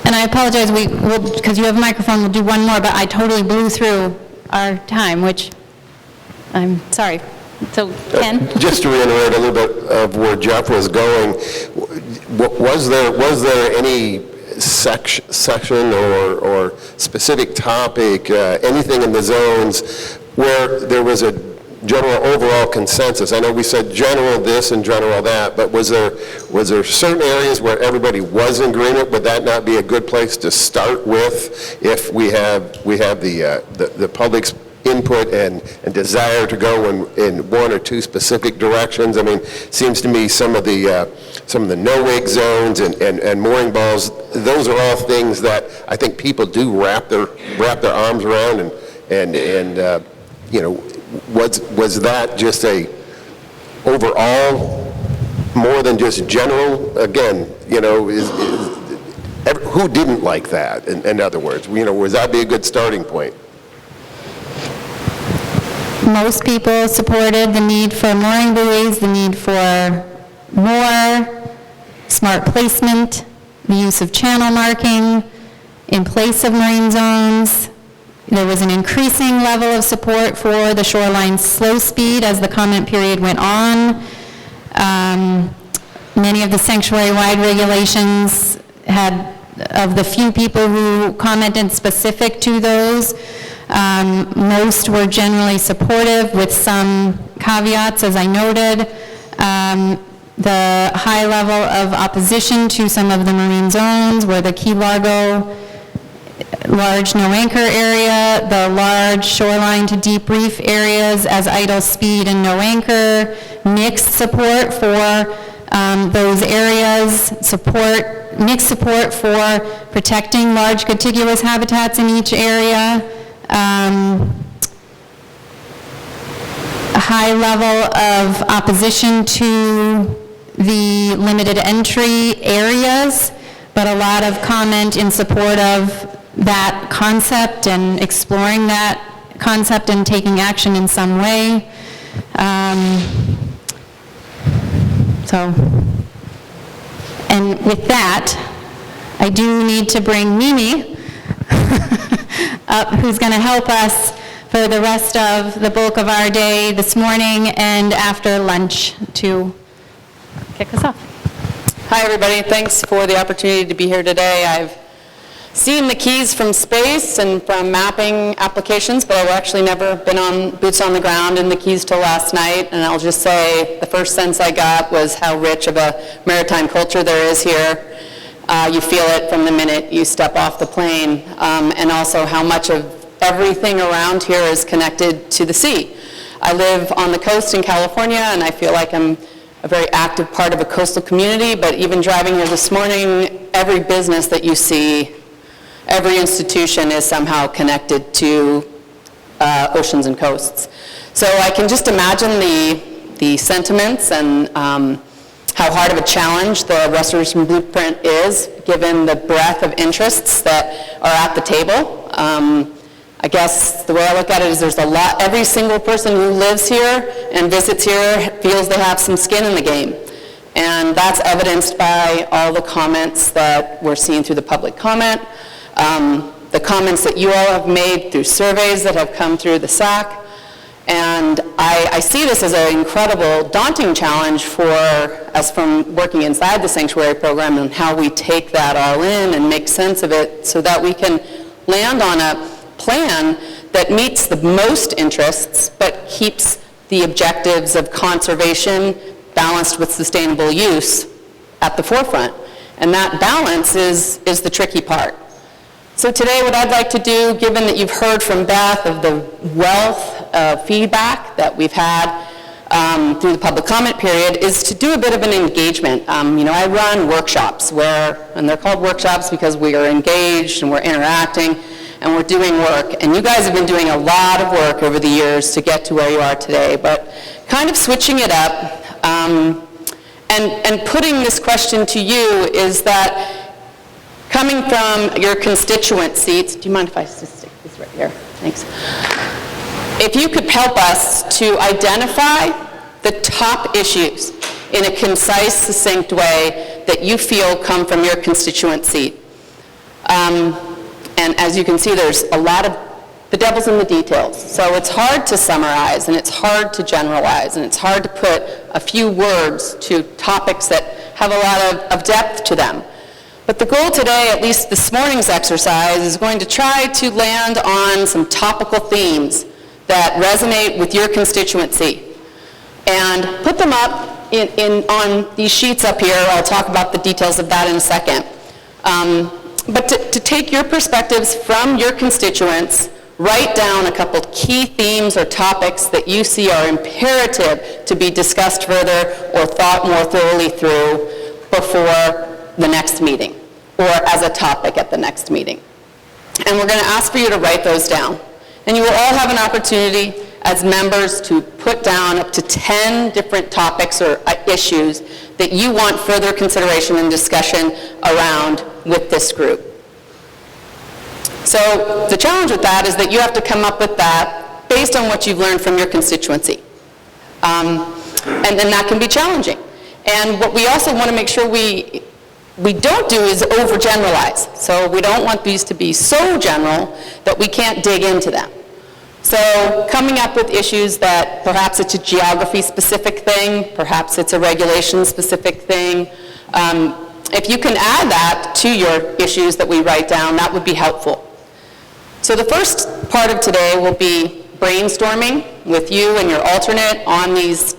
And I apologize, because you have a microphone, we'll do one more, but I totally blew through our time, which I'm sorry. So, Ken? Just to reiterate a little bit of where Jeff was going, was there any section or specific topic, anything in the zones where there was a general overall consensus? I know we said general this and general that, but was there certain areas where everybody was in agreement? Would that not be a good place to start with if we have the public's input and desire to go in one or two specific directions? I mean, it seems to me some of the no-wake zones and mooring balls, those are all things that I think people do wrap their arms around, and was that just a overall more than just general? Again, who didn't like that? In other words, would that be a good starting point? Most people supported the need for mooring buoys, the need for more smart placement, the use of channel marking in place of marine zones. There was an increasing level of support for the shoreline slow speed as the comment period went on. Many of the sanctuary-wide regulations had, of the few people who commented specific to those, most were generally supportive with some caveats, as I noted. The high level of opposition to some of the marine zones were the Key Largo large no anchor area, the large shoreline to deep reef areas as idle speed and no anchor, mixed support for those areas, mixed support for protecting large contiguous habitats in each area, a high level of opposition to the limited entry areas, but a lot of comment in support of that concept and exploring that concept and taking action in some way. And with that, I do need to bring Mimi up, who's going to help us for the rest of the bulk of our day this morning and after lunch to kick us off. Hi, everybody. Thanks for the opportunity to be here today. I've seen the keys from space and from mapping applications, but I've actually never been on boots on the ground in the keys till last night, and I'll just say the first sense I got was how rich of a maritime culture there is here. You feel it from the minute you step off the plane, and also how much of everything around here is connected to the sea. I live on the coast in California, and I feel like I'm a very active part of a coastal community, but even driving here this morning, every business that you see, every institution is somehow connected to oceans and coasts. So I can just imagine the sentiments and how hard of a challenge the Restoration Blueprint is, given the breadth of interests that are at the table. I guess the way I look at it is there's a lot, every single person who lives here and visits here feels they have some skin in the game. And that's evidenced by all the comments that we're seeing through the public comment, the comments that you all have made through surveys that have come through the SAC. And I see this as an incredible, daunting challenge for us from working inside the sanctuary program and how we take that all in and make sense of it so that we can land on a plan that meets the most interests but keeps the objectives of conservation balanced with sustainable use at the forefront. And that balance is the tricky part. So today what I'd like to do, given that you've heard from Beth of the wealth of feedback that we've had through the public comment period, is to do a bit of an engagement. I run workshops and they're called workshops because we are engaged and we're interacting and we're doing work. And you guys have been doing a lot of work over the years to get to where you are today, but kind of switching it up and putting this question to you is that coming from your constituent seats, do you mind if I just stick this right here? Thanks. If you could help us to identify the top issues in a concise, succinct way that you feel come from your constituent seat. And as you can see, there's a lot of, the devil's in the details. So it's hard to summarize, and it's hard to generalize, and it's hard to put a few words to topics that have a lot of depth to them. But the goal today, at least this morning's exercise, is going to try to land on some topical themes that resonate with your constituency and put them up on these sheets up here. I'll talk about the details of that in a second. But to take your perspectives from your constituents, write down a couple key themes or topics that you see are imperative to be discussed further or thought more thoroughly through before the next meeting or as a topic at the next meeting. And we're going to ask for you to write those down. And you will all have an opportunity as members to put down up to 10 different topics or issues that you want further consideration and discussion around with this group. So the challenge with that is that you have to come up with that based on what you've learned from your constituency. And then that can be challenging. And what we also want to make sure we don't do is overgeneralize. So we don't want these to be so general that we can't dig into them. So coming up with issues that perhaps it's a geography-specific thing, perhaps it's a regulation-specific thing. If you can add that to your issues that we write down, that would be helpful. So the first part of today will be brainstorming with you and your alternate on these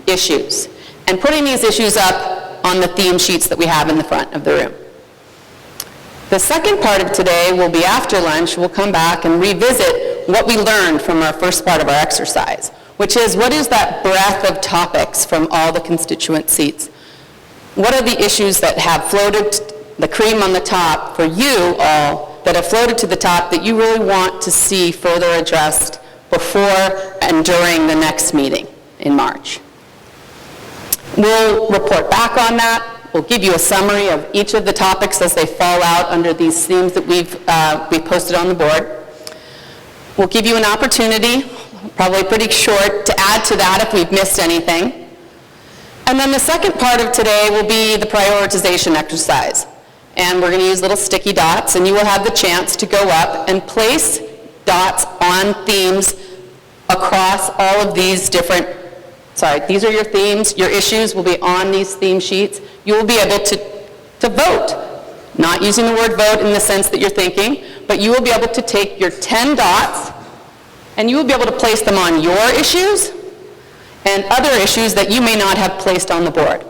issues, and putting these issues up on the theme sheets that we have in the front of the room. The second part of today will be after lunch. We'll come back and revisit what we learned from our first part of our exercise, which is what is that breadth of topics from all the constituent seats? What are the issues that have floated, the cream on the top for you all, that have floated to the top that you really want to see further addressed before and during the next meeting in March? We'll report back on that. We'll give you a summary of each of the topics as they fall out under these themes that we've posted on the board. We'll give you an opportunity, probably pretty short, to add to that if we've missed anything. And then the second part of today will be the prioritization exercise. And we're going to use little sticky dots, and you will have the chance to go up and place dots on themes across all of these different, these are your themes. Your issues will be on these theme sheets. You will be able to vote, not using the word vote in the sense that you're thinking, but you will be able to take your 10 dots and you will be able to place them on your issues and other issues that you may not have placed on the board.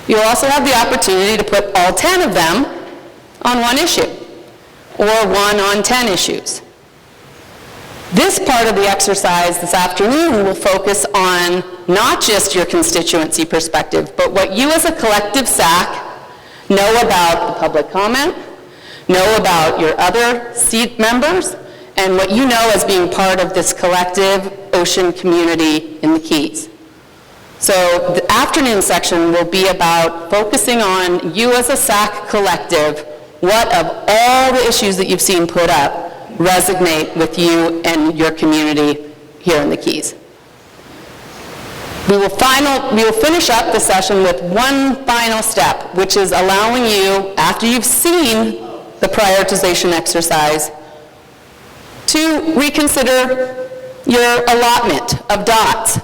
You'll also have the opportunity to put all 10 of them on one issue or one on 10 issues. This part of the exercise this afternoon will focus on not just your constituency perspective, but what you as a collective SAC know about the public comment, know about your other seat members, and what you know as being part of this collective ocean community in the Keys. So the afternoon section will be about focusing on you as a SAC collective, what of all the issues that you've seen put up resonate with you and your community here in the Keys. We will finish up the session with one final step, which is allowing you, after you've seen the prioritization exercise, to reconsider your allotment of dots.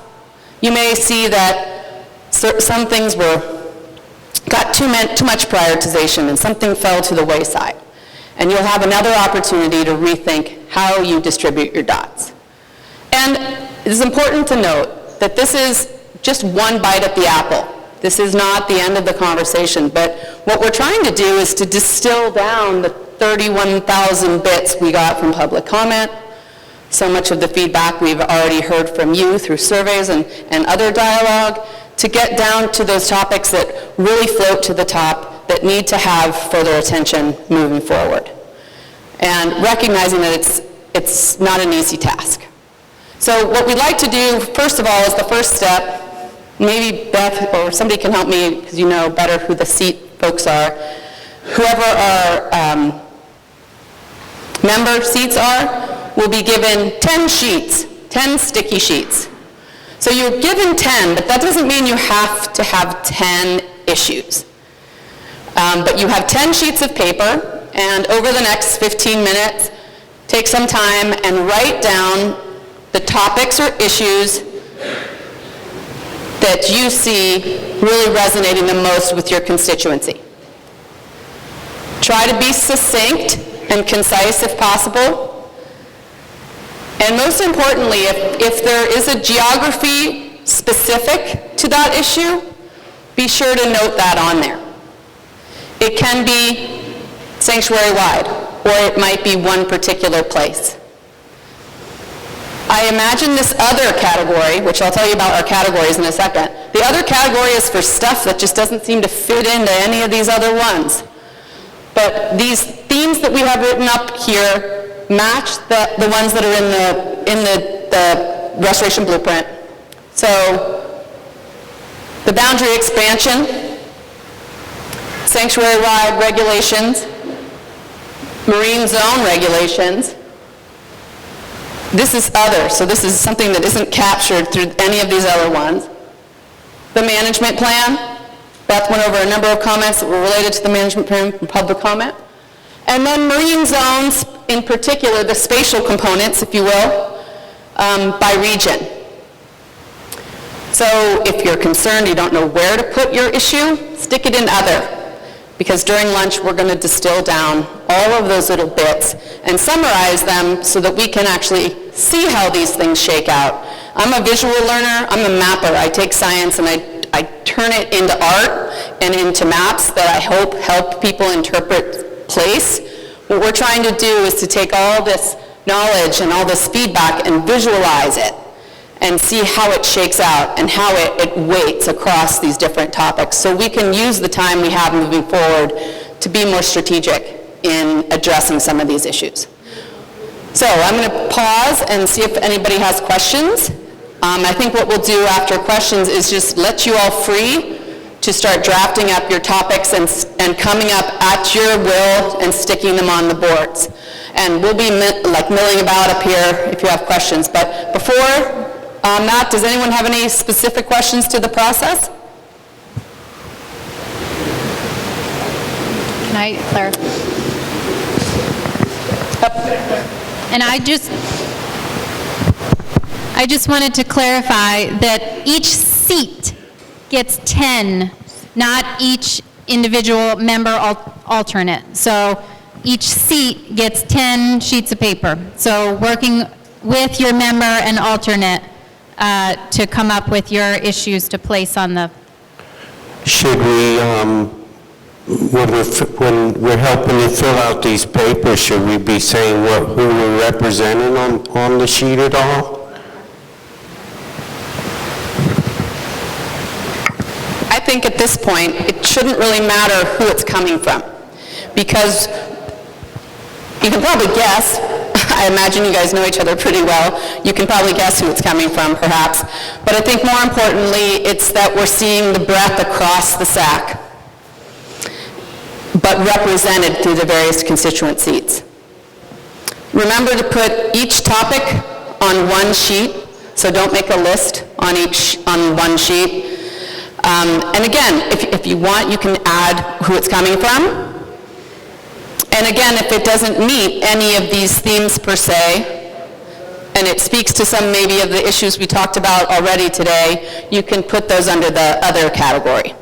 You may see that some things got too much prioritization and something fell to the wayside. And you'll have another opportunity to rethink how you distribute your dots. And it is important to note that this is just one bite at the apple. This is not the end of the conversation, but what we're trying to do is to distill down the 31,000 bits we got from public comment, so much of the feedback we've already heard from you through surveys and other dialogue, to get down to those topics that really float to the top that need to have further attention moving forward. And recognizing that it's not an easy task. So what we'd like to do, first of all, is the first step. Maybe Beth or somebody can help me, because you know better who the seat folks are. Whoever our member seats are will be given 10 sheets, 10 sticky sheets. So you're given 10, but that doesn't mean you have to have 10 issues. But you have 10 sheets of paper, and over the next 15 minutes, take some time and write down the topics or issues that you see really resonating the most with your constituency. Try to be succinct and concise if possible. And most importantly, if there is a geography specific to that issue, be sure to note that on there. It can be sanctuary-wide, or it might be one particular place. I imagine this other category, which I'll tell you about our categories in a second. The other category is for stuff that just doesn't seem to fit into any of these other ones. But these themes that we have written up here match the ones that are in the restoration blueprint. So the boundary expansion, sanctuary-wide regulations, marine zone regulations, This is other, so this is something that isn't captured through any of these other ones. The management plan, Beth went over a number of comments that were related to the management plan from public comment. And then marine zones, in particular, the spatial components, if you will, by region. So if you're concerned, you don't know where to put your issue, stick it in other. Because during lunch, we're going to distill down all of those little bits and summarize them so that we can actually see how these things shake out. I'm a visual learner, I'm a mapper. I take science and I turn it into art and into maps that I hope help people interpret place. What we're trying to do is to take all this knowledge and all this feedback and visualize it and see how it shakes out and how it weights across these different topics so we can use the time we have moving forward to be more strategic in addressing some of these issues. So I'm going to pause and see if anybody has questions. I think what we'll do after questions is just let you all free to start drafting up your topics and coming up at your will and sticking them on the boards. And we'll be milling about up here if you have questions. But before that, does anyone have any specific questions to the process? Can I clarify? And I just wanted to clarify that each seat gets 10, not each individual member alternate. So each seat gets 10 sheets of paper. So working with your member and alternate to come up with your issues to place on the... Should we, when we're helping you fill out these papers, should we be saying who we're representing on the sheet at all? I think at this point, it shouldn't really matter who it's coming from, because you can probably guess. I imagine you guys know each other pretty well. You can probably guess who it's coming from, perhaps. But I think more importantly, it's that we're seeing the breadth across the SAC, but represented through the various constituent seats. Remember to put each topic on one sheet, so don't make a list on one sheet. And again, if you want, you can add who it's coming from. And again, if it doesn't meet any of these themes per se, and it speaks to some maybe of the issues we talked about already today, you can put those under the other category.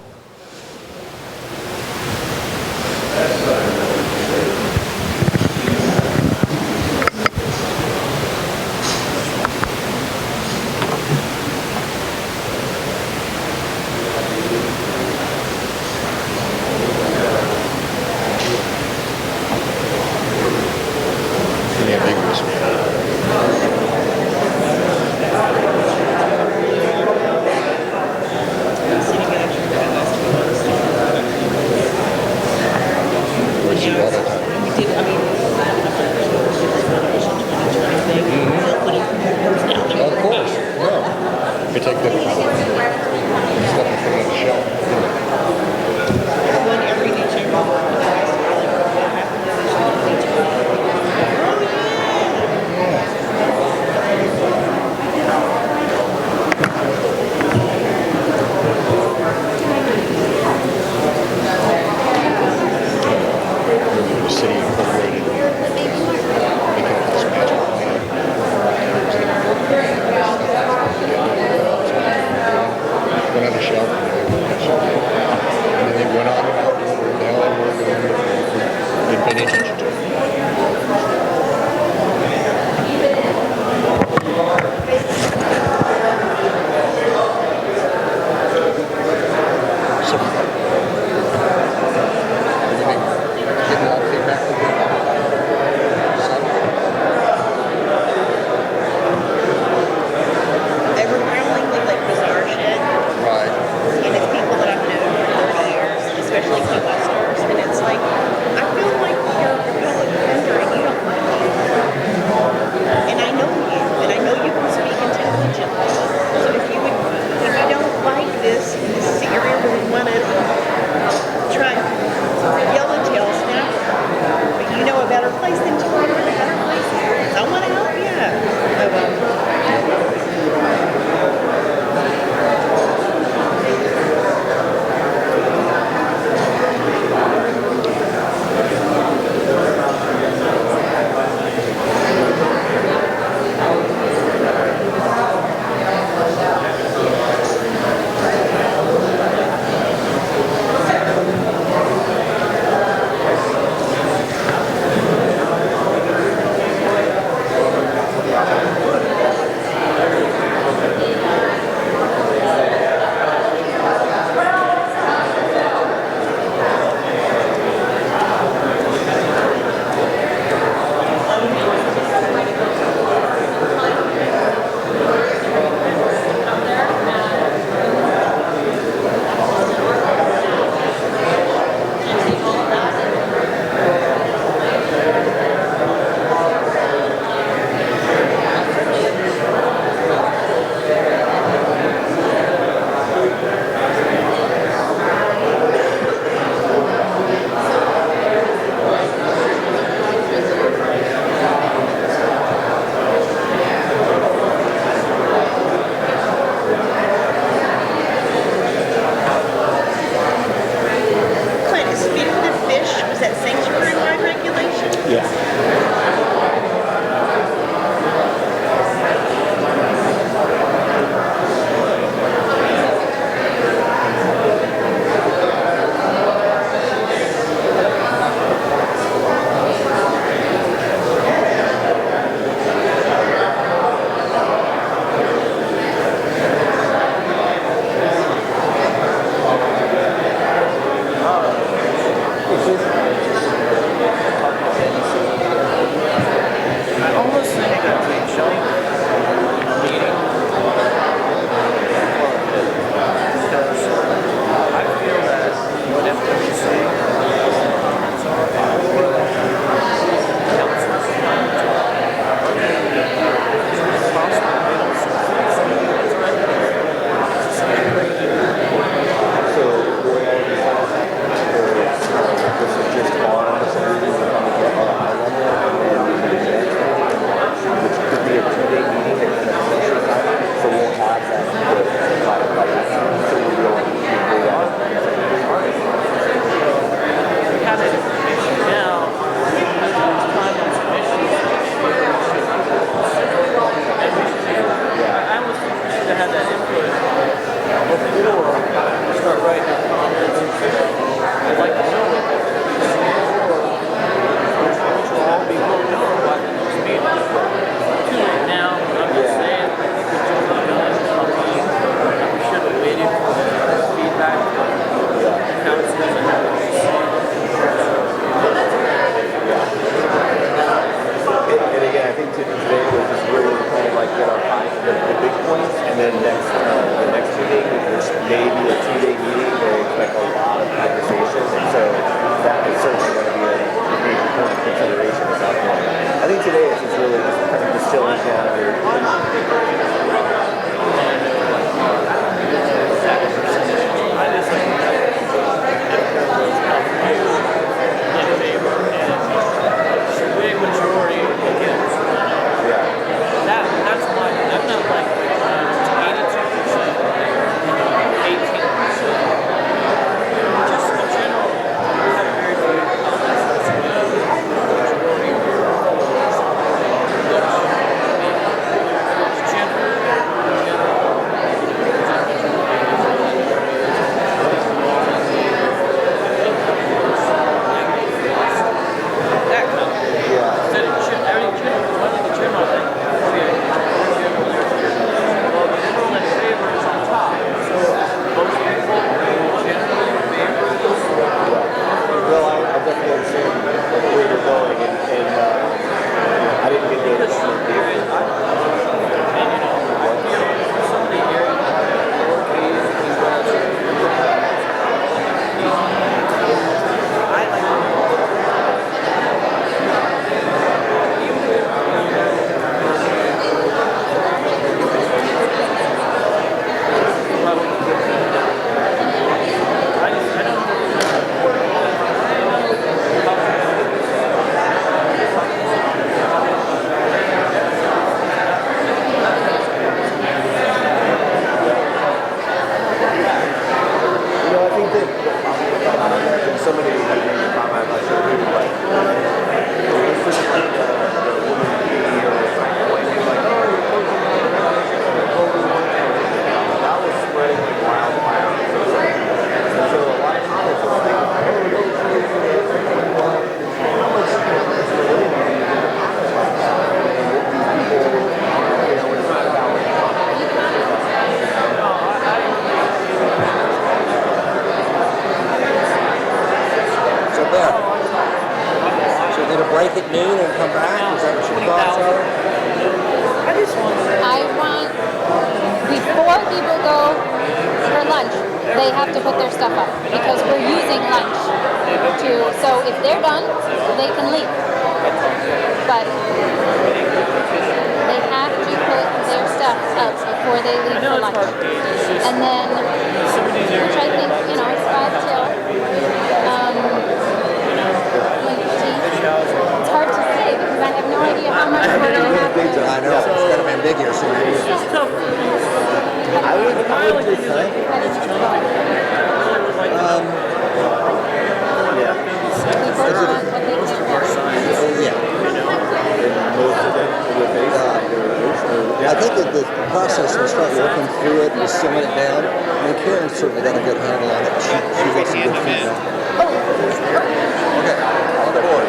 before people go for lunch, they have to put their stuff up because we're using lunch so if they're done, they can leave. But they have to put their stuff up before they leave for lunch. And then, which I think, it's 5 till. It's hard to say because I have no idea how much we're going to have. I know, it's kind of ambiguous. I would do I think that the process will start working through it and slimming it down. I mean, Karen's certainly got a good handle on it. She's got some good feedback. Okay, on the board.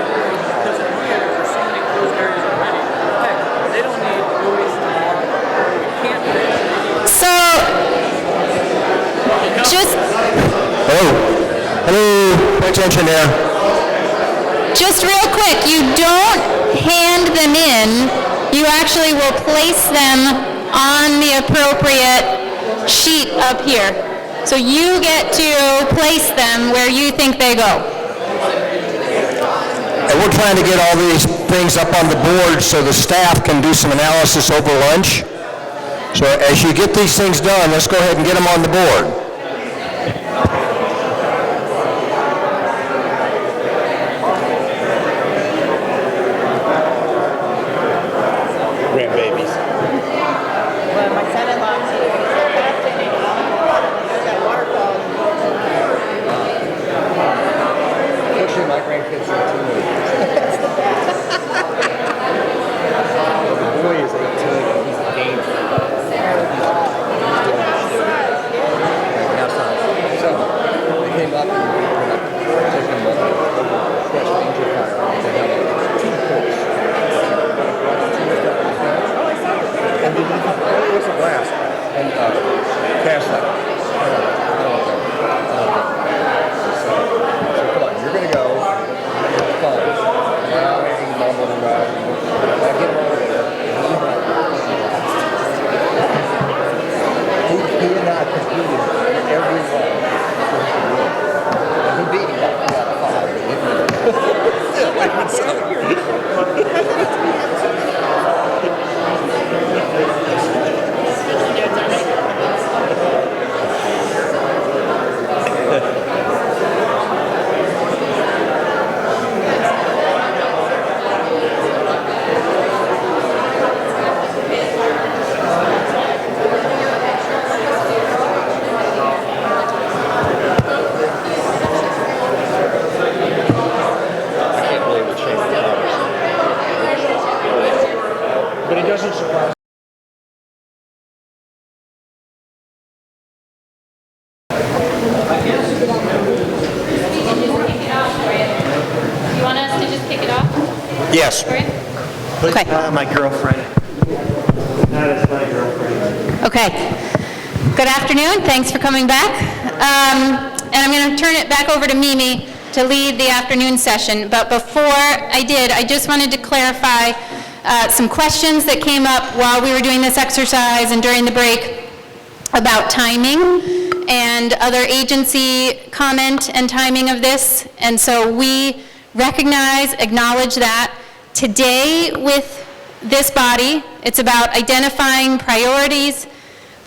So, just... Hello, pay attention there. Just real quick, you don't hand them in, you actually will place them on the appropriate sheet up here. So you get to place them where you think they go. And we're trying to get all these things up on the board so the staff can do some analysis over lunch. So as you get these things done, let's go ahead and get them on the board. Grandbabies. Well, my son-in-law, Unfortunately, my grandkids are teenagers. The boy is 18 and he's a gamer. So they came up and we were taking them over Fresh Danger Fire. They have a team course. And it was a blast. And cash out. So come on, you're going to go. It's fun. Now we can mumble and ride. I get him over there. He and I competed in every one. And he beat me by 3 out of 5. But it doesn't surprise. You want us to just kick it off? Yes. Okay. My girlfriend. That is my girlfriend. Okay. Good afternoon. Thanks for coming back. And I'm going to turn it back over to Mimi to lead the afternoon session. But before I did, I just wanted to clarify some questions that came up while we were doing this exercise and during the break about timing and other agency comment and timing of this. And so we recognize, acknowledge that. Today with this body, it's about identifying priorities,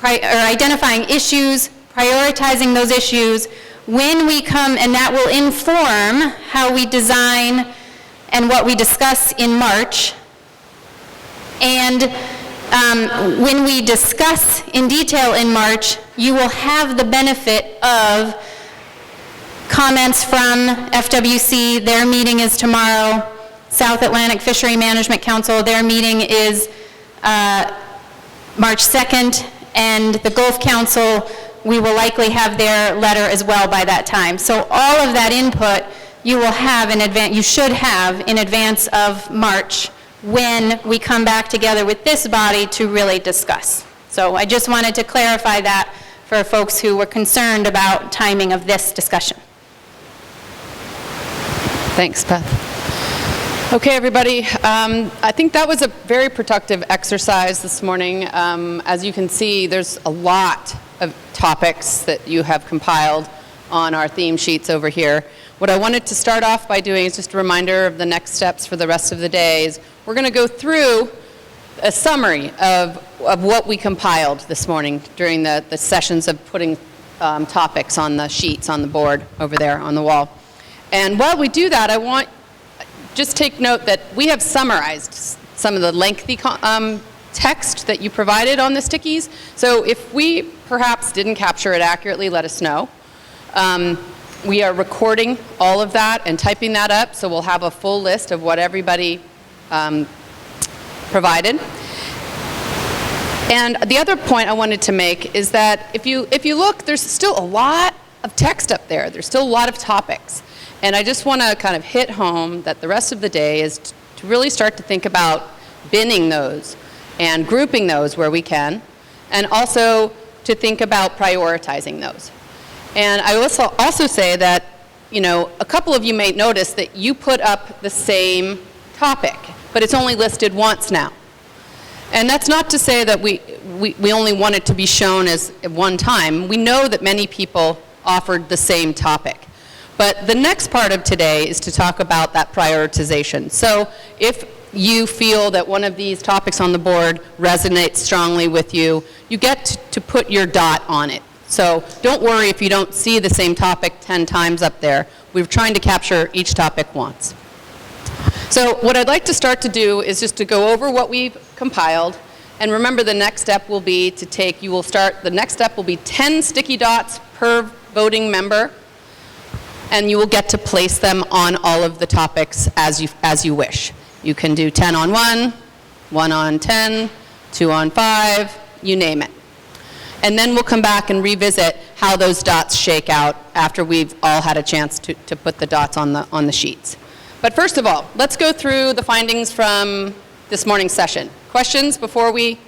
identifying issues, prioritizing those issues when we come, and that will inform how we design and what we discuss in March. And when we discuss in detail in March, you will have the benefit of comments from FWC. Their meeting is tomorrow. South Atlantic Fishery Management Council, their meeting is March 2nd, and the Gulf Council, we will likely have their letter as well by that time. So all of that input you will have in advance, you should have in advance of March when we come back together with this body to really discuss. So I just wanted to clarify that for folks who were concerned about timing of this discussion. Thanks, Beth. Okay, everybody. I think that was a very productive exercise this morning. As you can see, there's a lot of topics that you have compiled on our theme sheets over here. What I wanted to start off by doing is just a reminder of the next steps for the rest of the day. Is we're going to go through a summary of what we compiled this morning during the sessions of putting topics on the sheets on the board over there on the wall. And while we do that, I want just take note that we have summarized some of the lengthy text that you provided on the stickies. So if we perhaps didn't capture it accurately, let us know. We are recording all of that and typing that up, so we'll have a full list of what everybody provided. And the other point I wanted to make is that if you look, there's still a lot of text up there. There's still a lot of topics. And I just want to kind of hit home that the rest of the day is to really start to think about binning those and grouping those where we can, and also to think about prioritizing those. And I also say that, you know, a couple of you may notice that you put up the same topic, but it's only listed once now. And that's not to say that we only want it to be shown as at one time. We know that many people offered the same topic. But the next part of today is to talk about that prioritization. So if you feel that one of these topics on the board resonates strongly with you, you get to put your dot on it. So don't worry if you don't see the same topic 10 times up there. We're trying to capture each topic once. So what I'd like to start to do is just to go over what we've compiled. And remember, the next step will be to take, the next step will be 10 sticky dots per voting member. And you will get to place them on all of the topics as you wish. You can do 10 on 1, 1 on 10, 2 on 5, you name it. And then we'll come back and revisit how those dots shake out after we've all had a chance to put the dots on the sheets. But first of all, let's go through the findings from this morning's session. Questions before we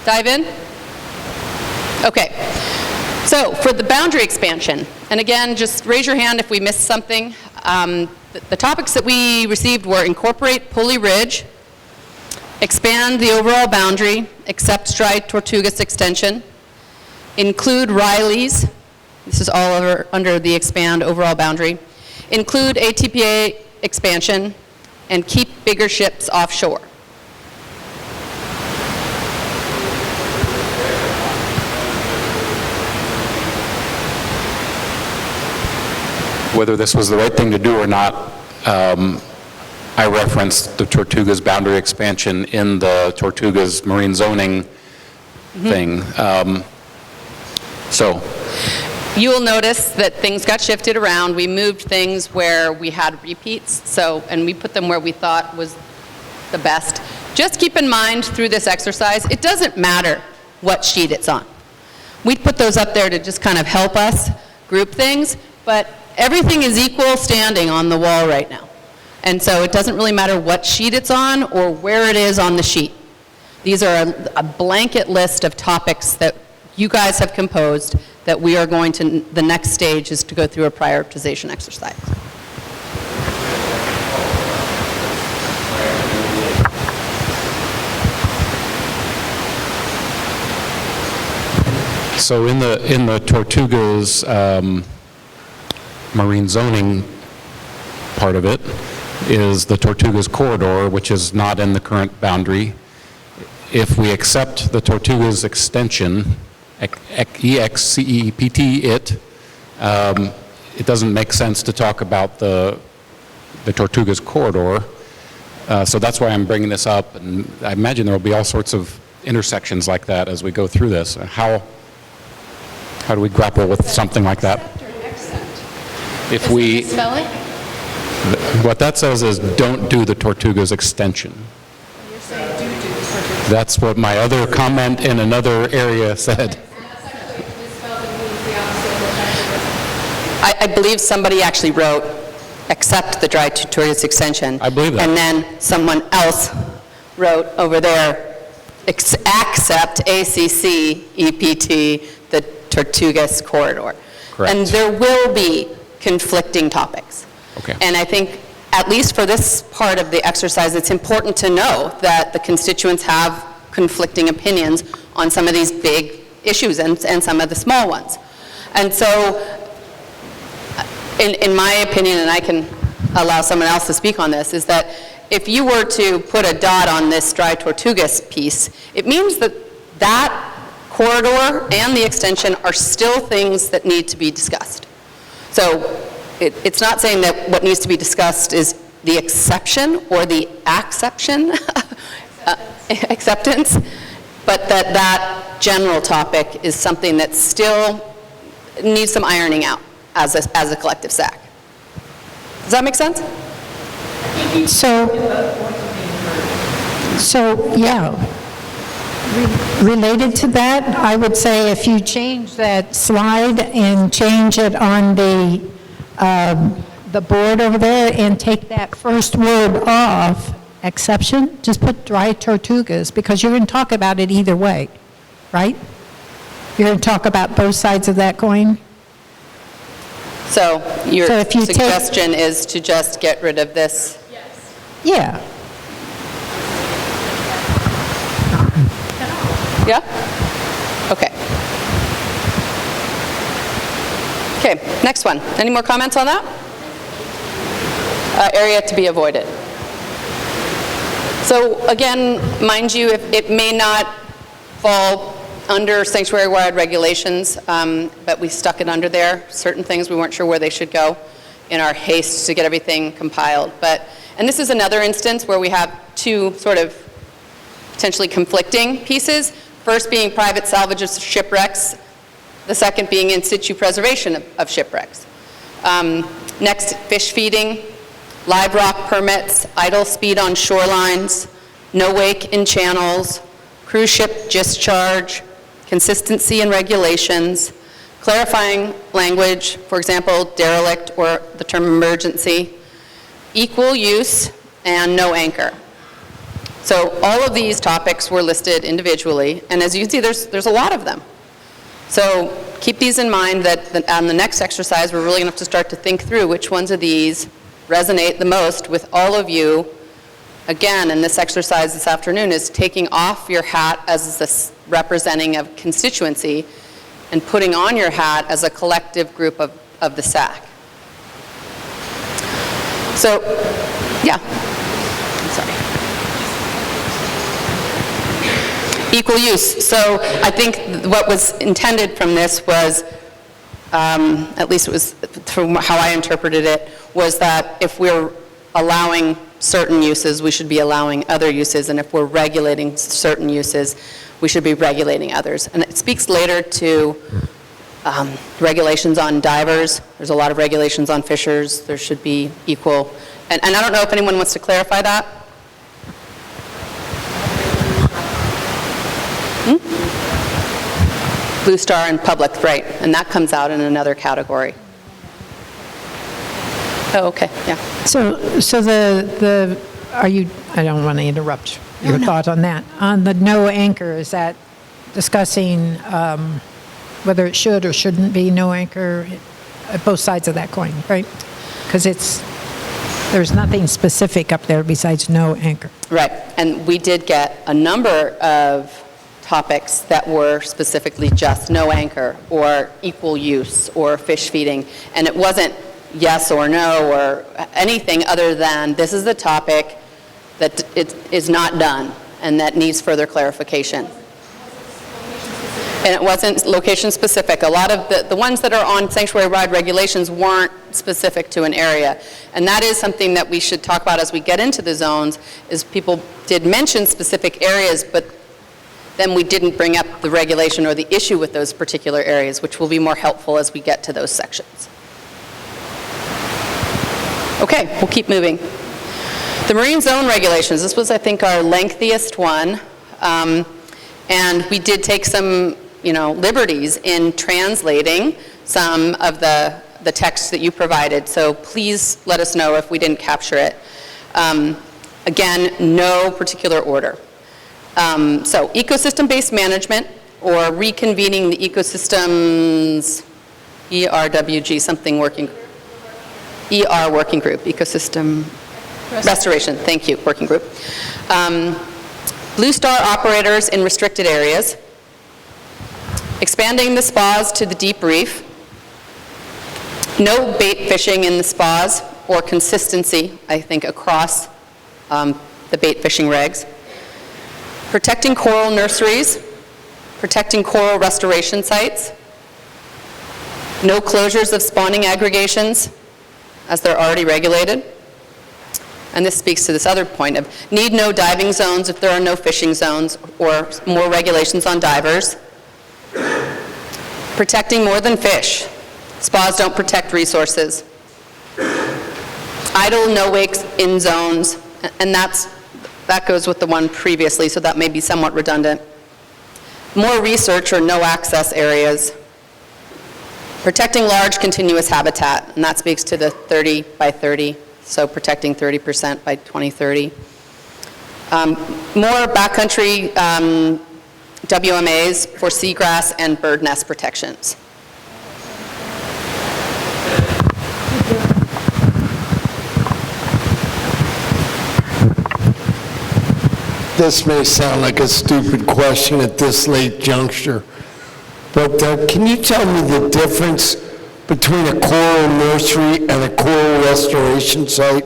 dive in? Okay. So for the boundary expansion, and again, just raise your hand if we missed something. The topics that we received were incorporate Pulley Ridge, expand the overall boundary, accept Dry Tortugas extension, include Riley's, this is all under the expand overall boundary, include ATPA expansion, and keep bigger ships offshore. Whether this was the right thing to do or not, I referenced the Tortugas boundary expansion in the Tortugas marine zoning thing. So you will notice that things got shifted around. We moved things where we had repeats, and we put them where we thought was the best. Just keep in mind through this exercise, it doesn't matter what sheet it's on. We put those up there to just kind of help us group things, but everything is equal standing on the wall right now. And so it doesn't really matter what sheet it's on or where it is on the sheet. These are a blanket list of topics that you guys have composed that we are going to, the next stage is to go through a prioritization exercise. So in the Tortugas marine zoning part of it is the Tortugas corridor, which is not in the current boundary. If we accept the Tortugas extension, EXCEPT it doesn't make sense to talk about the Tortugas corridor. So that's why I'm bringing this up, and I imagine there will be all sorts of intersections like that as we go through this. How do we grapple with something like that? If we, what that says is don't do the Tortugas extension. You're saying do the Tortugas. That's what my other comment in another area said. I believe somebody actually wrote accept the Dry Tortugas extension. I believe that. And then someone else wrote over there accept ACC EPT the Tortugas corridor. Correct. And there will be conflicting topics. Okay. And I think at least for this part of the exercise, it's important to know that the constituents have conflicting opinions on some of these big issues and some of the small ones. And so, in my opinion, and I can allow someone else to speak on this, is that if you were to put a dot on this Dry Tortugas piece, it means that that corridor and the extension are still things that need to be discussed. So it's not saying that what needs to be discussed is the exception or the acceptance, but that general topic is something that still needs some ironing out as a collective SAC. Does that make sense? So yeah. Related to that, I would say if you change that slide and change it on the board over there and take that first word off, exception, just put Dry Tortugas, because you're going to talk about it either way, right? You're going to talk about both sides of that coin? So your So if you suggestion is to just get rid of this? Yes. Yeah. Yeah? Okay. Okay, next one. Any more comments on that? Area to be avoided. So again, mind you, it may not fall under sanctuary-wide regulations, but we stuck it under there. Certain things we weren't sure where they should go in our haste to get everything compiled. And this is another instance where we have two sort of potentially conflicting pieces. First being private salvage of shipwrecks, the second being in situ preservation of shipwrecks. Next, fish feeding, live rock permits, idle speed on shorelines, no wake in channels, cruise ship discharge, consistency in regulations, clarifying language, for example, derelict or the term emergency, equal use, and no anchor. So all of these topics were listed individually, and as you can see, there's a lot of them. So keep these in mind that on the next exercise, we're really going to have to start to think through which ones of these resonate the most with all of you. Again, in this exercise this afternoon is taking off your hat as the representing of constituency and putting on your hat as a collective group of the SAC. So, yeah, I'm sorry. Equal use. So I think what was intended from this was, at least it was from how I interpreted it, was that if we're allowing certain uses, we should be allowing other uses, and if we're regulating certain uses, we should be regulating others. And it speaks later to regulations on divers. There's a lot of regulations on fishers. There should be equal. And I don't know if anyone wants to clarify that. Blue Star and public, right, and that comes out in another category. Oh, okay, yeah. So I don't want to interrupt your thought on that. On the no anchor, is that discussing whether it should or shouldn't be no anchor at both sides of that coin, right? Because there's nothing specific up there besides no anchor. Right, and we did get a number of topics that were specifically just no anchor or equal use or fish feeding, and it wasn't yes or no or anything other than this is the topic that it is not done and that needs further clarification. And it wasn't location specific. A lot of the ones that are on sanctuary-wide regulations weren't specific to an area. And that is something that we should talk about as we get into the zones, is people did mention specific areas, but then we didn't bring up the regulation or the issue with those particular areas, which will be more helpful as we get to those sections. Okay, we'll keep moving. The marine zone regulations, this was, I think, our lengthiest one. And we did take some, liberties in translating some of the text that you provided. So please let us know if we didn't capture it. Again, no particular order. So ecosystem-based management, or reconvening the ecosystems, ERWG, something working. ER working group, ecosystem restoration, thank you, working group. Blue Star operators in restricted areas, expanding the spas to the deep reef, no bait fishing in the spas, or consistency, I think, across the bait fishing regs, protecting coral nurseries, protecting coral restoration sites, no closures of spawning aggregations, as they're already regulated. And this speaks to this other point of need no diving zones if there are no fishing zones, or more regulations on divers. Protecting more than fish. Spas don't protect resources. Idle no wakes in zones, and that goes with the one previously, so that may be somewhat redundant. More research or no access areas. Protecting large continuous habitat, and that speaks to the 30 by 30, so protecting 30% by 2030. More backcountry WMAs for seagrass and bird nest protections. This may sound like a stupid question at this late juncture, but can you tell me the difference between a coral nursery and a coral restoration site?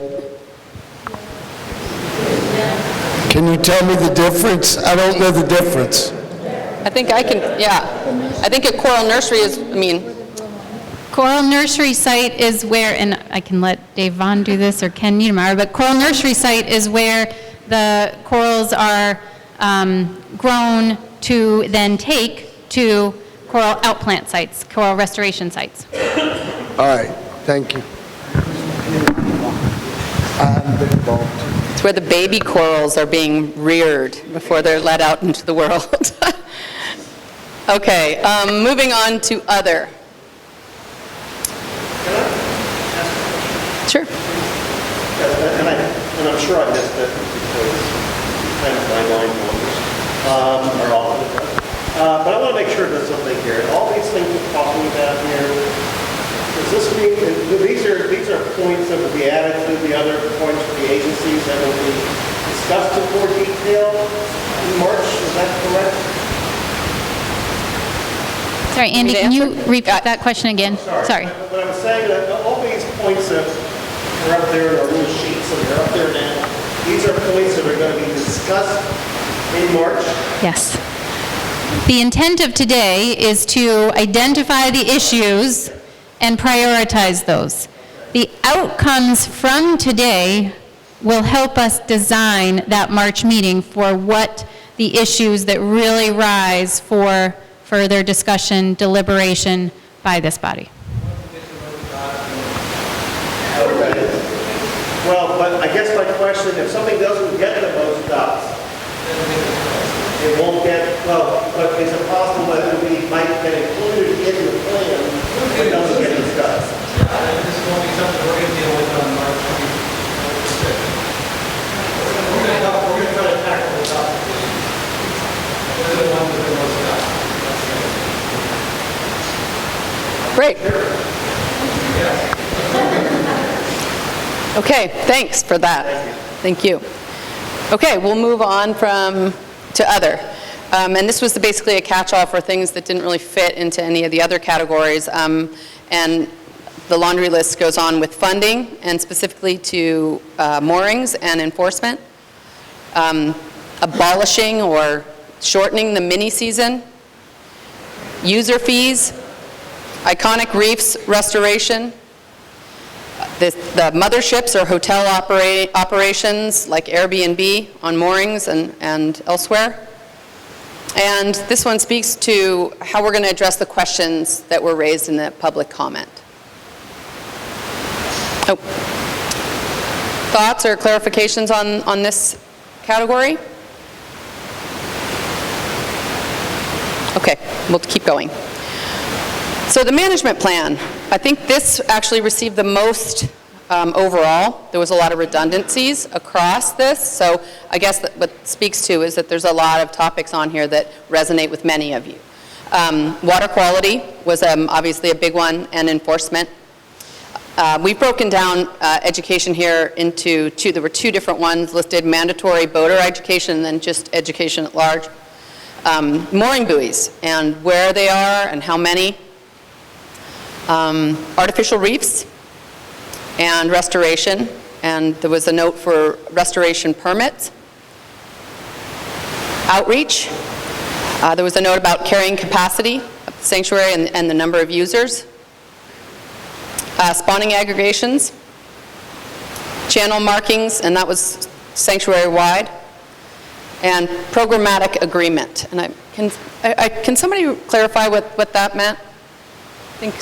Can you tell me the difference? I don't know the difference. I think I can, yeah. I think a coral nursery is, Coral nursery site is where, and I can let Dave Vaughn do this or Ken Niedermeyer, but coral nursery site is where the corals are grown to then take to coral outplant sites, coral restoration sites. All right, thank you. It's where the baby corals are being reared before they're let out into the world. Okay, moving on to other. Sure. And I'm sure I missed it because kind of my line numbers are all over the place. But I want to make sure there's something here. All these things we're talking about here, does this mean these are points that will be added to the other points for the agencies that will be discussed in more detail in March? Is that correct? Sorry, Andy, can you repeat that question again? Sorry. But I was saying that all these points that are up there in our little sheets, and they're up there now, these are points that are going to be discussed in March? Yes. The intent of today is to identify the issues and prioritize those. The outcomes from today will help us design that March meeting for what the issues that really rise for further discussion, deliberation by this body. Okay. Well, but I guess my question, if something doesn't get the most dots, it won't get, well, but is it possible that it might get included in the plan but doesn't get discussed? This won't be something we're going to deal with on March 26th. We're going to try to tackle the topic. We're the ones with the most dots. Great. Okay, thanks for that. Thank you. Okay, we'll move on to other. And this was basically a catch-all for things that didn't really fit into any of the other categories. And the laundry list goes on with funding, and specifically to moorings and enforcement, abolishing or shortening the mini-season, user fees, iconic reefs restoration, the motherships or hotel operations like Airbnb on moorings and elsewhere. And this one speaks to how we're going to address the questions that were raised in the public comment. Oh. Thoughts or clarifications on this category? Okay, we'll keep going. So the management plan, I think this actually received the most overall. There was a lot of redundancies across this, so I guess that what speaks to is that there's a lot of topics on here that resonate with many of you. Water quality was obviously a big one, and enforcement. We've broken down education here into two. There were two different ones listed: mandatory boater education and then just education at large. Mooring buoys and where they are and how many. Artificial reefs and restoration. And there was a note for restoration permits. Outreach. There was a note about carrying capacity of the sanctuary and the number of users. Spawning aggregations. Channel markings, and that was sanctuary-wide. And programmatic agreement. And can somebody clarify what that meant? I think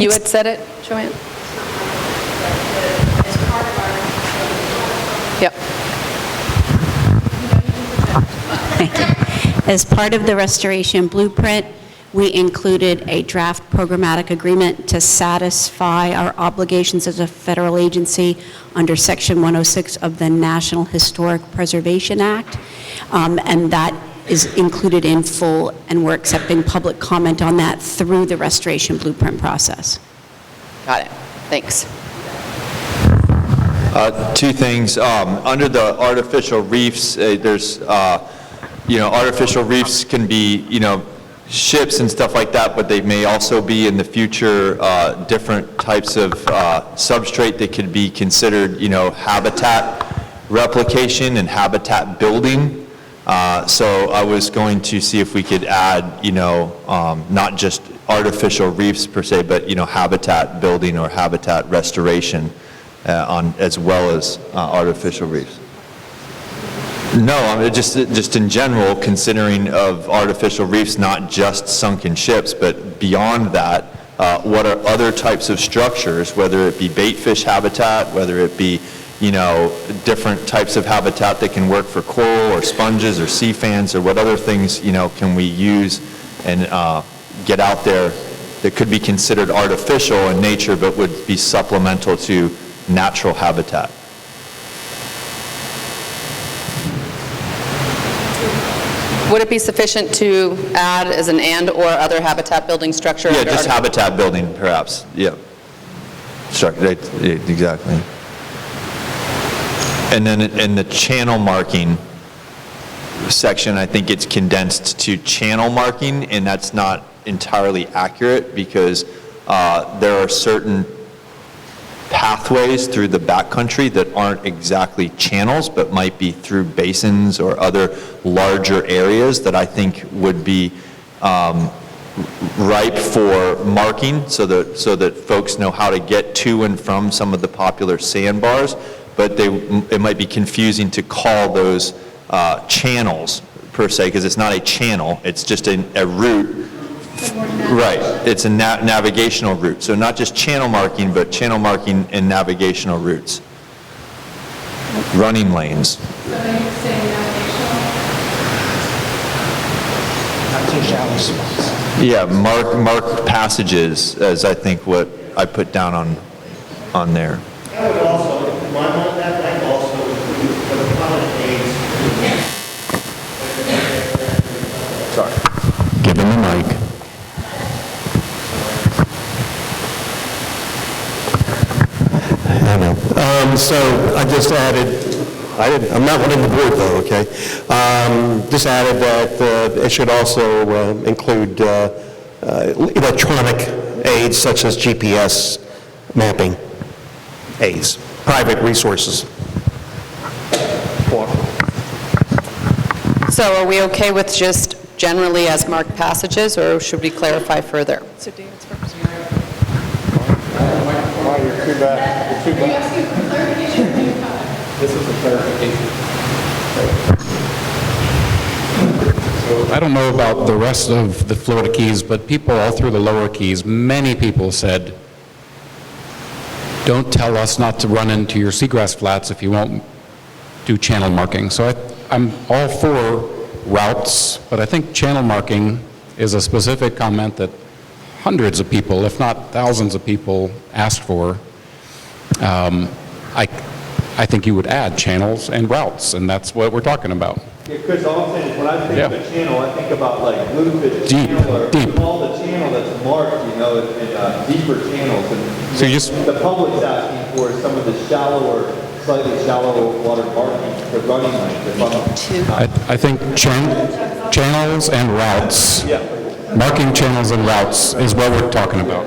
you had said it, Joanne? Yep. As part of the restoration blueprint, we included a draft programmatic agreement to satisfy our obligations as a federal agency under Section 106 of the National Historic Preservation Act, and that is included in full, and we're accepting public comment on that through the restoration blueprint process. Got it. Thanks. Two things. Under the artificial reefs, there's, artificial reefs can be, ships and stuff like that, but they may also be in the future different types of substrate that could be considered, habitat replication and habitat building. So I was going to see if we could add, not just artificial reefs per se, but, habitat building or habitat restoration as well as artificial reefs. No, I mean, just in general, considering of artificial reefs, not just sunken ships, but beyond that, what are other types of structures, whether it be bait fish habitat, whether it be, different types of habitat that can work for coral or sponges or sea fans, or what other things, can we use and get out there that could be considered artificial in nature, but would be supplemental to natural habitat. Would it be sufficient to add as an and or other habitat building structure? Yeah, just habitat building, perhaps. Yeah. Exactly. And then in the channel marking section, I think it's condensed to channel marking, and that's not entirely accurate because there are certain pathways through the backcountry that aren't exactly channels, but might be through basins or other larger areas that I think would be ripe for marking so that folks know how to get to and from some of the popular sandbars, but it might be confusing to call those channels per se, because it's not a channel, it's just a route. Right, it's a navigational route. So not just channel marking, but channel marking and navigational routes. Running lanes. Yeah, mark passages, as I think what I put down on there. That would also, in my mind, that might also include the common aids. Sorry. Give him the mic. I know. So I just added, I'm not running the board though, okay? Just added that it should also include electronic aids such as GPS mapping aids, private resources. So are we okay with just generally as marked passages, or should we clarify further? So David's You're too bad. You're too bad. Are you asking for clarification or new comment? This is a clarification. So I don't know about the rest of the Florida Keys, but people all through the lower Keys, many people said, don't tell us not to run into your seagrass flats if you won't do channel marking. So I'm all for routes, but I think channel marking is a specific comment that hundreds of people, if not thousands of people, asked for. I think you would add channels and routes, and that's what we're talking about. Yeah, Chris, all I'm saying is when I think of Yeah. a channel, I think about like Bluefish Deep, channel or deep. call the channel that's marked, in deeper channels. And So you just- the public's asking for some of the shallower, slightly shallower water markings, the running length. If I'm I think channels and routes, Yeah. marking channels and routes is what we're talking about.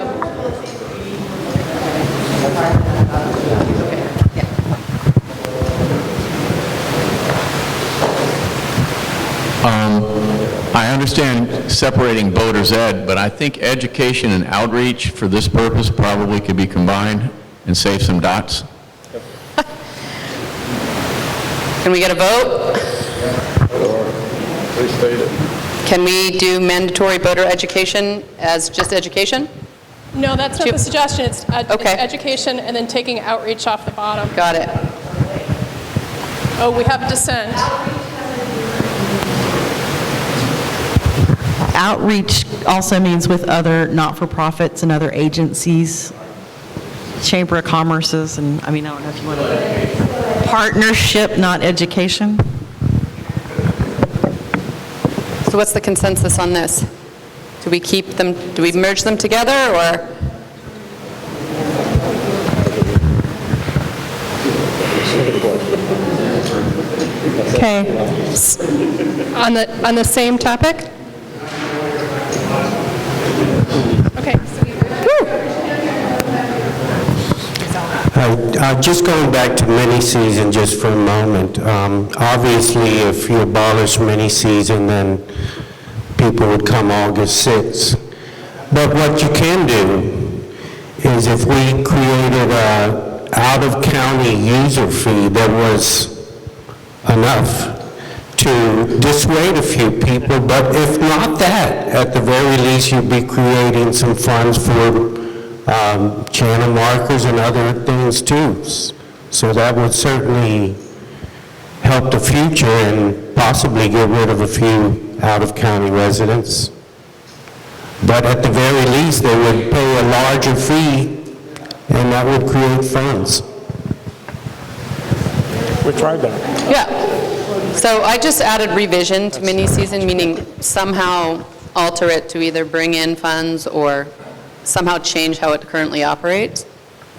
I understand separating voter's ed, but I think education and outreach for this purpose probably could be combined and save some dots. Can we get a vote? Please state it. Can we do mandatory voter education as just education? No, that's not the suggestion. It's it's Okay. education and then taking outreach off the bottom. Got it. Oh, we have dissent. Outreach also means with other not-for-profits and other agencies, Chamber of Commerce's, and I don't know if you want to, partnership, not education. So what's the consensus on this? Do we keep them, do we merge them together, or? Okay. On the same topic? Okay. Just going back to mini-season just for a moment. Obviously, if you abolish mini-season, then people would come August 6th. But what you can do is if we created a out-of-county user fee that was enough to dissuade a few people, but if not that, at the very least, you'd be creating some funds for channel markers and other things too. So that would certainly help the future and possibly get rid of a few out-of-county residents. But at the very least, they would pay a larger fee, and that would create funds. We tried that. Yeah. So I just added revision to mini-season, meaning somehow alter it to either bring in funds or somehow change how it currently operates.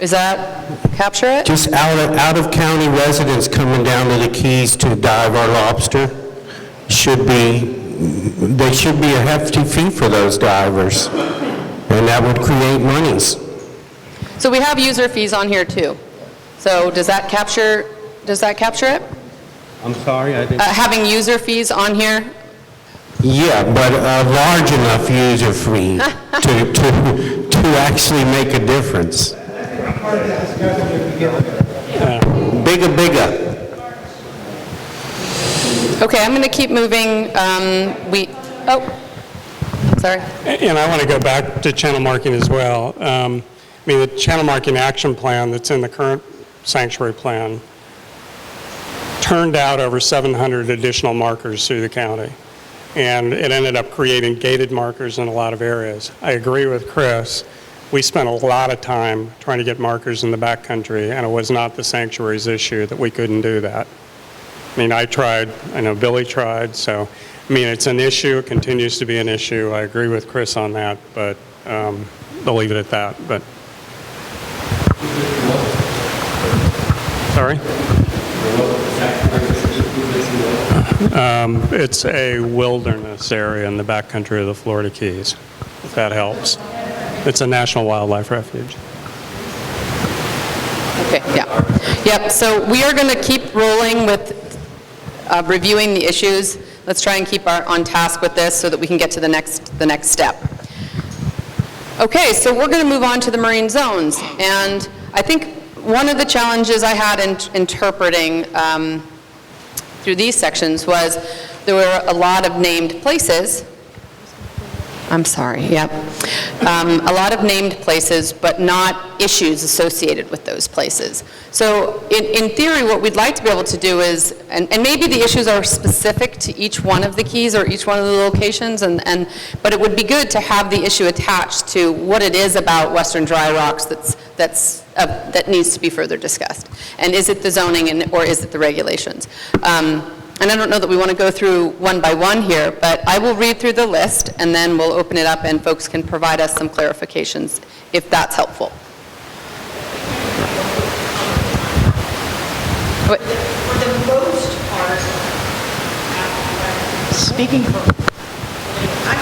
Is that capture it? Just out-of-county residents coming down to the Keys to dive our lobster there should be a hefty fee for those divers, and that would create monies. So we have user fees on here too. So does that capture it? I'm sorry, I didn't... Having user fees on here? Yeah, but a large enough user fee to actually make a difference. Bigger. Okay, I'm going to keep moving. Sorry. And I want to go back to channel marking as well. The channel marking action plan that's in the current sanctuary plan turned out over 700 additional markers through the county. And it ended up creating gated markers in a lot of areas. I agree with Chris. We spent a lot of time trying to get markers in the backcountry, and it was not the sanctuary's issue that we couldn't do that. I tried, I know Billy tried, so, it's an issue, it continues to be an issue. I agree with Chris on that, but I'll leave it at that. But sorry? It's a wilderness area in the backcountry of the Florida Keys, if that helps. It's a national wildlife refuge. Okay, yeah. Yep, so we are going to keep rolling with reviewing the issues. Let's try and keep on task with this so that we can get to the next step. Okay, so we're going to move on to the marine zones. And I think one of the challenges I had in interpreting through these sections was there were a lot of named places. I'm sorry, yep. A lot of named places, but not issues associated with those places. So in theory, what we'd like to be able to do is, and maybe the issues are specific to each one of the keys or each one of the locations, but it would be good to have the issue attached to what it is about Western Dry Rocks that needs to be further discussed. And is it the zoning or is it the regulations? And I don't know that we want to go through one by one here, but I will read through the list, and then we'll open it up, and folks can provide us some clarifications, if that's helpful. For the most part, speaking for, I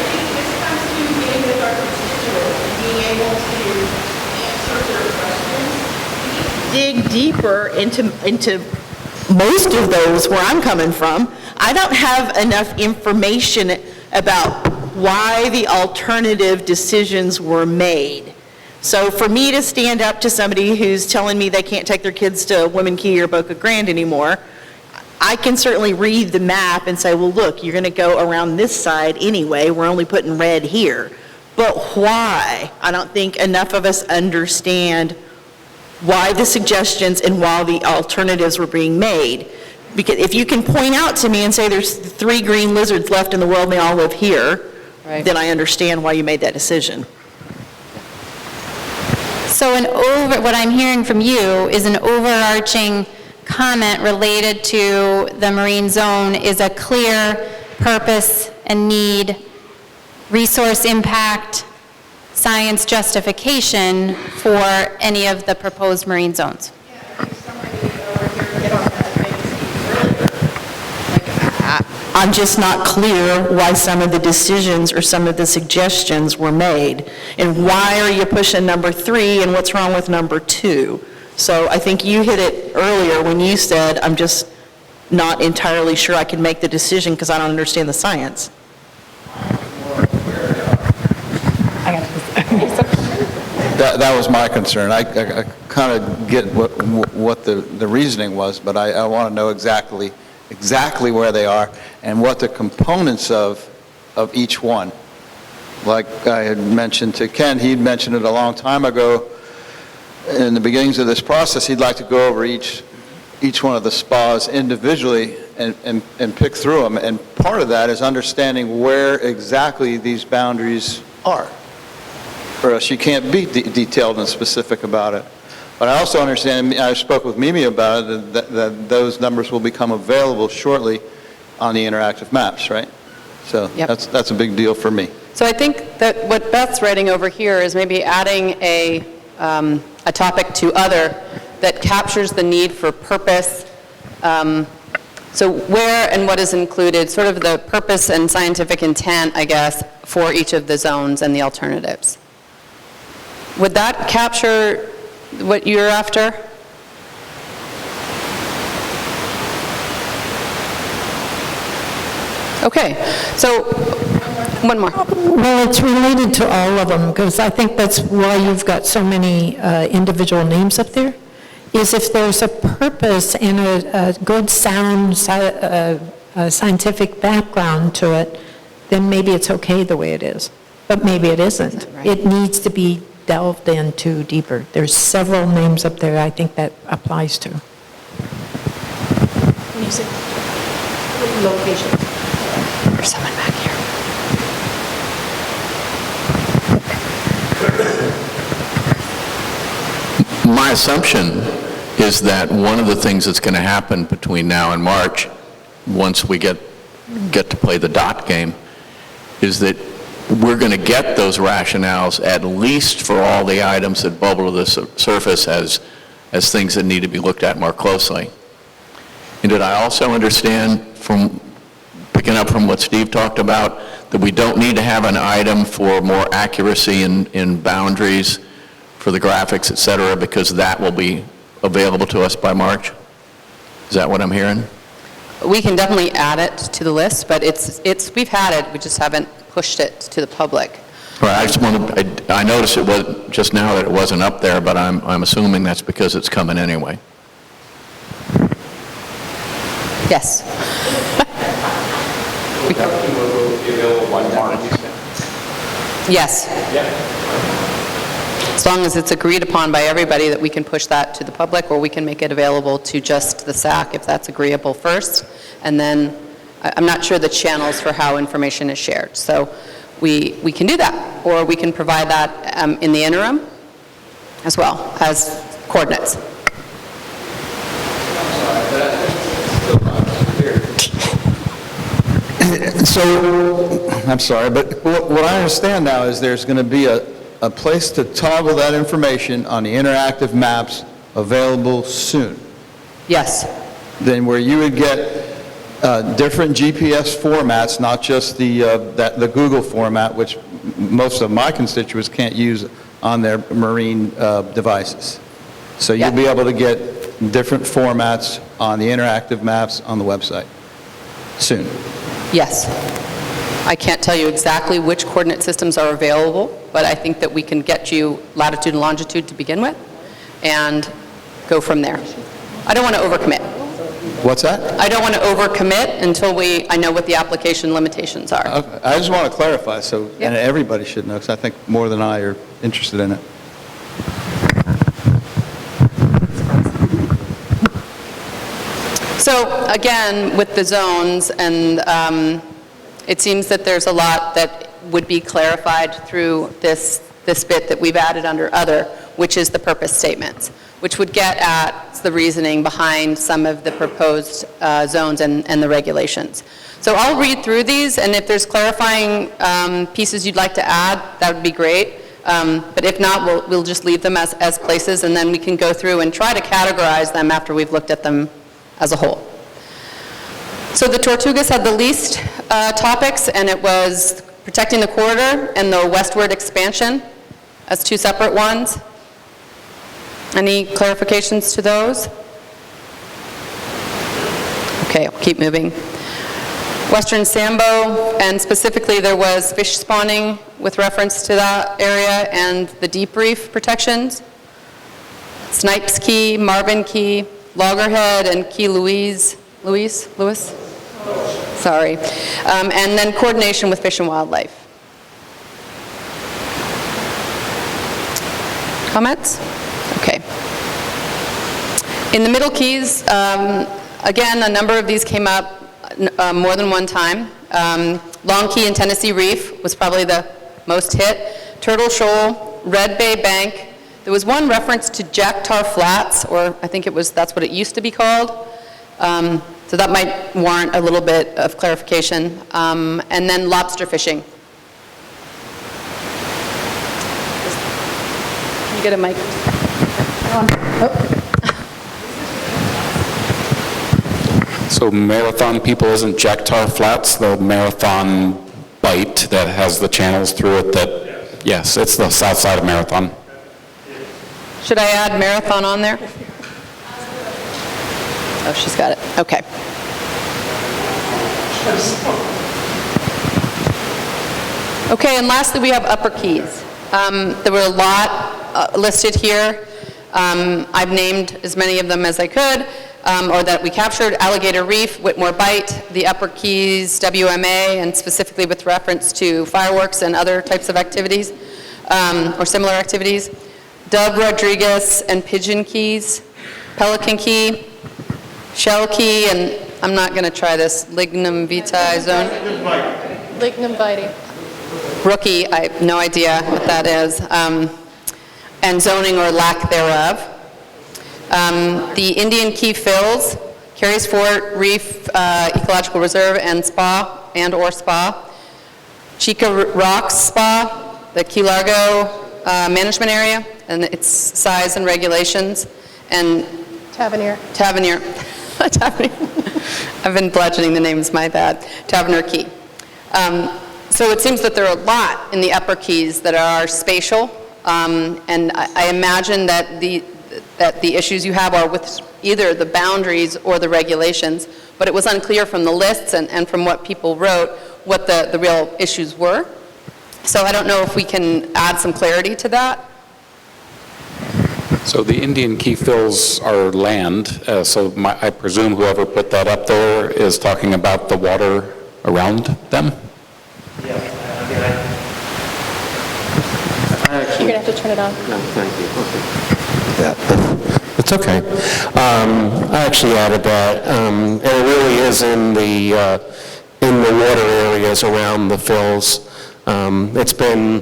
think this comes to being with our constituents and being able to answer their questions, dig deeper into most of those where I'm coming from. I don't have enough information about why the alternative decisions were made. So for me to stand up to somebody who's telling me they can't take their kids to Women Key or Boca Grande anymore, I can certainly read the map and say, well, look, you're going to go around this side anyway. We're only putting red here. But why? I don't think enough of us understand why the suggestions and why the alternatives were being made. Because if you can point out to me and say there's 3 green lizards left in the world and they all live here, Right. then I understand why you made that decision. So what I'm hearing from you is an overarching comment related to the marine zone is a clear purpose and need, resource impact, science justification for any of the proposed marine zones. I'm just not clear why some of the decisions or some of the suggestions were made. And why are you pushing number 3 and what's wrong with number 2? So I think you hit it earlier when you said, I'm just not entirely sure I can make the decision because I don't understand the science. That was my concern. I kind of get what the reasoning was, but I want to know exactly where they are and what the components of each one. Like I had mentioned to Ken, he'd mentioned it a long time ago in the beginnings of this process, he'd like to go over each one of the spas individually and pick through them. And part of that is understanding where exactly these boundaries are, or else you can't be detailed and specific about it. But I also understand, I spoke with Mimi about it, that those numbers will become available shortly on the interactive maps, right? So Yep. that's a big deal for me. So I think that what Beth's writing over here is maybe adding a topic to other that captures the need for purpose. So where and what is included, sort of the purpose and scientific intent, I guess, for each of the zones and the alternatives. Would that capture what you're after? Okay, so one more. Well, it's related to all of them, because I think that's why you've got so many individual names up there, is if there's a purpose and a good, sound scientific background to it, then maybe it's okay the way it is. But maybe it isn't. It needs to be delved into deeper. There's several names up there I think that applies to. Music. Location. There's someone back here. My assumption is that one of the things that's going to happen between now and March, once we get to play the dot game, is that we're going to get those rationales at least for all the items that bubble to the surface as things that need to be looked at more closely. And did I also understand from picking up from what Steve talked about that we don't need to have an item for more accuracy in boundaries for the graphics, et cetera, because that will be available to us by March? Is that what I'm hearing? We can definitely add it to the list, but we've had it, we just haven't pushed it to the public. Right, I just wanted, I noticed it was just now that it wasn't up there, but I'm assuming that's because it's coming anyway. Yes. Yes. As long as it's agreed upon by everybody that we can push that to the public, or we can make it available to just the SAC if that's agreeable first. And then I'm not sure the channels for how information is shared. So we can do that, or we can provide that in the interim as well as coordinates. So, I'm sorry, but what I understand now is there's going to be a place to toggle that information on the interactive maps available soon. Yes. Then where you would get different GPS formats, not just the Google format, which most of my constituents can't use on their marine devices. So you'll be able to get different formats on the interactive maps on the website soon. Yes. I can't tell you exactly which coordinate systems are available, but I think that we can get you latitude and longitude to begin with and go from there. I don't want to overcommit. What's that? I don't want to overcommit until I know what the application limitations are. Okay. I just want to clarify, and everybody should know, because I think more than I are interested in it. So again, with the zones, and it seems that there's a lot that would be clarified through this bit that we've added under other, which is the purpose statements, which would get at the reasoning behind some of the proposed zones and the regulations. So I'll read through these, and if there's clarifying pieces you'd like to add, that would be great. But if not, we'll just leave them as places, and then we can go through and try to categorize them after we've looked at them as a whole. So the Tortugas had the least topics, and it was protecting the corridor and the westward expansion as two separate ones. Any clarifications to those? Okay, I'll keep moving. Western Sambo, and specifically there was fish spawning with reference to that area and the deep reef protections. Snipes Key, Marvin Key, Loggerhead, and Key Lewis? Sorry. And then coordination with Fish and Wildlife. Comments? Okay. In the Middle Keys, again, a number of these came up more than one time. Long Key and Tennessee Reef was probably the most hit. Turtle Shoal, Red Bay Bank. There was one reference to Jack Tar Flats, or I think that's what it used to be called. So that might warrant a little bit of clarification. And then lobster fishing. Can you get a mic? So Marathon people, isn't Jack Tar Flats the Marathon bite that has the channels through it that, yes, it's the south side of Marathon. Should I add Marathon on there? Oh, she's got it. Okay. Okay, and lastly we have Upper Keys. There were a lot listed here. I've named as many of them as I could, or that we captured: Alligator Reef, Whitmore Bight, the Upper Keys, WMA, and specifically with reference to fireworks and other types of activities, or similar activities. Dove Rodriguez and Pigeon Keys, Pelican Key, Shell Key, and I'm not going to try this, Lignum Vitae Zone. Lignum Vitae. Rookie, I have no idea what that is, and zoning or lack thereof. The Indian Key Fills, Carries Fort Reef Ecological Reserve and Spa, and/or Spa. Chica Rocks Spa, the Key Largo management area, and its size and regulations, and Tavernier. Tavernier. I've been bludgeoning the names, my bad. Tavernier Key. So it seems that there are a lot in the Upper Keys that are spatial, and I imagine that the issues you have are with either the boundaries or the regulations, but it was unclear from the lists and from what people wrote what the real issues were. So I don't know if we can add some clarity to that. So the Indian Key Fills are land, so I presume whoever put that up there is talking about the water around them? You're going to have to turn it on. No, thank you. Yeah, it's okay. I actually added that, and it really is in the water areas around the fills. It's been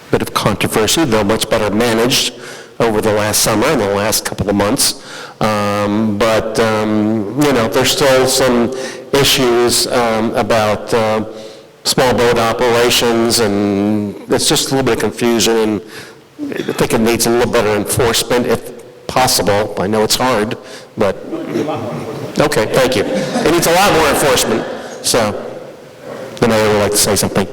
a bit of controversy, though much better managed over the last summer and the last couple of months. But there's still some issues about small boat operations, and it's just a little bit of confusion, and I think it needs a little better enforcement if possible. I know it's hard, but, okay, thank you. It needs a lot more enforcement, so the mayor would like to say something.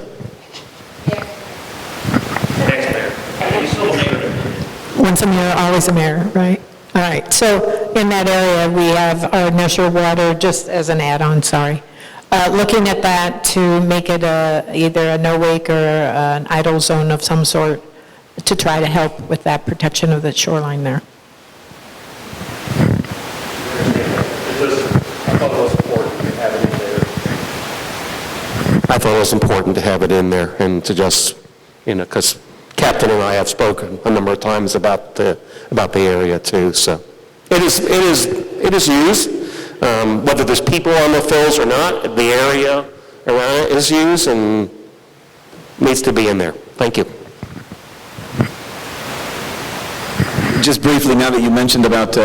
Once a mayor, always a mayor, right? All right, so in that area, we have our Nurture Water, just as an add-on, sorry. Looking at that to make it either a no-wake or an idle zone of some sort to try to help with that protection of the shoreline there. I thought it was important to have it in there and to just, because Captain and I have spoken a number of times about the area too. So it is used. Whether there's people on the fills or not, the area around it is used and needs to be in there. Thank you. Just briefly, now that you mentioned about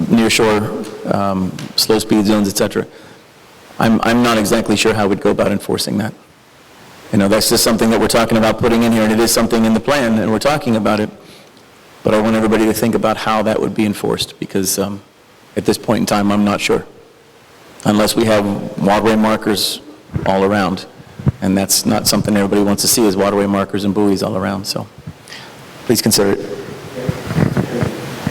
near-shore slow speed zones, et cetera, I'm not exactly sure how we'd go about enforcing that. That's just something that we're talking about putting in here, and it is something in the plan, and we're talking about it. But I want everybody to think about how that would be enforced, because at this point in time, I'm not sure. Unless we have waterway markers all around, and that's not something everybody wants to see, is waterway markers and buoys all around. So please consider it.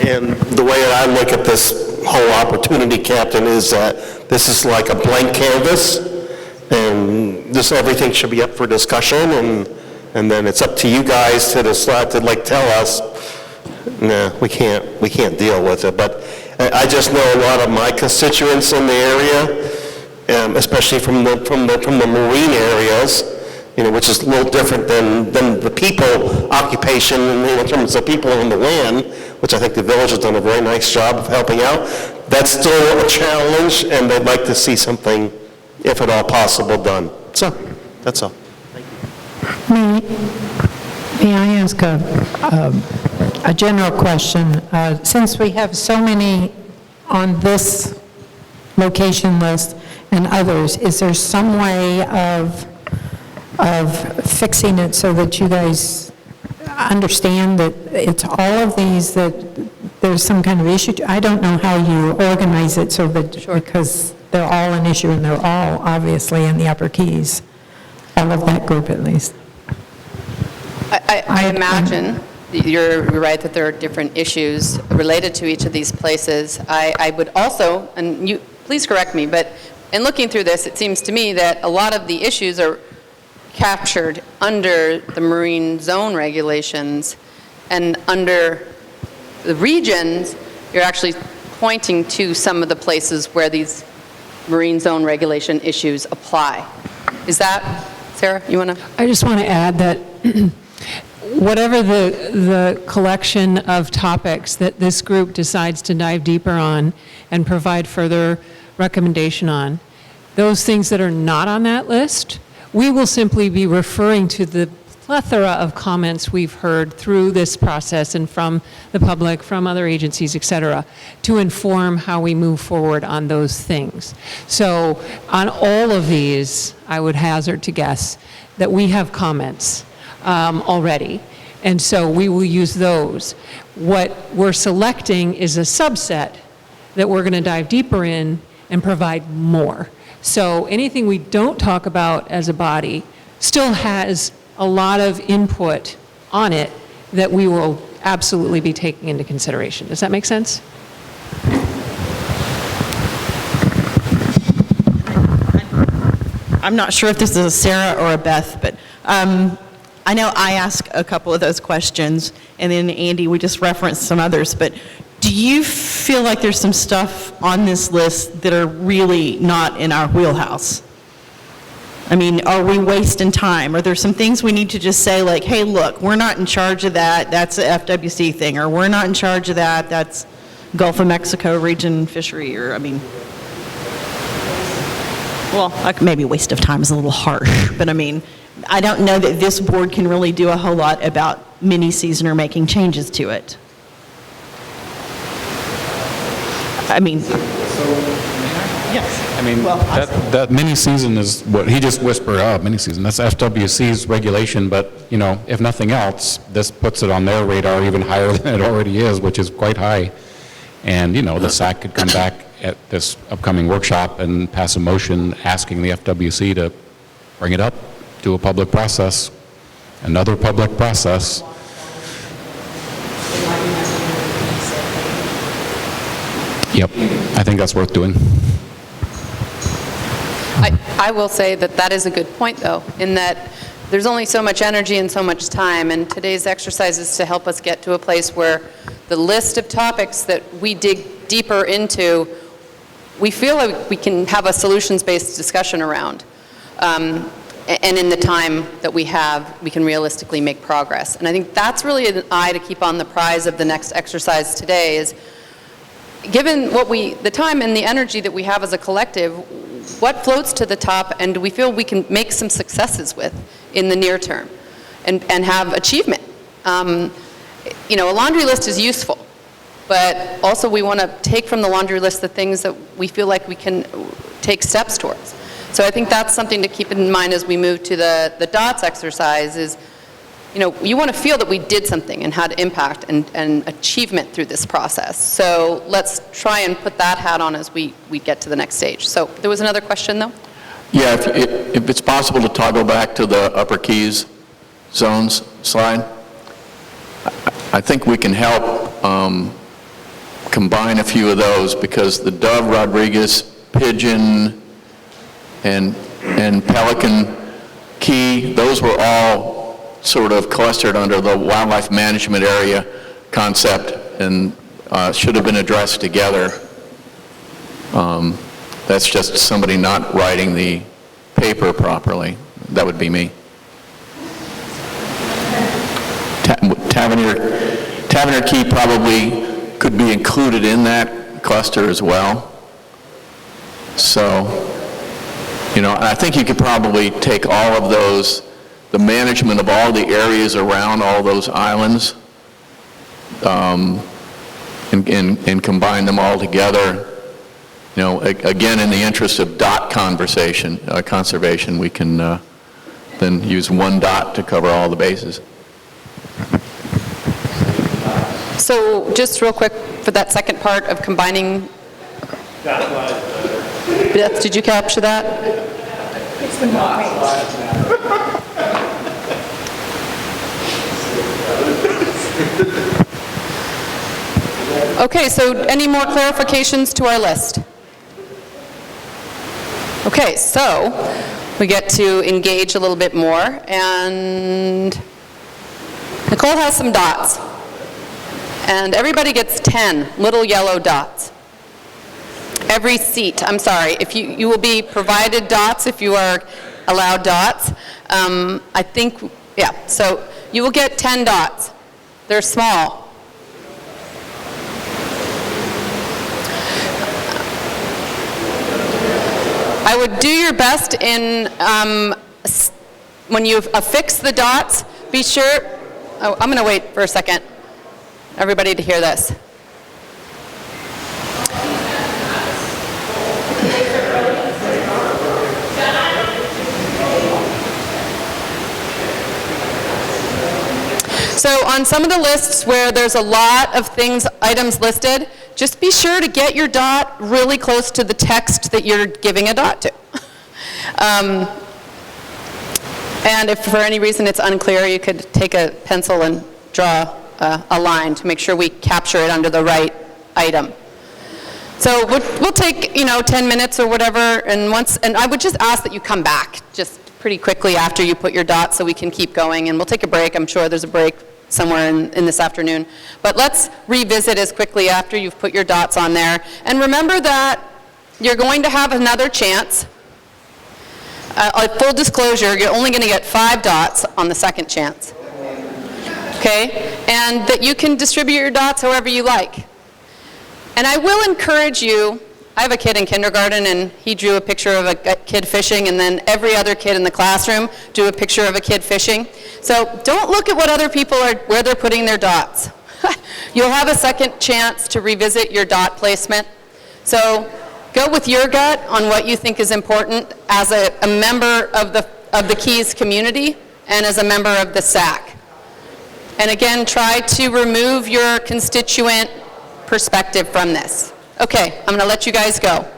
And the way that I look at this whole opportunity, Captain, is that this is like a blank canvas, and this everything should be up for discussion, and then it's up to you guys to decide to tell us, no, we can't deal with it. But I just know a lot of my constituents in the area, especially from the marine areas, which is a little different than the people occupation in terms of people on the land, which I think the village has done a very nice job of helping out. That's still a challenge, and they'd like to see something, if at all possible, done. So, that's all. May I ask a general question? Since we have so many on this location list and others, is there some way of fixing it so that you guys understand that it's all of these, that there's some kind of issue? I don't know how you organize it so that, because they're all an issue and they're all obviously in the Upper Keys, all of that group at least. I imagine you're right that there are different issues related to each of these places. I would also, and you please correct me, but in looking through this, it seems to me that a lot of the issues are captured under the marine zone regulations, and under the regions, you're actually pointing to some of the places where these marine zone regulation issues apply. Is that, Sarah, you want to? I just want to add that whatever the collection of topics that this group decides to dive deeper on and provide further recommendation on, those things that are not on that list, we will simply be referring to the plethora of comments we've heard through this process and from the public, from other agencies, et cetera, to inform how we move forward on those things. So on all of these, I would hazard to guess that we have comments already, and so we will use those. What we're selecting is a subset that we're going to dive deeper in and provide more. So anything we don't talk about as a body still has a lot of input on it that we will absolutely be taking into consideration. Does that make sense? I'm not sure if this is a Sarah or a Beth, but I know I asked a couple of those questions, and then Andy, we just referenced some others, but do you feel like there's some stuff on this list that are really not in our wheelhouse? I mean, are we wasting time? Are there some things we need to just say like, hey, look, we're not in charge of that, that's a FWC thing, or we're not in charge of that, that's Gulf of Mexico region fishery, or, I mean, well, maybe waste of time is a little harsh, but I mean, I don't know that this board can really do a whole lot about mini-season or making changes to it. I mean, Yes. I mean, Well, that mini-season is what, he just whispered, oh, mini-season, that's FWC's regulation, but, you know, if nothing else, this puts it on their radar even higher than it already is, which is quite high. And, you know, the SAC could come back at this upcoming workshop and pass a motion asking the FWC to bring it up to a public process, another public process. Yep, I think that's worth doing. I will say that that is a good point, though, in that there's only so much energy and so much time, and today's exercise is to help us get to a place where the list of topics that we dig deeper into, we feel like we can have a solutions-based discussion around. And in the time that we have, we can realistically make progress. And I think that's really an eye to keep on the prize of the next exercise today is, given what the time and the energy that we have as a collective, what floats to the top and do we feel we can make some successes with in the near term and have achievement? You know, a laundry list is useful, but also we want to take from the laundry list the things that we feel like we can take steps towards. So I think that's something to keep in mind as we move to the DOTS exercise is, you know, you want to feel that we did something and had impact and achievement through this process. So let's try and put that hat on as we get to the next stage. So there was another question, though? Yeah, if it's possible to toggle back to the Upper Keys zones slide, I think we can help combine a few of those because the Dove, Rodriguez, Pigeon, and Pelican Key, those were all sort of clustered under the wildlife management area concept and should have been addressed together. That's just somebody not writing the paper properly. That would be me. Tavernier Key probably could be included in that cluster as well. So, you know, I think you could probably take all of those, the management of all the areas around all those islands, and combine them all together. You know, again, in the interest of dot conservation, we can then use one dot to cover all the bases. So just real quick for that second part of combining. Beth, did you capture that? Okay, so any more clarifications to our list? Okay, so we get to engage a little bit more, and Nicole has some dots. And everybody gets 10 little yellow dots. Every seat, I'm sorry, if you will be provided dots if you are allowed dots. I think, yeah, so you will get 10 dots. They're small. I would do your best in, when you affix the dots, be sure, oh, I'm going to wait for a second, everybody to hear this. So on some of the lists where there's a lot of items listed, just be sure to get your dot really close to the text that you're giving a dot to. And if for any reason it's unclear, you could take a pencil and draw a line to make sure we capture it under the right item. So we'll take, 10 minutes or whatever, and I would just ask that you come back just pretty quickly after you put your dot so we can keep going, and we'll take a break. I'm sure there's a break somewhere in this afternoon. But let's revisit as quickly after you've put your dots on there. And remember that you're going to have another chance. Full disclosure, you're only going to get 5 dots on the second chance. Okay? And that you can distribute your dots however you like. And I will encourage you, I have a kid in kindergarten and he drew a picture of a kid fishing, and then every other kid in the classroom drew a picture of a kid fishing. So don't look at what other people where they're putting their dots. You'll have a second chance to revisit your dot placement. So Go with your gut on what you think is important as a member of the Keys community and as a member of the SAC. And again, try to remove your constituent perspective from this. Okay, I'm going to let you guys go.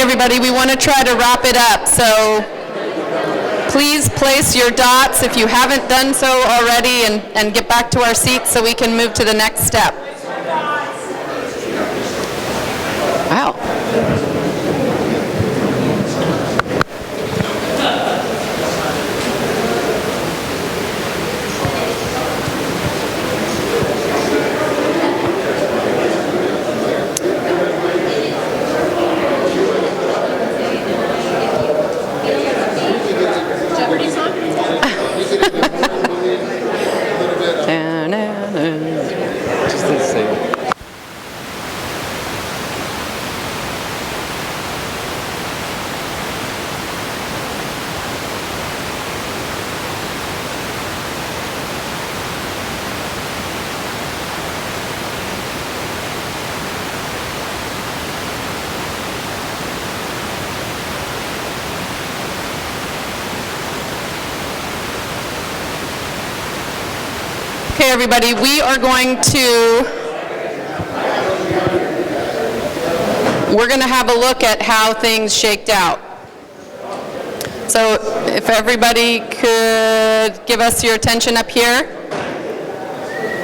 Okay, everybody, we want to try to wrap it up, so please place your dots if you haven't done so already and get back to our seats so we can move to the next step. Wow. Okay, everybody, we're going to have a look at how things shaked out. So if everybody could give us your attention up here.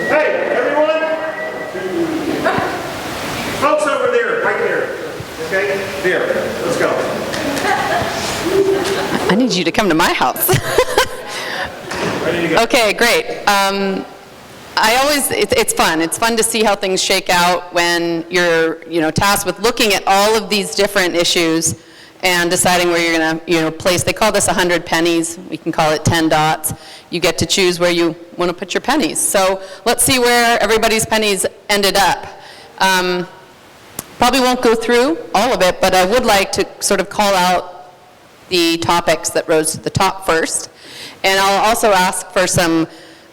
Hey, everyone! Folks over there, right there. Okay? There. Let's go. I need you to come to my house. Ready to go. Okay, great. It's fun. It's fun to see how things shake out when you're, tasked with looking at all of these different issues and deciding where you're going to, place. They call this 100 pennies. We can call it 10 dots. You get to choose where you want to put your pennies. So let's see where everybody's pennies ended up. Probably won't go through all of it, but I would like to sort of call out the topics that rose to the top first. And I'll also ask for some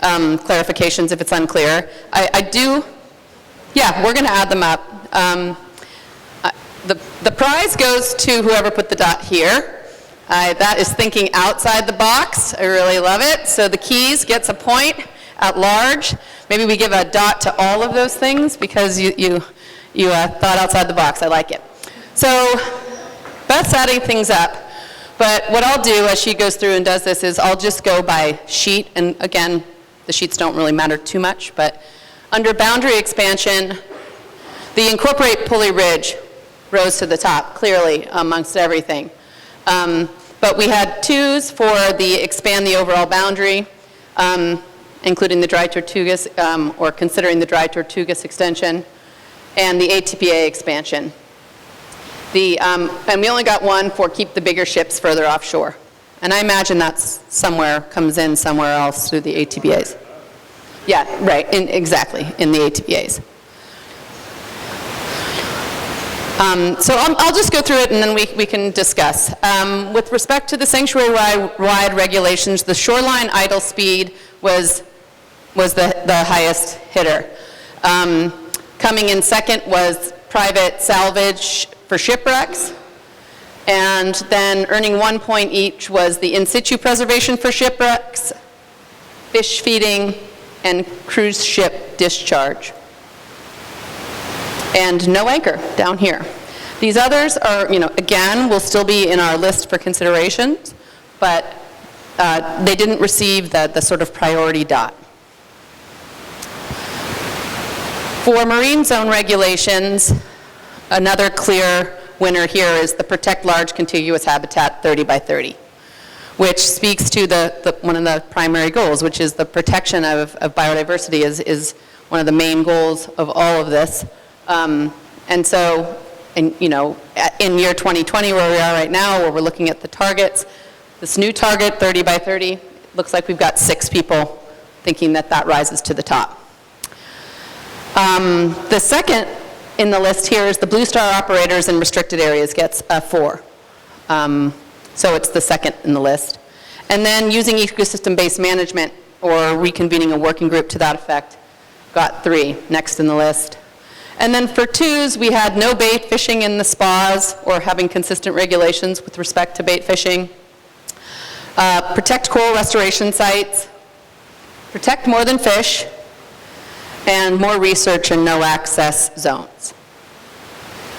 clarifications if it's unclear. We're going to add them up. The prize goes to whoever put the dot here. That is thinking outside the box. I really love it. So the keys gets a point at large. Maybe we give a dot to all of those things because you thought outside the box. I like it. So Beth's adding things up. But what I'll do as she goes through and does this is I'll just go by sheet. And again, the sheets don't really matter too much. But under boundary expansion, the incorporate Pulley Ridge rose to the top, clearly, amongst everything. But we had twos for the expand the overall boundary, including the Dry Tortugas, or considering the Dry Tortugas extension, and the ATPA expansion. And we only got one for keep the bigger ships further offshore. And I imagine that's comes in somewhere else through the ATPAs. Yeah, right, exactly, in the ATPAs. So I'll just go through it and then we can discuss. With respect to the sanctuary-wide regulations, the shoreline idle speed was the highest hitter. Coming in second was private salvage for shipwrecks. And then earning 1 point each was the in situ preservation for shipwrecks, fish feeding, and cruise ship discharge. And no anchor down here. These others are, again, will still be in our list for consideration, but they didn't receive the sort of priority dot. For marine zone regulations, another clear winner here is the protect large contiguous habitat 30 by 30, which speaks to one of the primary goals, which is the protection of biodiversity is one of the main goals of all of this. And so, in year 2020, where we are right now, where we're looking at the targets, this new target, 30 by 30, looks like we've got 6 people thinking that rises to the top. The second in the list here is the Blue Star operators in restricted areas gets a 4. So it's the second in the list. And then using ecosystem-based management or reconvening a working group to that effect got 3, next in the list. And then for 2s, we had no bait fishing in the spas or having consistent regulations with respect to bait fishing. Protect coral restoration sites, protect more than fish, and more research and no access zones.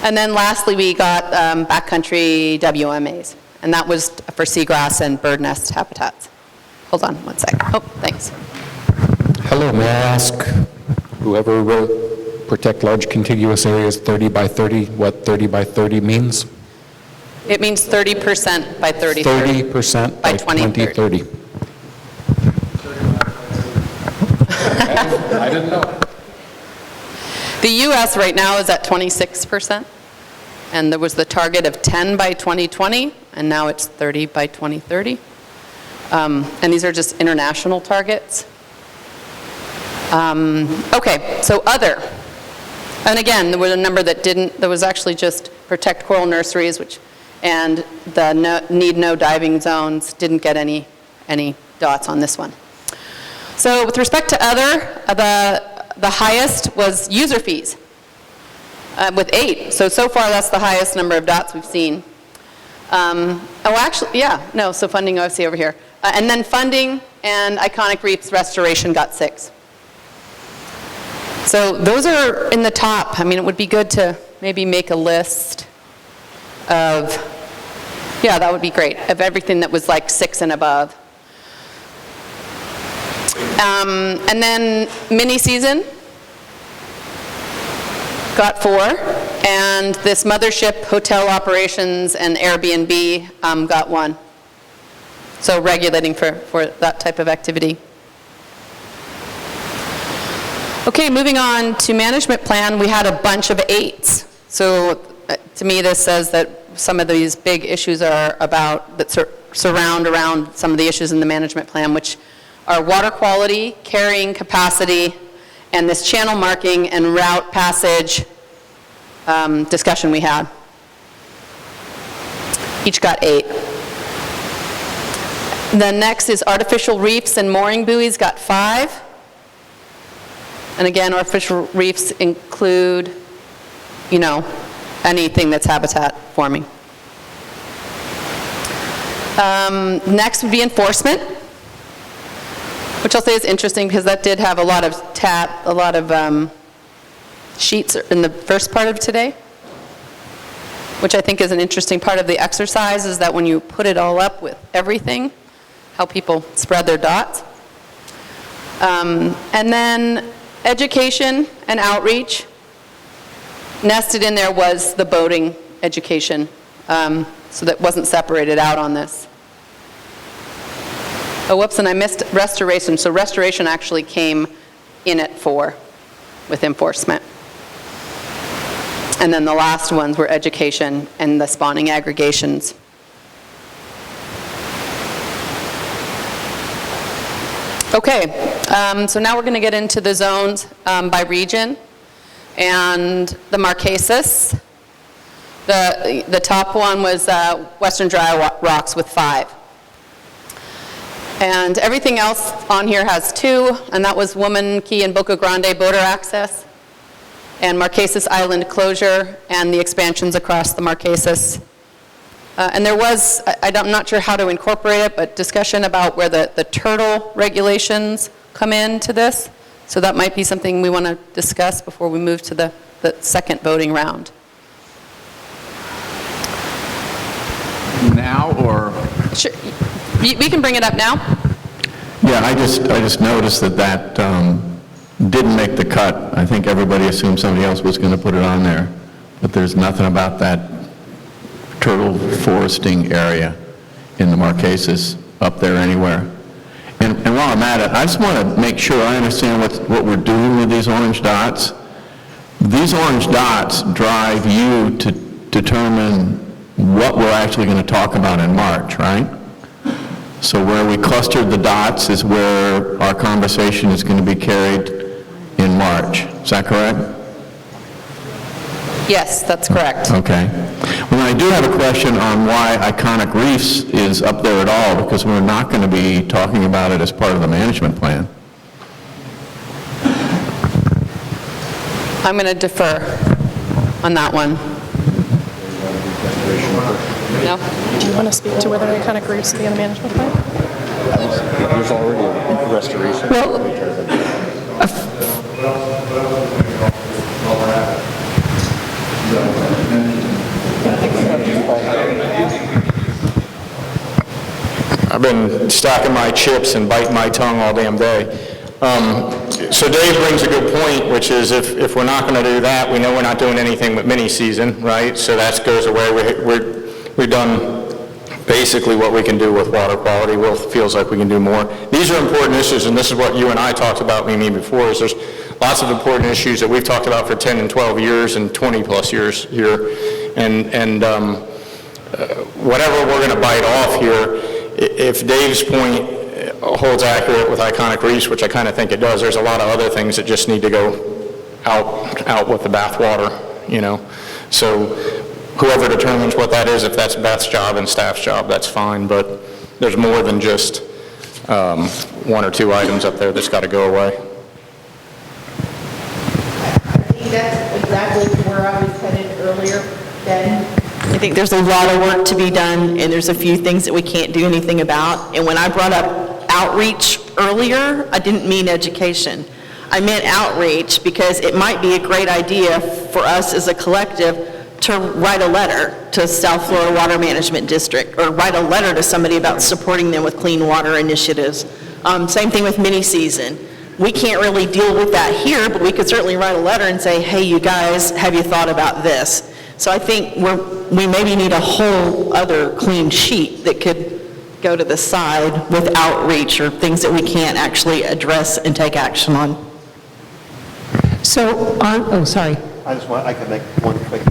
And then lastly, we got backcountry WMAs, and that was for seagrass and bird nest habitats. Hold on one sec. Oh, thanks. Hello, may I ask whoever wrote protect large contiguous areas 30 by 30, what 30 by 30 means? It means 30% by 30. 30% by 2030. I didn't know. The U.S. right now is at 26%, and there was the target of 10 by 2020, and now it's 30 by 2030. And these are just international targets. Okay, so other. And again, there was a number that didn't, there was actually just protect coral nurseries, which, and the need no diving zones didn't get any dots on this one. So with respect to other, the highest was user fees with 8. So far that's the highest number of dots we've seen. So funding obviously over here. And then funding and iconic reefs restoration got 6. So those are in the top. I mean, it would be good to maybe make a list of, yeah, that would be great, of everything that was like 6 and above. And then mini season got 4, and this mothership, hotel operations, and Airbnb got 1. So regulating for that type of activity. Okay, moving on to management plan, we had a bunch of 8s. So to me, this says that some of these big issues are about, that surround around some of the issues in the management plan, which are water quality, carrying capacity, and this channel marking and route passage discussion we had. Each got 8. The next is artificial reefs and mooring buoys, got 5. And again, artificial reefs include, you know, anything that's habitat forming. Next would be enforcement, which I'll say is interesting because that did have a lot of sheets in the first part of today, which I think is an interesting part of the exercise, is that when you put it all up with everything, how people spread their dots. And then education and outreach. Nested in there was the boating education, so that wasn't separated out on this. Oh, whoops, and I missed restoration. So restoration actually came in at 4 with enforcement. And then the last ones were education and the spawning aggregations. Okay, so now we're going to get into the zones by region and the Marquesas. The top one was Western Dry Rocks with 5. And everything else on here has 2, and that was Woman Key and Boca Grande boater access, and Marquesas Island closure, and the expansions across the Marquesas. And there was, I'm not sure how to incorporate it, but discussion about where the turtle regulations come into this. So that might be something we want to discuss before we move to the second voting round. Now or? Sure. We can bring it up now. Yeah, I just noticed that didn't make the cut. I think everybody assumed somebody else was going to put it on there, but there's nothing about that turtle foresting area in the Marquesas up there anywhere. And while I'm at it, I just want to make sure I understand what we're doing with these orange dots. These orange dots drive you to determine what we're actually going to talk about in March, right? So where we clustered the dots is where our conversation is going to be carried in March. Is that correct? Yes, that's correct. Okay. Well, I do have a question on why iconic reefs is up there at all, because we're not going to be talking about it as part of the management plan. I'm going to defer on that one. No? Do you want to speak to whether iconic reefs be in the management plan? There's already a restoration. Well, been stacking my chips and biting my tongue all damn day. So Dave brings a good point, which is if we're not going to do that, we know we're not doing anything with mini-season, right? So that goes away. We've done basically what we can do with water quality. Will feels like we can do more. These are important issues, and this is what you and I talked about, Mimi, before, is there's lots of important issues that we've talked about for 10 and 12 years and 20-plus years here. And whatever we're going to bite off here, if Dave's point holds accurate with Iconic Reefs, which I kind of think it does, there's a lot of other things that just need to go out with the bathwater, you know. So whoever determines what that is, if that's Beth's job and staff's job, that's fine, but there's more than just one or two items up there that's got to go away. I think that's exactly where I was headed earlier, Ben. I think there's a lot of work to be done, and there's a few things that we can't do anything about. And when I brought up outreach earlier, I didn't mean education. I meant outreach because it might be a great idea for us as a collective to write a letter to South Florida Water Management District, or write a letter to somebody about supporting them with clean water initiatives. Same thing with mini-season. We can't really deal with that here, but we could certainly write a letter and say, hey, you guys, have you thought about this? So I think we maybe need a whole other clean sheet that could go to the side with outreach or things that we can't actually address and take action on. So, sorry. I can make one quick,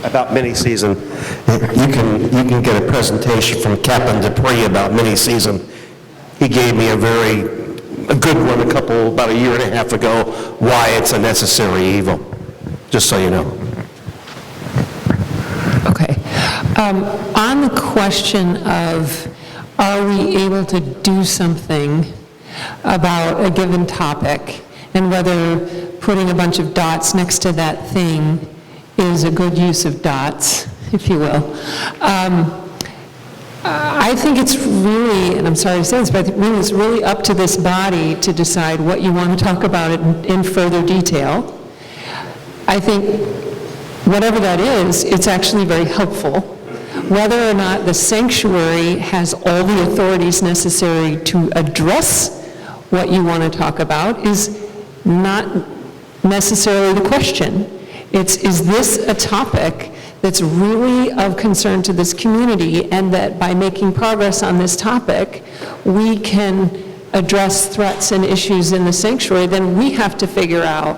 about mini-season. You can get a presentation from Captain Dupree about mini-season. He gave me a good one about a year and a half ago, why it's a necessary evil, just so you know. Okay. On the question of, are we able to do something about a given topic, and whether putting a bunch of dots next to that thing is a good use of dots, if you will. I think it's really, and I'm sorry to say this, but it's really up to this body to decide what you want to talk about in further detail. I think whatever that is, it's actually very helpful. Whether or not the sanctuary has all the authorities necessary to address what you want to talk about is not necessarily the question. Is this a topic that's really of concern to this community, and that by making progress on this topic, we can address threats and issues in the sanctuary? Then we have to figure out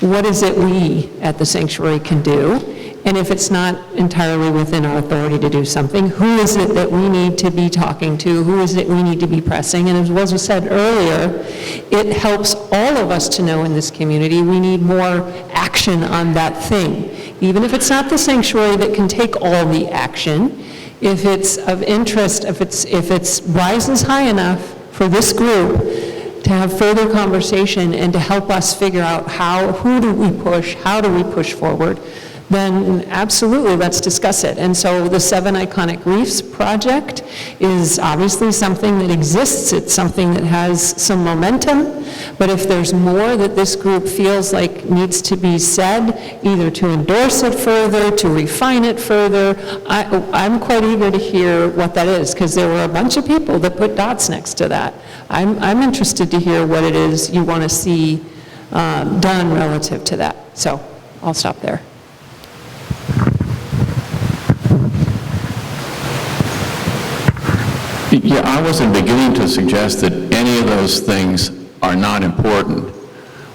what is it we at the sanctuary can do, and if it's not entirely within our authority to do something, who is it that we need to be talking to, who is it we need to be pressing? And as was said earlier, it helps all of us to know in this community we need more action on that thing. Even if it's not the sanctuary that can take all the action, if it's of interest, if it rises high enough for this group to have further conversation and to help us figure out who do we push, how do we push forward, then absolutely, let's discuss it. And so the 7 Iconic Reefs project is obviously something that exists. It's something that has some momentum. But if there's more that this group feels like needs to be said, either to endorse it further, to refine it further, I'm quite eager to hear what that is, because there were a bunch of people that put dots next to that. I'm interested to hear what it is you want to see done relative to that. So I'll stop there. Yeah, I wasn't beginning to suggest that any of those things are not important.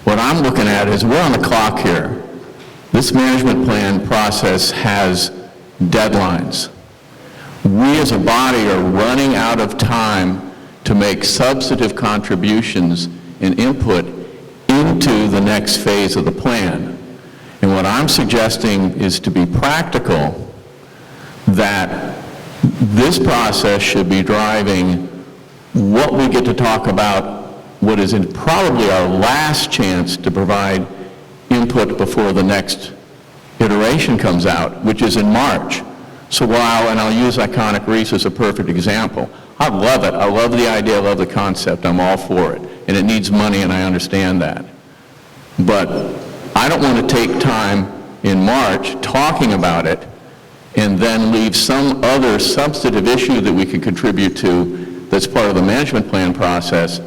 What I'm looking at is we're on the clock here. This management plan process has deadlines. We as a body are running out of time to make substantive contributions and input into the next phase of the plan. And what I'm suggesting is to be practical, that this process should be driving what we get to talk about, what is probably our last chance to provide input before the next iteration comes out, which is in March. So while, and I'll use Iconic Reefs as a perfect example, I love it. I love the idea, I love the concept, I'm all for it. And it needs money, and I understand that. But I don't want to take time in March talking about it and then leave some other substantive issue that we can contribute to that's part of the management plan process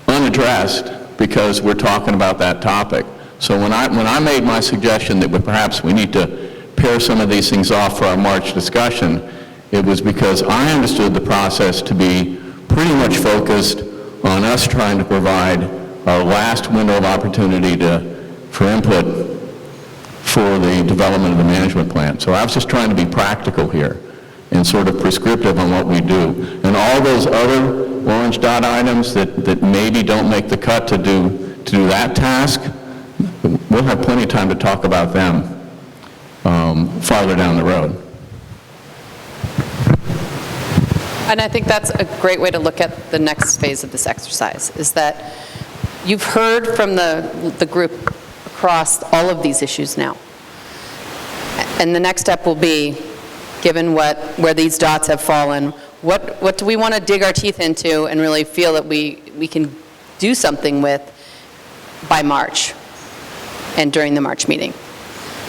unaddressed because we're talking about that topic. So when I made my suggestion that perhaps we need to pair some of these things off for our March discussion, it was because I understood the process to be pretty much focused on us trying to provide our last window of opportunity for input for the development of the management plan. So I was just trying to be practical here and sort of prescriptive on what we do. And all those other orange dot items that maybe don't make the cut to do that task, we'll have plenty of time to talk about them farther down the road. And I think that's a great way to look at the next phase of this exercise, is that you've heard from the group across all of these issues now. And the next step will be, given where these dots have fallen, what do we want to dig our teeth into and really feel that we can do something with by March and during the March meeting.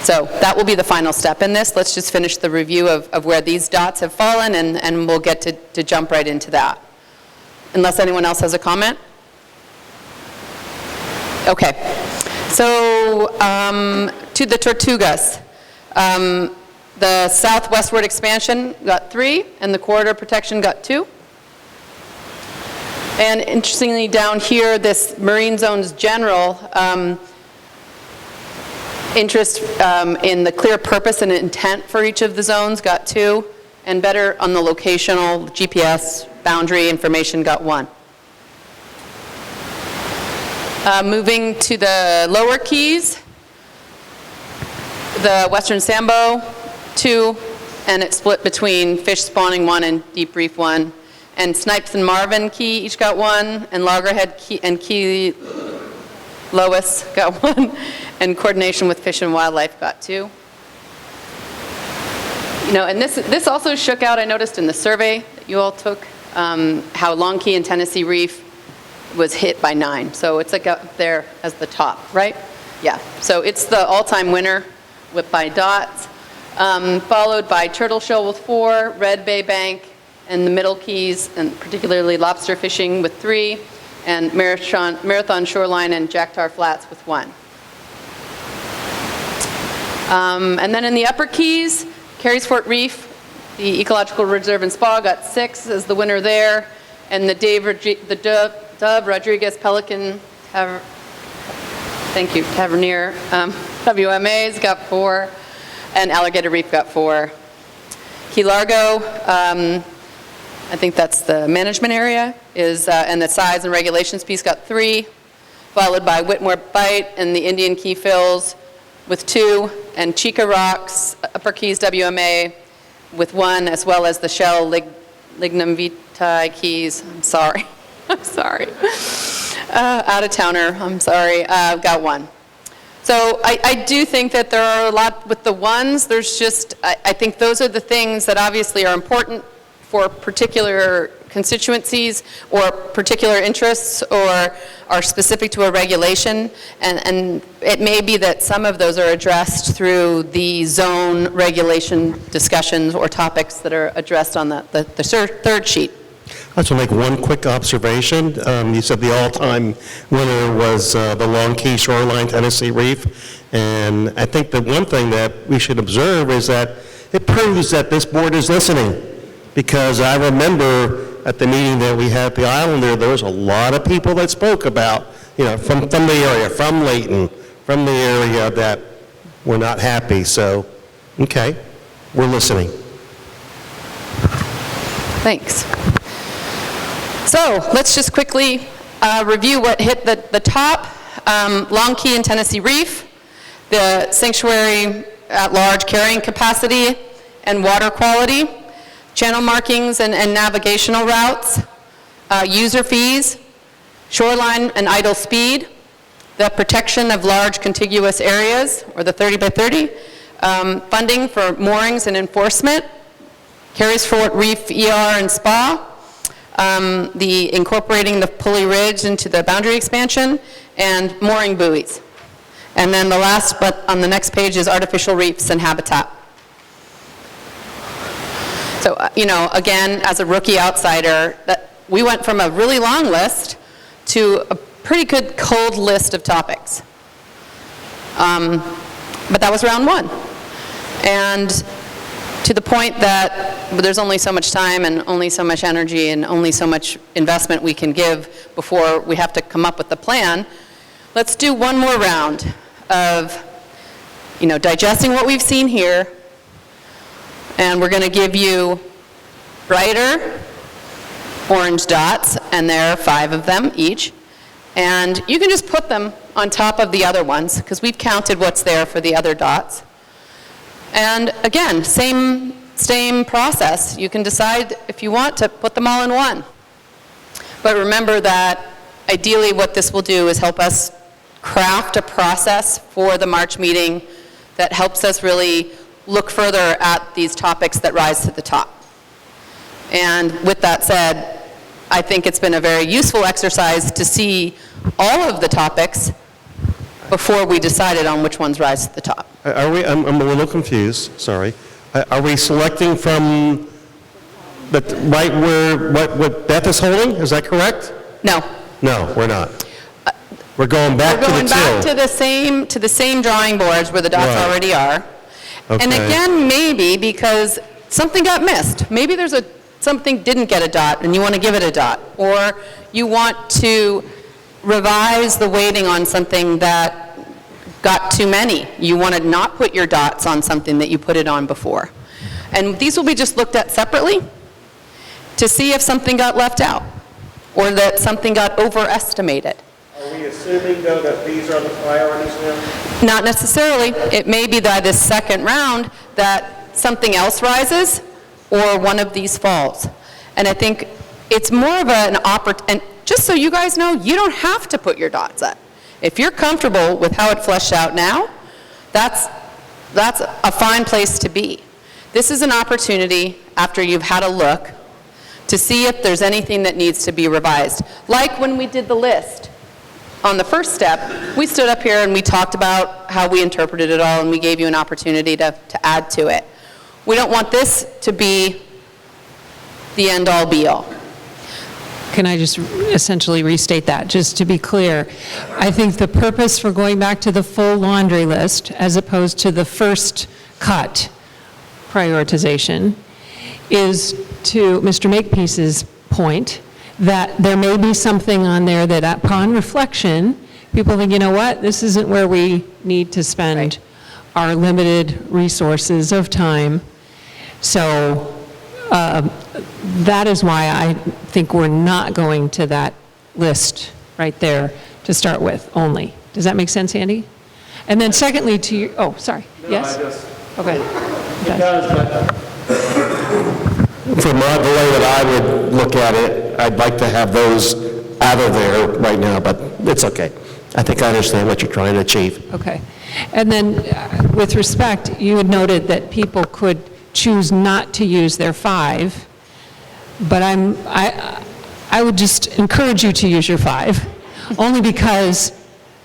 So that will be the final step in this. Let's just finish the review of where these dots have fallen, and we'll get to jump right into that. Unless anyone else has a comment? Okay. So to the Tortugas. The southwestward expansion got 3, and the corridor protection got 2. And interestingly, down here, this marine zones general, interest in the clear purpose and intent for each of the zones got 2, and better on the locational GPS boundary information got 1. Moving to the lower keys, the Western Sambo, 2, and it's split between fish spawning 1 and deep reef 1. And Snipes and Marvin Key each got 1, and Loggerhead Key and Key Lois got 1, and Coordination with Fish and Wildlife got 2. You know, and this also shook out, I noticed in the survey that you all took, how Long Key and Tennessee Reef was hit by 9. So it's like up there as the top, right? Yeah, so it's the all-time winner by dots, followed by Turtle Shoal with 4, Red Bay Bank, and the Middle Keys, and particularly lobster fishing with 3, and Marathon Shoreline and Jacktar Flats with 1. And then in the upper Keys, Carey's Fort Reef, the Ecological Reserve and Spa got 6 as the winner there, and the Dove Rodriguez Pelican Tavernier WMA's got 4, and Alligator Reef got 4. Key Largo, I think that's the management area, and the size and regulations piece got 3, followed by Whitmore Bight and the Indian Key Fills with 2, and Chica Rocks, Upper Keys WMA with 1, as well as the Shell Lignum Vitae Keys. I'm sorry. Out of towner, I'm sorry, got 1. So I do think that there are a lot with the 1s. There's just, I think those are the things that obviously are important for particular constituencies or particular interests or are specific to a regulation. And it may be that some of those are addressed through the zone regulation discussions or topics that are addressed on the third sheet. I just want to make one quick observation. You said the all-time winner was the Long Key Shoreline Tennessee Reef. And I think the one thing that we should observe is that it proves that this board is listening. Because I remember at the meeting that we had at the island there was a lot of people that spoke about, from the area, from Layton, from the area that were not happy. So, okay, we're listening. Thanks. So let's just quickly review what hit the top. Long Key and Tennessee Reef, the sanctuary at large carrying capacity and water quality, channel markings and navigational routes, user fees, shoreline and idle speed, the protection of large contiguous areas, or the 30 by 30, funding for moorings and enforcement, Carey's Fort Reef ER and Spa, the incorporating the Pulley Ridge into the boundary expansion, and mooring buoys. And then the last, but on the next page, is artificial reefs and habitat. So, again, as a rookie outsider, we went from a really long list to a pretty good cold list of topics. But that was round one. And to the point that there's only so much time and only so much energy and only so much investment we can give before we have to come up with the plan, let's do one more round of, digesting what we've seen here. And we're going to give you brighter orange dots, and there are 5 of them each. And you can just put them on top of the other ones, because we've counted what's there for the other dots. And again, same process. You can decide if you want to put them all in one. But remember that ideally what this will do is help us craft a process for the March meeting that helps us really look further at these topics that rise to the top. And with that said, I think it's been a very useful exercise to see all of the topics before we decided on which ones rise to the top. Are we, I'm a little confused, sorry. Are we selecting from right where, what Beth is holding? Is that correct? No. No, we're not. We're going back to the two. We're going back to the same drawing boards where the dots Right. already are. Okay. And again, maybe because something got missed. Maybe there's something didn't get a dot and you want to give it a dot. Or you want to revise the weighting on something that got too many. You want to not put your dots on something that you put it on before. And these will be just looked at separately to see if something got left out or that something got overestimated. Are we assuming, though, that these are the priorities now? Not necessarily. It may be that this second round that something else rises or one of these falls. And I think it's more of an opportunity. And just so you guys know, you don't have to put your dots up. If you're comfortable with how it fleshed out now, that's a fine place to be. This is an opportunity, after you've had a look, to see if there's anything that needs to be revised. Like when we did the list. On the first step, we stood up here and we talked about how we interpreted it all, and we gave you an opportunity to add to it. We don't want this to be the end-all, be-all. Can I just essentially restate that, just to be clear? I think the purpose for going back to the full laundry list, as opposed to the first cut prioritization, is to Mr. Makepeace's point, that there may be something on there that upon reflection, people think, you know what, this isn't where we need to spend our limited resources of time. So that is why I think we're not going to that list right there to start with only. Does that make sense, Andy? And then secondly to you, oh, sorry, yes? Okay. From the way that I would look at it, I'd like to have those out of there right now, but it's okay. I think I understand what you're trying to achieve. Okay. And then with respect, you had noted that people could choose not to use their 5, but I would just encourage you to use your 5, only because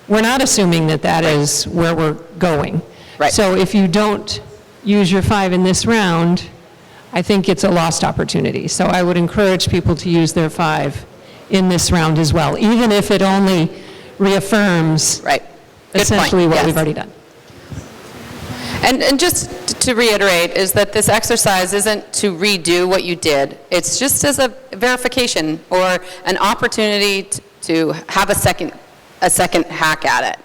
we're not assuming that that is where we're going. Right. So if you don't use your 5 in this round, I think it's a lost opportunity. So I would encourage people to use their 5 in this round as well, even if it only reaffirms essentially what we've already done. And just to reiterate is that this exercise isn't to redo what you did. It's just as a verification or an opportunity to have a second hack at it.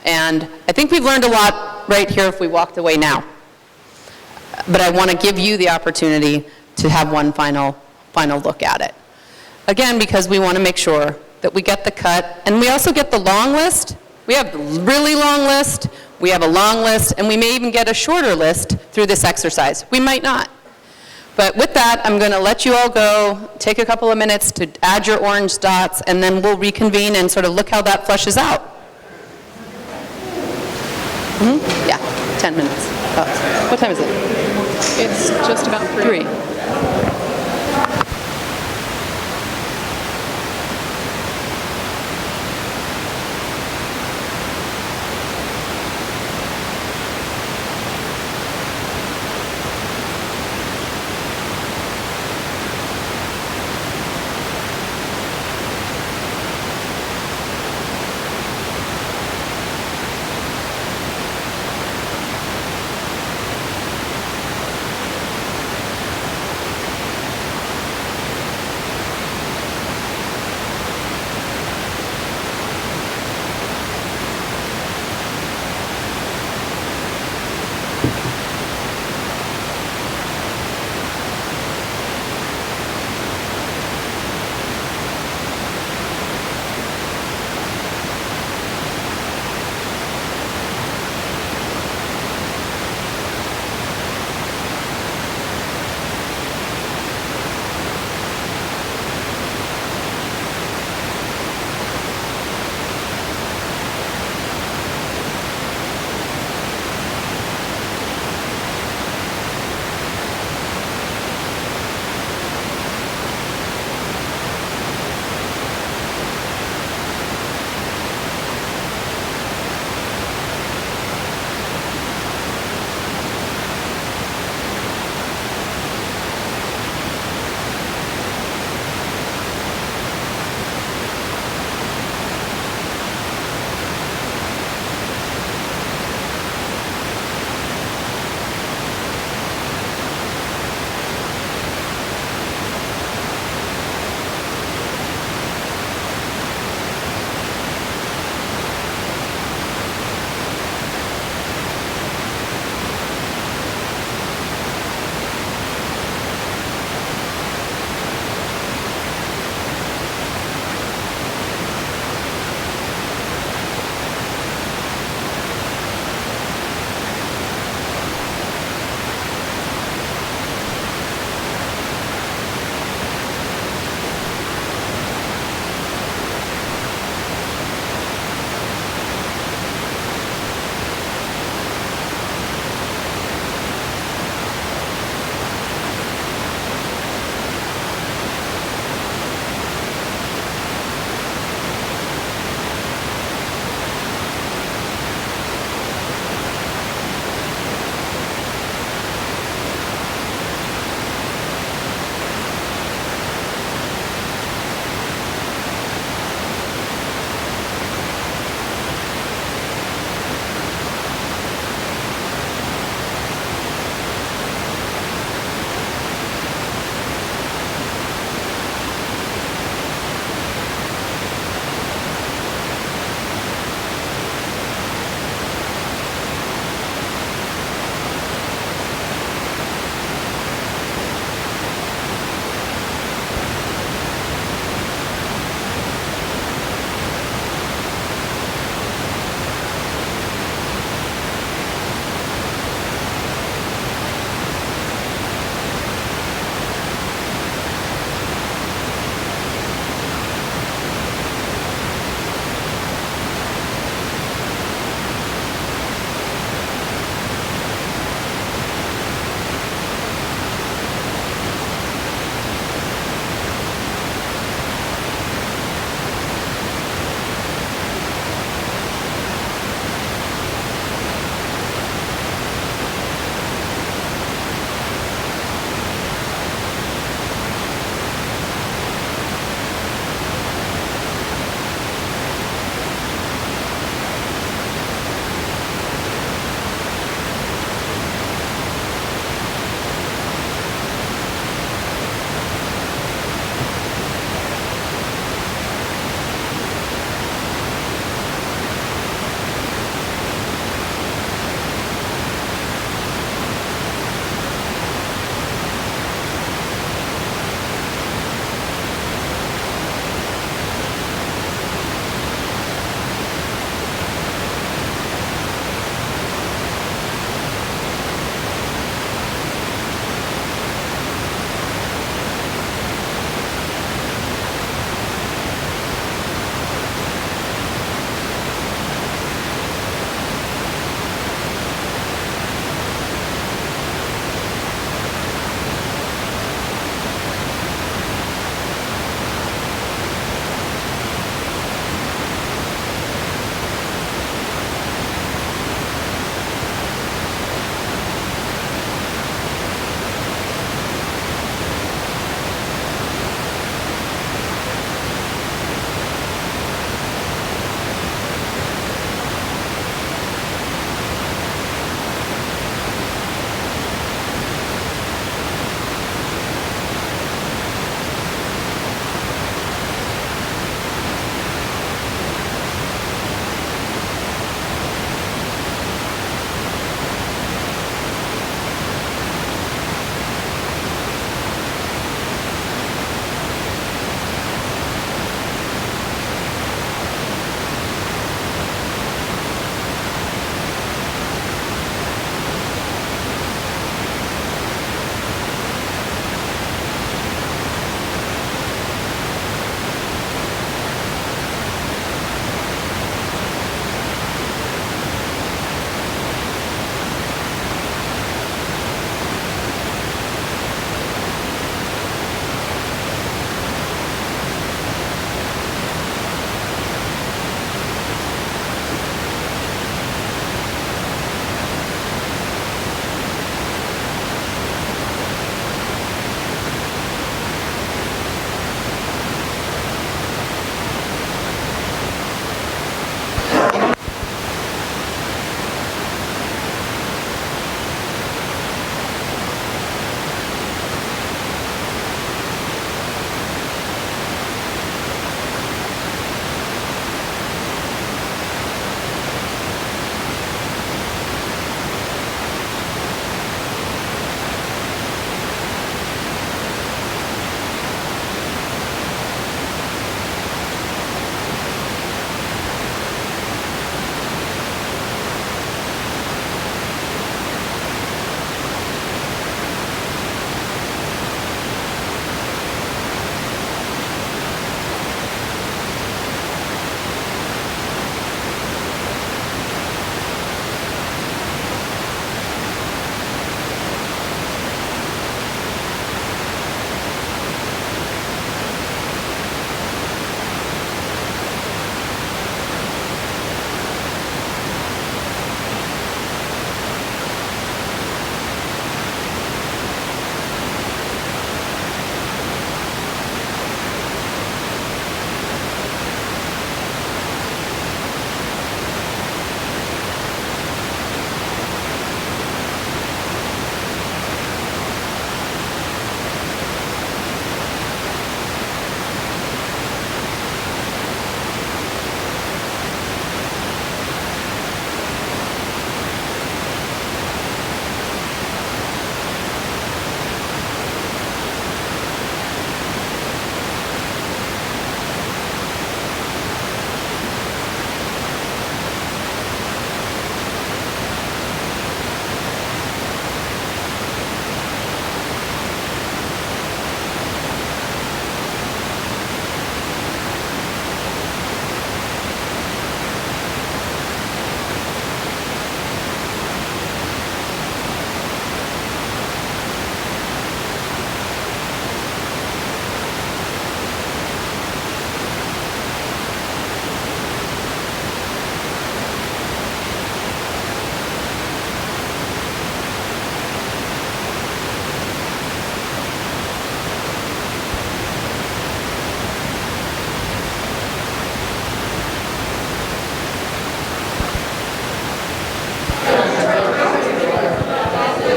And I think we've learned a lot right here if we walked away now. But I want to give you the opportunity to have one final look at it. Again, because we want to make sure that we get the cut, and we also get the long list. We have a really long list, we have a long list, and we may even get a shorter list through this exercise. We might not. But with that, I'm going to let you all go, take a couple of minutes to add your orange dots, and then we'll reconvene and sort of look how that fleshes out. Yeah, 10 minutes. Oh, what time is it? It's just about 3.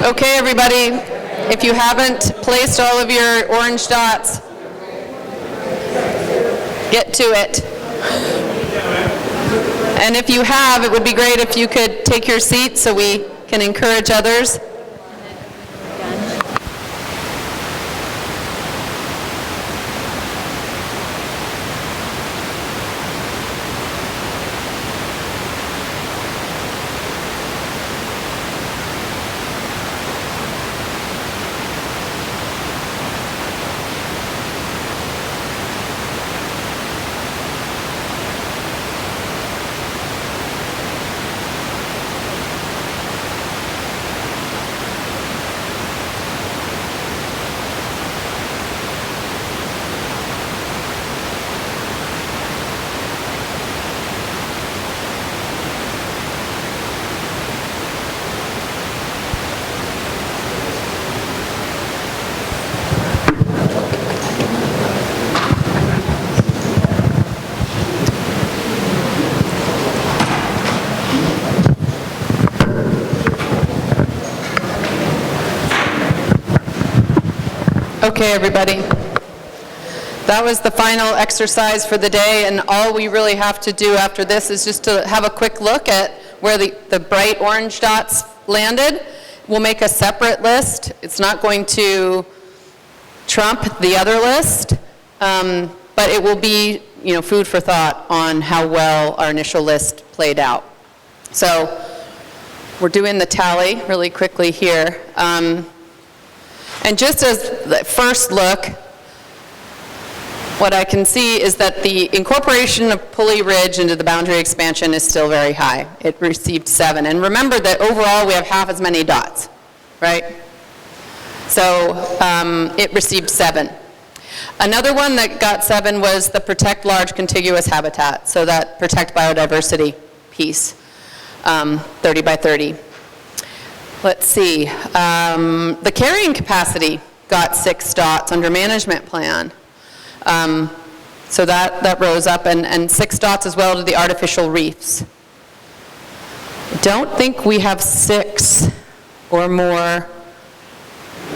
Okay, everybody, if you haven't placed all of your orange dots, get to it. And if you have, it would be great if you could take your seat so we can encourage others. Okay, everybody. That was the final exercise for the day, and all we really have to do after this is just to have a quick look at where the bright orange dots landed. We'll make a separate list. It's not going to trump the other list, but it will be, food for thought on how well our initial list played out. So we're doing the tally really quickly here. And just as the first look, what I can see is that the incorporation of Pulley Ridge into the boundary expansion is still very high. It received 7. And remember that overall we have half as many dots, right? So it received 7. Another one that got 7 was the protect large contiguous habitat, so that protect biodiversity piece, 30 by 30. Let's see, the carrying capacity got 6 dots under management plan. So that rose up, and 6 dots as well to the artificial reefs. I don't think we have 6 or more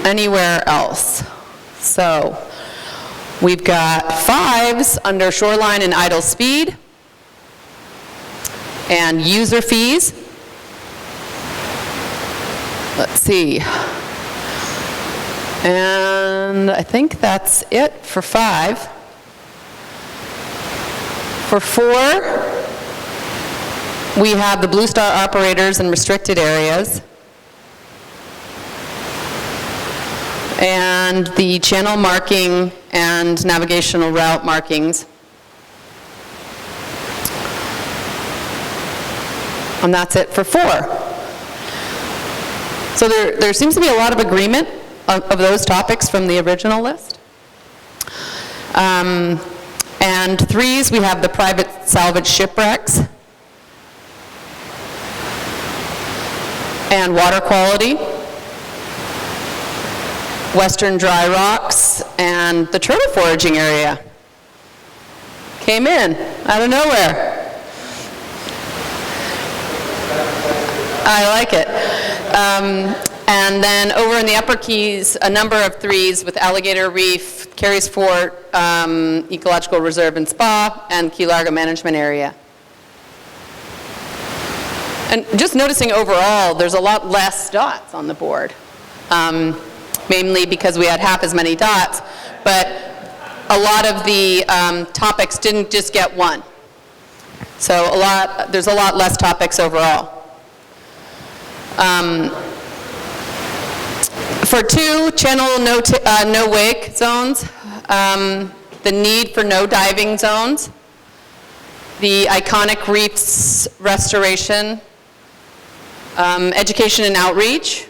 anywhere else. So we've got 5s under shoreline and idle speed, and user fees. Let's see. And I think that's it for 5. For 4, we have the Blue Star operators in restricted areas, and the channel marking and navigational route markings. And that's it for 4. So there seems to be a lot of agreement of those topics from the original list. And 3s, we have the private salvage shipwrecks and water quality, western dry rocks, and the turtle foraging area. Came in out of nowhere. I like it. And then over in the upper keys, a number of 3s with Alligator Reef, Carey's Fort, Ecological Reserve and Spa, and Key Largo Management Area. And just noticing overall, there's a lot less dots on the board, mainly because we had half as many dots, but a lot of the topics didn't just get 1. So there's a lot less topics overall. For 2, channel no wake zones, the need for no diving zones, the iconic reefs restoration, education and outreach,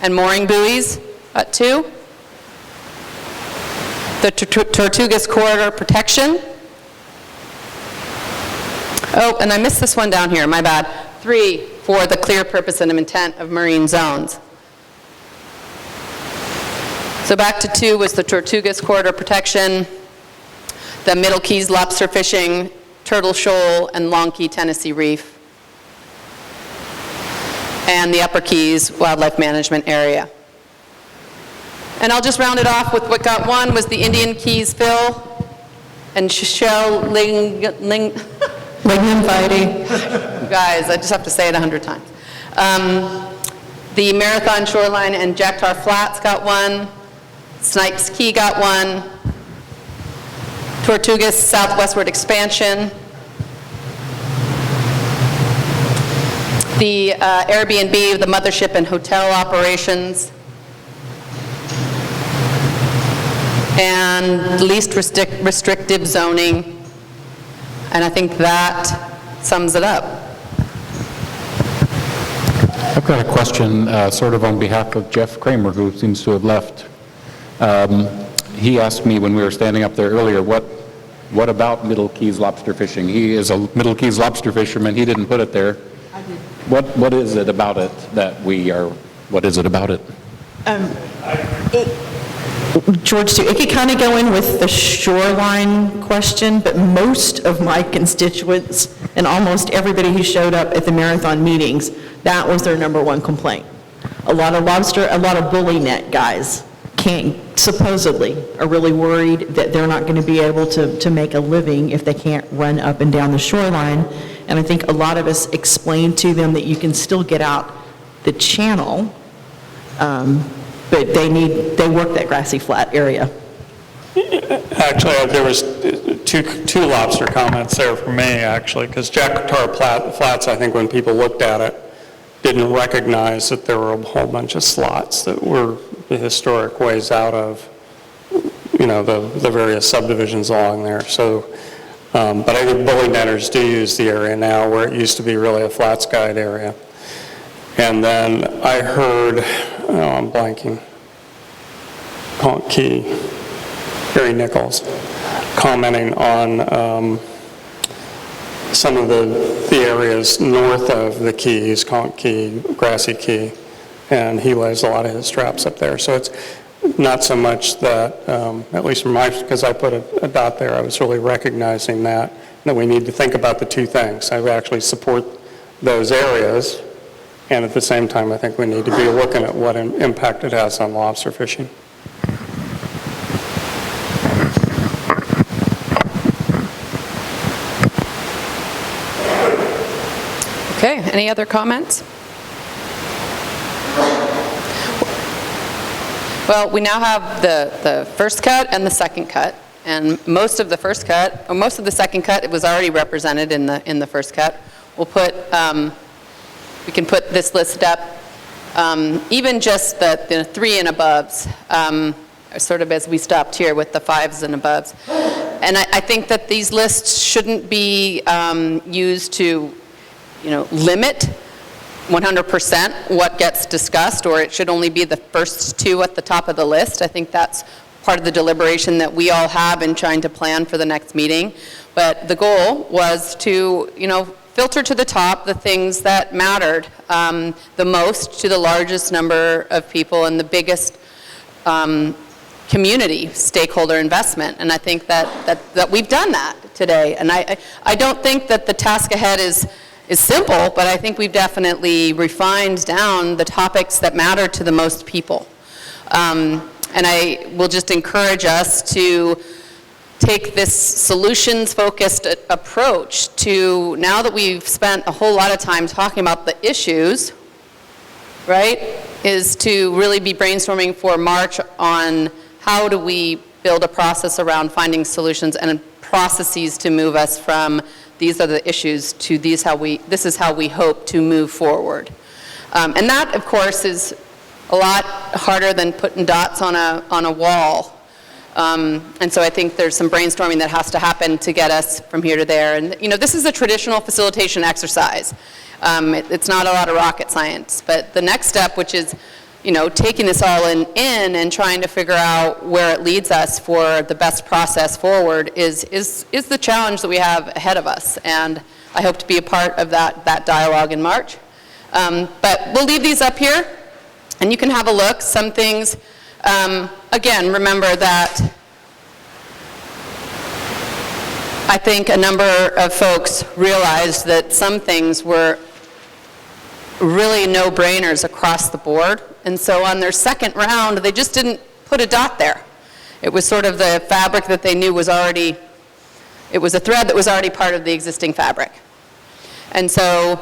and mooring buoys at 2, the Tortugas corridor protection. Oh, and I missed this one down here, my bad. 3, for the clear purpose and intent of marine zones. So back to 2 was the Tortugas corridor protection, the Middle Keys lobster fishing, Turtle Shoal, and Long Key Tennessee Reef. and the Upper Keys Wildlife Management Area. And I'll just round it off with what got 1 was the Indian Keys fill and shell lignum vitae. Guys, I just have to say it 100 times. The Marathon Shoreline and Jacktar Flats got 1. Snipes Key got 1. Tortugas Southwestward Expansion. The Airbnb, the mothership and hotel operations. And least restrictive zoning. And I think that sums it up. I've got a question sort of on behalf of Jeff Kramer, who seems to have left. He asked me when we were standing up there earlier, what about Middle Keys lobster fishing? He is a Middle Keys lobster fisherman. He didn't put it there. I did. What is it about it that we are, what is it about it? George, too, it could kind of go in with the shoreline question, but most of my constituents and almost everybody who showed up at the marathon meetings, that was their #1 complaint. A lot of lobster, a lot of bully net guys supposedly are really worried that they're not going to be able to make a living if they can't run up and down the shoreline. And I think a lot of us explained to them that you can still get out the channel, but they work that grassy flat area. Actually, there was two lobster comments there for me, actually, because Jacktar Flats, I think when people looked at it, didn't recognize that there were a whole bunch of slots that were the historic ways out of, the various subdivisions along there. So, but I think bully netters do use the area now where it used to be really a flats guide area. And then I heard, I'm blanking, Conch Key, Gary Nichols, commenting on some of the areas north of the Keys, Conch Key, Grassy Key, and he lays a lot of his traps up there. So it's not so much that, at least from because I put a dot there, I was really recognizing that we need to think about the two things. I actually support those areas, and at the same time, I think we need to be looking at what impact it has on lobster fishing. Okay, any other comments? Well, we now have the first cut and the second cut, and most of the first cut, or most of the second cut, it was already represented in the first cut. We'll put, we can put this list up, even just the 3 and aboves, sort of as we stopped here with the 5s and aboves. And I think that these lists shouldn't be used to limit 100% what gets discussed, or it should only be the first 2 at the top of the list. I think that's part of the deliberation that we all have in trying to plan for the next meeting. But the goal was to, filter to the top the things that mattered the most to the largest number of people and the biggest community stakeholder investment. And I think that we've done that today. And I don't think that the task ahead is simple, but I think we've definitely refined down the topics that matter to the most people. And I will just encourage us to take this solutions-focused approach to, now that we've spent a whole lot of time talking about the issues, right, is to really be brainstorming for March on how do we build a process around finding solutions and processes to move us from these are the issues to this is how we hope to move forward. And that, of course, is a lot harder than putting dots on a wall. And so I think there's some brainstorming that has to happen to get us from here to there. And this is a traditional facilitation exercise. It's not a lot of rocket science. But the next step, which is taking this all in and trying to figure out where it leads us for the best process forward is the challenge that we have ahead of us. And I hope to be a part of that dialogue in March. But we'll leave these up here, and you can have a look. Some things, again, remember that I think a number of folks realized that some things were really no-brainers across the board. And so on their second round, they just didn't put a dot there. It was sort of the fabric that they knew was already, it was a thread that was already part of the existing fabric. And so,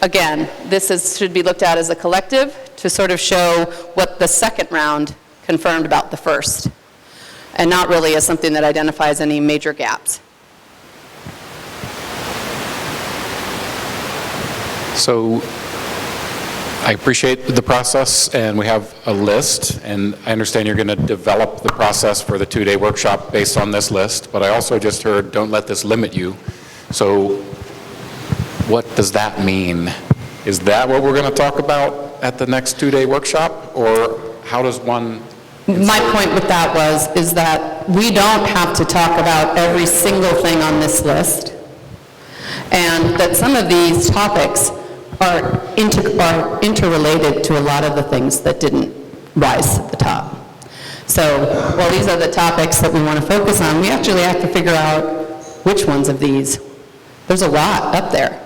again, should be looked at as a collective to sort of show what the second round confirmed about the first, and not really as something that identifies any major gaps. So I appreciate the process, and we have a list, and I understand you're going to develop the process for the two-day workshop based on this list, but I also just heard, don't let this limit you. So what does that mean? Is that what we're going to talk about at the next two-day workshop, or how does one... My point with that is that we don't have to talk about every single thing on this list, and that some of these topics are interrelated to a lot of the things that didn't rise at the top. So while these are the topics that we want to focus on, we actually have to figure out which ones of these. There's a lot up there.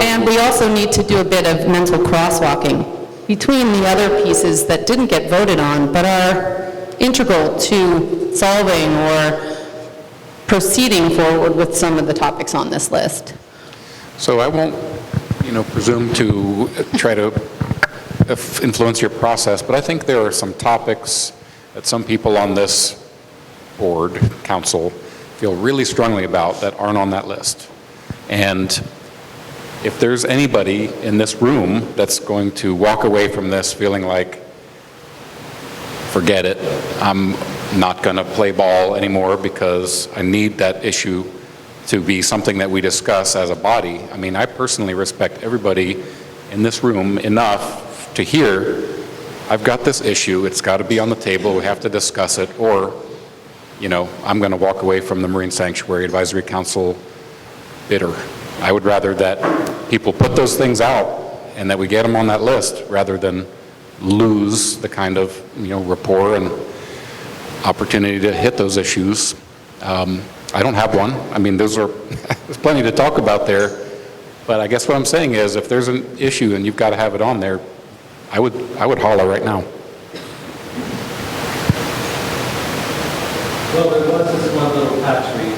And we also need to do a bit of mental crosswalking between the other pieces that didn't get voted on but are integral to solving or proceeding forward with some of the topics on this list. So I won't, presume to try to influence your process, but I think there are some topics that some people on this board, council, feel really strongly about that aren't on that list. And if there's anybody in this room that's going to walk away from this feeling like, forget it, I'm not going to play ball anymore because I need that issue to be something that we discuss as a body. I mean, I personally respect everybody in this room enough to hear, I've got this issue, it's got to be on the table, we have to discuss it, or, I'm going to walk away from the Marine Sanctuary Advisory Council bitter. I would rather that people put those things out and that we get them on that list rather than lose the kind of, rapport and opportunity to hit those issues. I don't have one. I mean, there's plenty to talk about there, but I guess what I'm saying is if there's an issue and you've got to have it on there, I would holler right now. Well, there was this one little patch read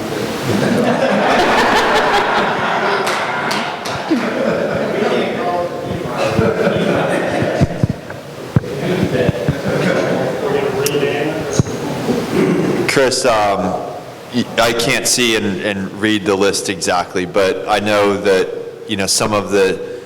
Chris, I can't see and read the list exactly, but I know that, some of the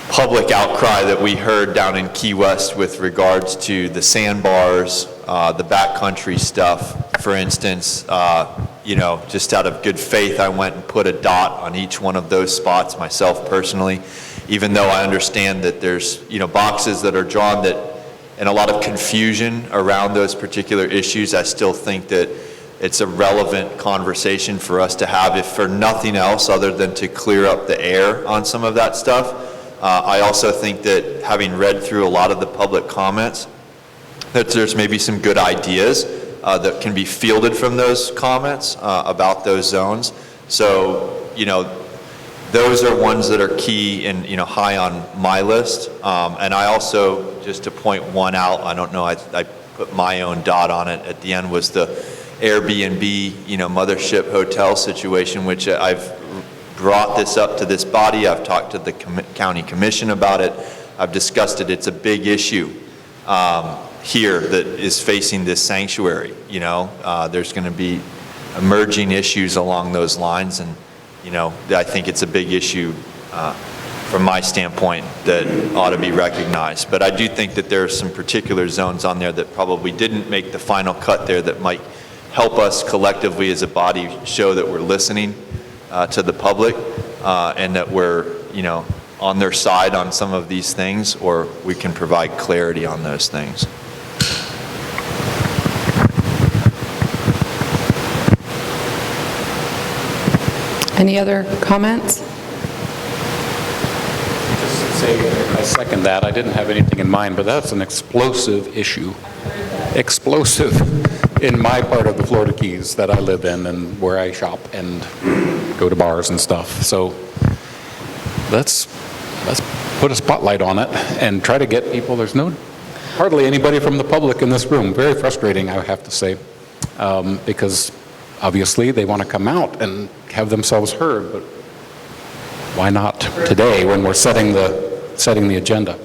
public outcry that we heard down in Key West with regards to the sandbars, the backcountry stuff, for instance, just out of good faith, I went and put a dot on each one of those spots myself personally, even though I understand that there's, boxes that are drawn that, and a lot of confusion around those particular issues. I still think that it's a relevant conversation for us to have, if for nothing else other than to clear up the air on some of that stuff. I also think that having read through a lot of the public comments, that there's maybe some good ideas that can be fielded from those comments about those zones. So, those are ones that are key and, high on my list. And I also, just to point one out, I don't know, I put my own dot on it at the end, was the Airbnb, mothership hotel situation, which I've brought this up to this body. I've talked to the county commission about it. I've discussed it. It's a big issue here that is facing this sanctuary. There's going to be emerging issues along those lines, and I think it's a big issue from my standpoint that ought to be recognized. But I do think that there are some particular zones on there that probably didn't make the final cut there that might help us collectively as a body show that we're listening to the public and that we're, on their side on some of these things, or we can provide clarity on those things. Any other comments? Just say I second that. I didn't have anything in mind, but that's an explosive issue. Explosive in my part of the Florida Keys that I live in and where I shop and go to bars and stuff. So let's let's put a spotlight on it and try to get people. There's hardly anybody from the public in this room. Very frustrating, I have to say, because obviously they want to come out and have themselves heard, but why not today when we're setting the agenda?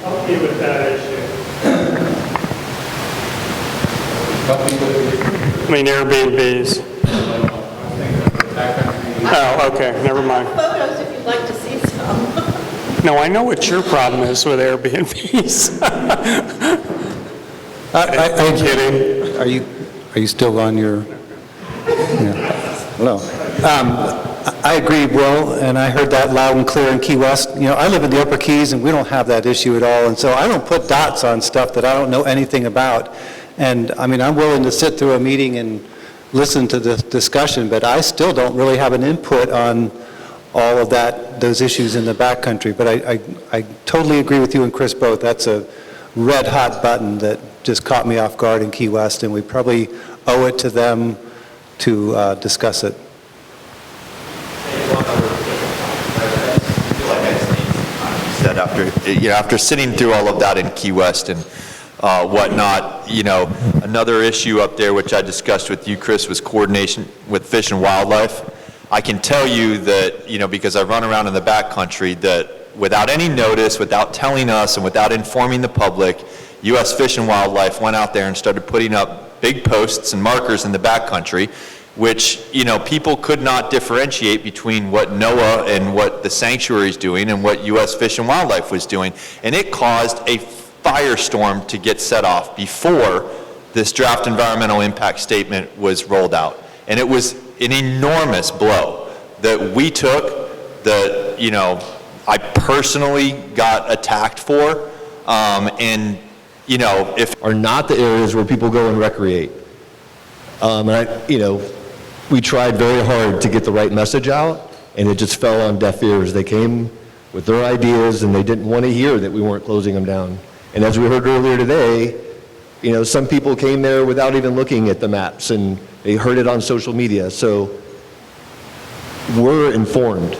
Help me with that issue. I mean Airbnbs. Oh, okay, never mind. Photos if you'd like to see some. No, I know what your problem is with Airbnbs. I'm kidding. Are you still on your? Yeah. Hello. I agree, Will, and I heard that loud and clear in Key West. You know, I live in the Upper Keys, and we don't have that issue at all, and so I don't put dots on stuff that I don't know anything about. And, I mean, I'm willing to sit through a meeting and listen to the discussion, but I still don't really have an input on all of those issues in the backcountry. But I totally agree with you and Chris both. That's a red-hot button that just caught me off guard in Key West, and we probably owe it to them to discuss it. After sitting through all of that in Key West and whatnot, another issue up there which I discussed with you, Chris, was coordination with Fish and Wildlife. I can tell you that, because I run around in the backcountry, that without any notice, without telling us, and without informing the public, U.S. Fish and Wildlife went out there and started putting up big posts and markers in the backcountry, which, people could not differentiate between what NOAA and what the Sanctuaries doing and what U.S. Fish and Wildlife was doing. And it caused a firestorm to get set off before this draft environmental impact statement was rolled out. And it was an enormous blow that we took, that, I personally got attacked for. If are not the areas where people go and recreate. We tried very hard to get the right message out, and it just fell on deaf ears. They came with their ideas, and they didn't want to hear that we weren't closing them down. And as we heard earlier today, some people came there without even looking at the maps, and they heard it on social media. So we're informed.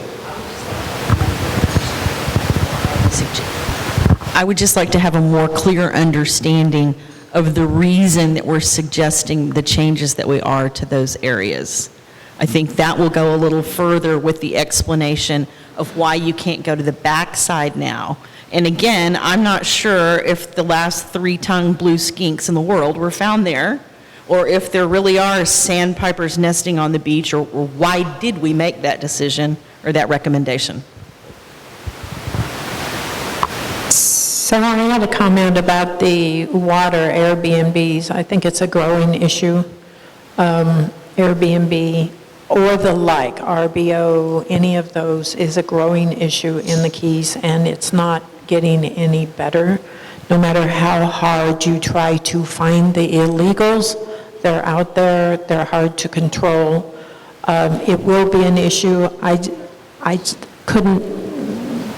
I would just like to have a more clear understanding of the reason that we're suggesting the changes that we are to those areas. I think that will go a little further with the explanation of why you can't go to the backside now. And again, I'm not sure if the last 3-tongue blue skinks in the world were found there, or if there really are sandpipers nesting on the beach, or why did we make that decision or that recommendation? So I had a comment about the water Airbnbs. I think it's a growing issue. Airbnb or the like, RBO, any of those is a growing issue in the Keys, and it's not getting any better. No matter how hard you try to find the illegals, they're out there, they're hard to control. It will be an issue. I couldn't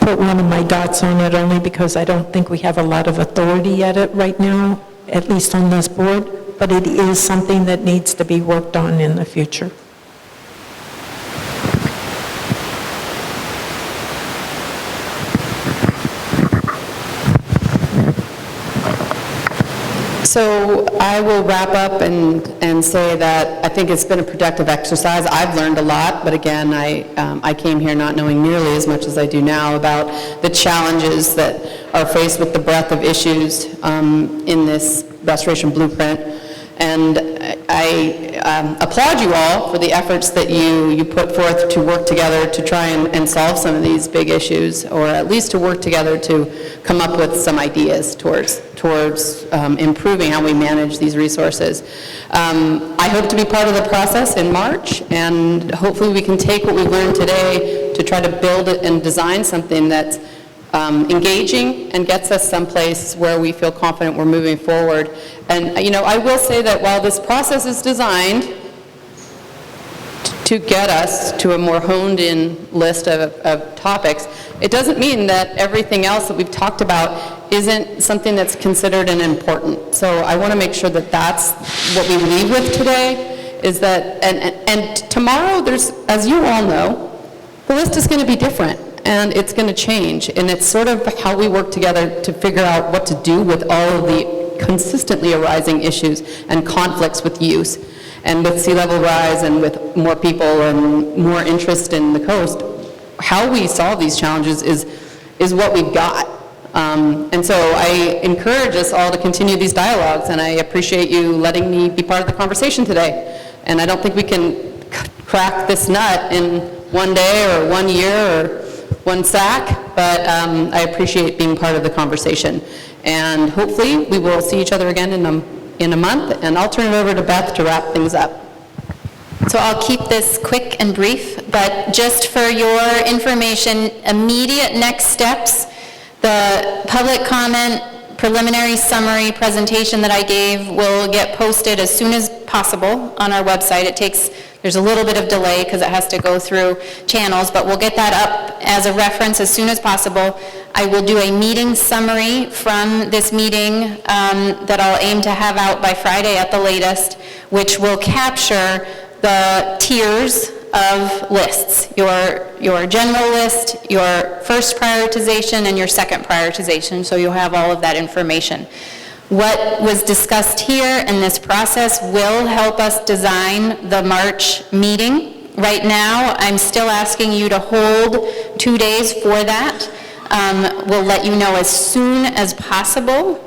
put one of my dots on it only because I don't think we have a lot of authority at it right now, at least on this board, but it is something that needs to be worked on in the future. So I will wrap up and say that I think it's been a productive exercise. I've learned a lot, but again, I came here not knowing nearly as much as I do now about the challenges that are faced with the breadth of issues in this restoration blueprint. And I applaud you all for the efforts that you put forth to work together to try and solve some of these big issues, or at least to work together to come up with some ideas towards improving how we manage these resources. I hope to be part of the process in March, and hopefully we can take what we learned today to try to build it and design something that's engaging and gets us someplace where we feel confident we're moving forward. And I will say that while this process is designed to get us to a more honed-in list of topics, it doesn't mean that everything else that we've talked about isn't something that's considered and important. So I want to make sure that that's what we leave with today, is that, and tomorrow there's, as you all know, the list is going to be different. and it's going to change. And it's sort of how we work together to figure out what to do with all of the consistently arising issues and conflicts with use. And with sea level rise and with more people and more interest in the coast, how we solve these challenges is what we've got. And so I encourage us all to continue these dialogues, and I appreciate you letting me be part of the conversation today. And I don't think we can crack this nut in one day or 1 year or one SAC, but I appreciate being part of the conversation. And hopefully we will see each other again in a month, and I'll turn it over to Beth to wrap things up. So I'll keep this quick and brief, but just for your information, immediate next steps, the public comment preliminary summary presentation that I gave will get posted as soon as possible on our website. There's a little bit of delay because it has to go through channels, but we'll get that up as a reference as soon as possible. I will do a meeting summary from this meeting that I'll aim to have out by Friday at the latest, which will capture the tiers of lists, your general list, your first prioritization, and your second prioritization, so you'll have all of that information. What was discussed here in this process will help us design the March meeting. Right now, I'm still asking you to hold 2 days for that. We'll let you know as soon as possible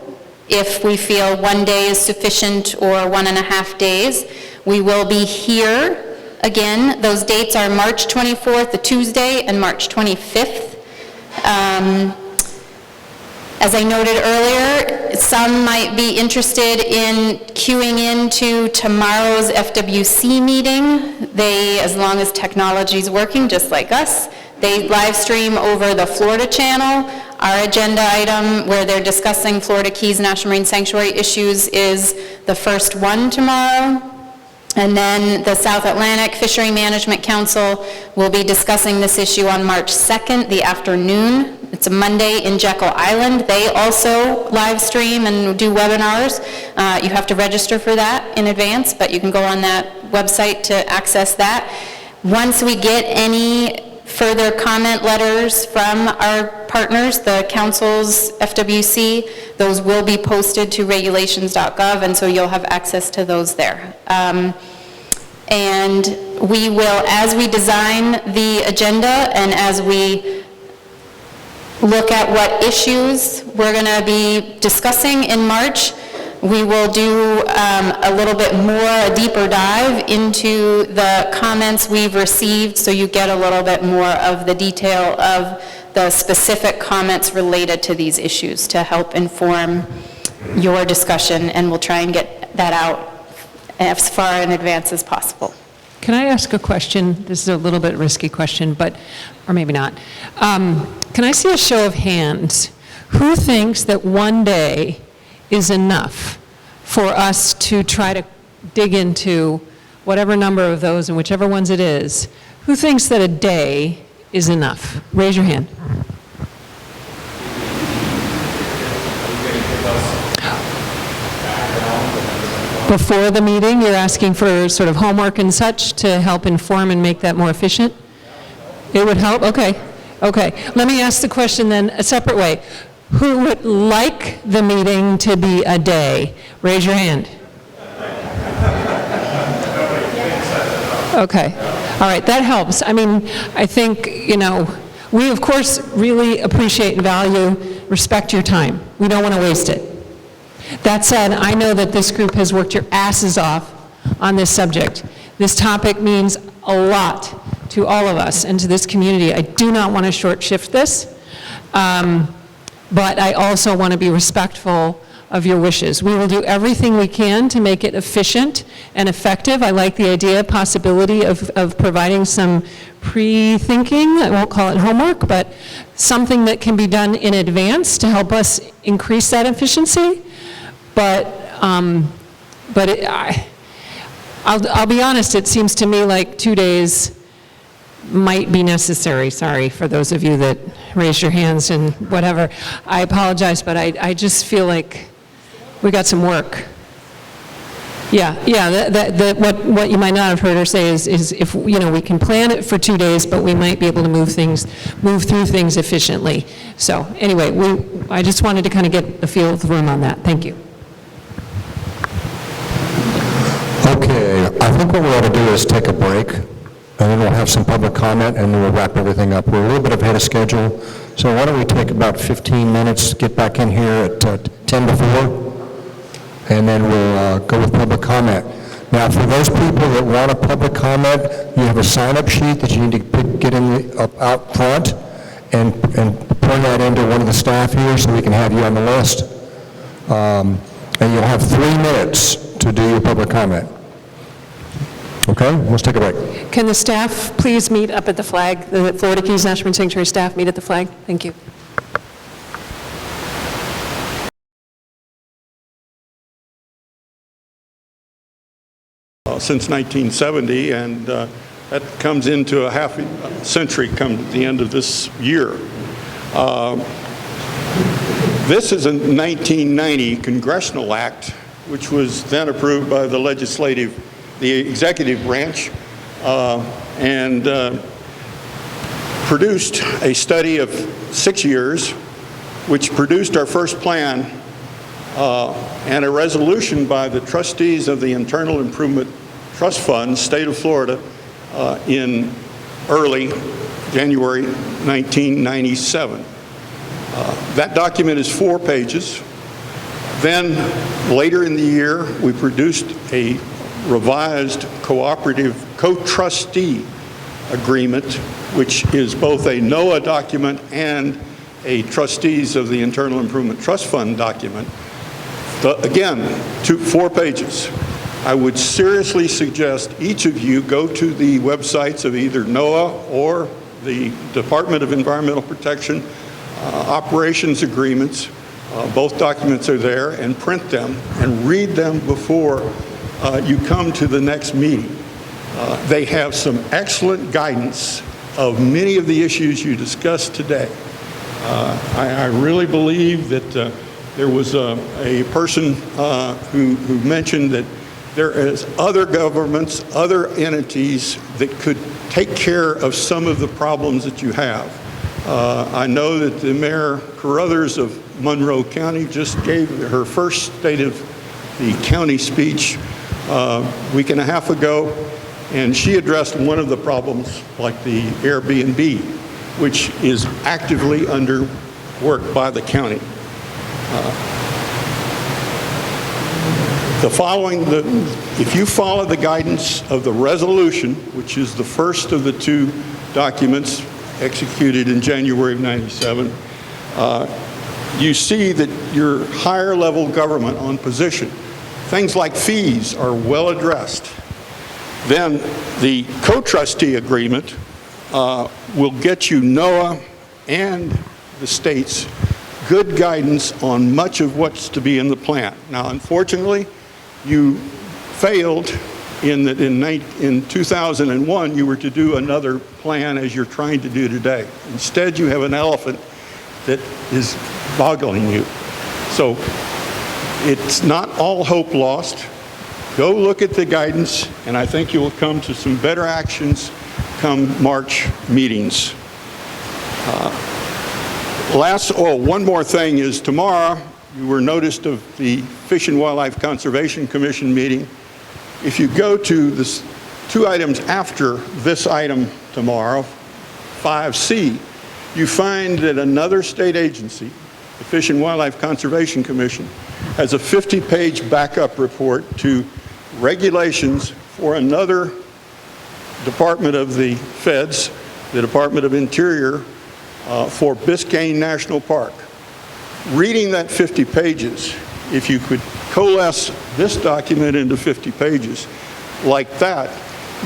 if we feel 1 day is sufficient or 1.5 days. We will be here again. Those dates are March 24th, the Tuesday, and March 25th. As I noted earlier, some might be interested in queuing into tomorrow's FWC meeting. They, as long as technology is working, just like us, they live stream over the Florida channel. Our agenda item where they're discussing Florida Keys National Marine Sanctuary issues is the first one tomorrow. And then the South Atlantic Fishery Management Council will be discussing this issue on March 2nd, the afternoon. It's a Monday in Jekyll Island. They also live stream and do webinars. You have to register for that in advance, but you can go on that website to access that. Once we get any further comment letters from our partners, the council's FWC, those will be posted to regulations.gov, and so you'll have access to those there. And we will, as we design the agenda and as we look at what issues we're going to be discussing in March, we will do a little bit more, a deeper dive into the comments we've received, so you get a little bit more of the detail of the specific comments related to these issues to help inform your discussion, and we'll try and get that out as far in advance as possible. Can I ask a question? This is a little bit risky question, but, or maybe not. Can I see a show of hands? Who thinks that 1 day is enough for us to try to dig into whatever number of those and whichever ones it is? Who thinks that a day is enough? Raise your hand. Before the meeting, you're asking for sort of homework and such to help inform and make that more efficient? It would help? Okay. Okay. Let me ask the question then a separate way. Who would like the meeting to be a day? Raise your hand. Okay. All right, that helps. I mean, I think, you know, we of course really appreciate and value, respect your time. We don't want to waste it. That said, I know that this group has worked your asses off on this subject. This topic means a lot to all of us and to this community. I do not want to short shift this. But I also want to be respectful of your wishes. We will do everything we can to make it efficient and effective. I like the idea, possibility of providing some pre-thinking. I won't call it homework, but something that can be done in advance to help us increase that efficiency. But I'll be honest, it seems to me like 2 days might be necessary. Sorry for those of you that raised your hands and whatever. I apologize, but I just feel like we got some work. What you might not have heard her say is if, we can plan it for 2 days, but we might be able to move through things efficiently. So anyway, I just wanted to kind of get the feel of the room on that. Thank you. Okay, I think what we ought to do is take a break, and then we'll have some public comment, and then we'll wrap everything up. We're a little bit ahead of schedule, so why don't we take about 15 minutes, get back in here at 10 to 4, and then we'll go with public comment. Now, for those people that want a public comment, you have a sign-up sheet that you need to get out front and turn that into one of the staff here so we can have you on the list. And you'll have 3 minutes to do your public comment. Okay, let's take a break. Can the staff please meet up at the flag? The Florida Keys National Sanctuary staff meet at the flag? Thank you. Since 1970, and that comes into a half century come at the end of this year. This is a 1990 congressional act, which was then approved by the executive branch, and produced a study of 6 years, which produced our first plan and a resolution by the trustees of the Internal Improvement Trust Fund, state of Florida, in early January 1997. That document is 4 pages. Then later in the year, we produced a revised cooperative co-trustee agreement, which is both a NOAA document and a trustees of the Internal Improvement Trust Fund document. Again, 4 pages. I would seriously suggest each of you go to the websites of either NOAA or the Department of Environmental Protection operations agreements. Both documents are there, and print them and read them before you come to the next meeting. They have some excellent guidance of many of the issues you discussed today. I really believe that there was a person who mentioned that there is other governments, other entities that could take care of some of the problems that you have. I know that the Mayor Carruthers of Monroe County just gave her first State of the County speech a week and a half ago, and she addressed one of the problems, like the Airbnb, which is actively under work by the county. If you follow the guidance of the resolution, which is the first of the 2 documents executed in January of '97, you see that your higher level government on position, things like fees are well addressed. Then the co-trustee agreement will get you NOAA and the states good guidance on much of what's to be in the plan. Now, unfortunately, you failed in that in 2001 you were to do another plan as you're trying to do today. Instead, you have an elephant that is boggling you. So it's not all hope lost. Go look at the guidance, and I think you will come to some better actions come March meetings. One more thing is tomorrow, you were noticed of the Fish and Wildlife Conservation Commission meeting. If you go to the 2 items after this item tomorrow, 5C, you find that another state agency, the Fish and Wildlife Conservation Commission, has a 50-page backup report to regulations for another department of the feds, the Department of Interior, for Biscayne National Park. Reading that 50 pages, if you could coalesce this document into 50 pages like that,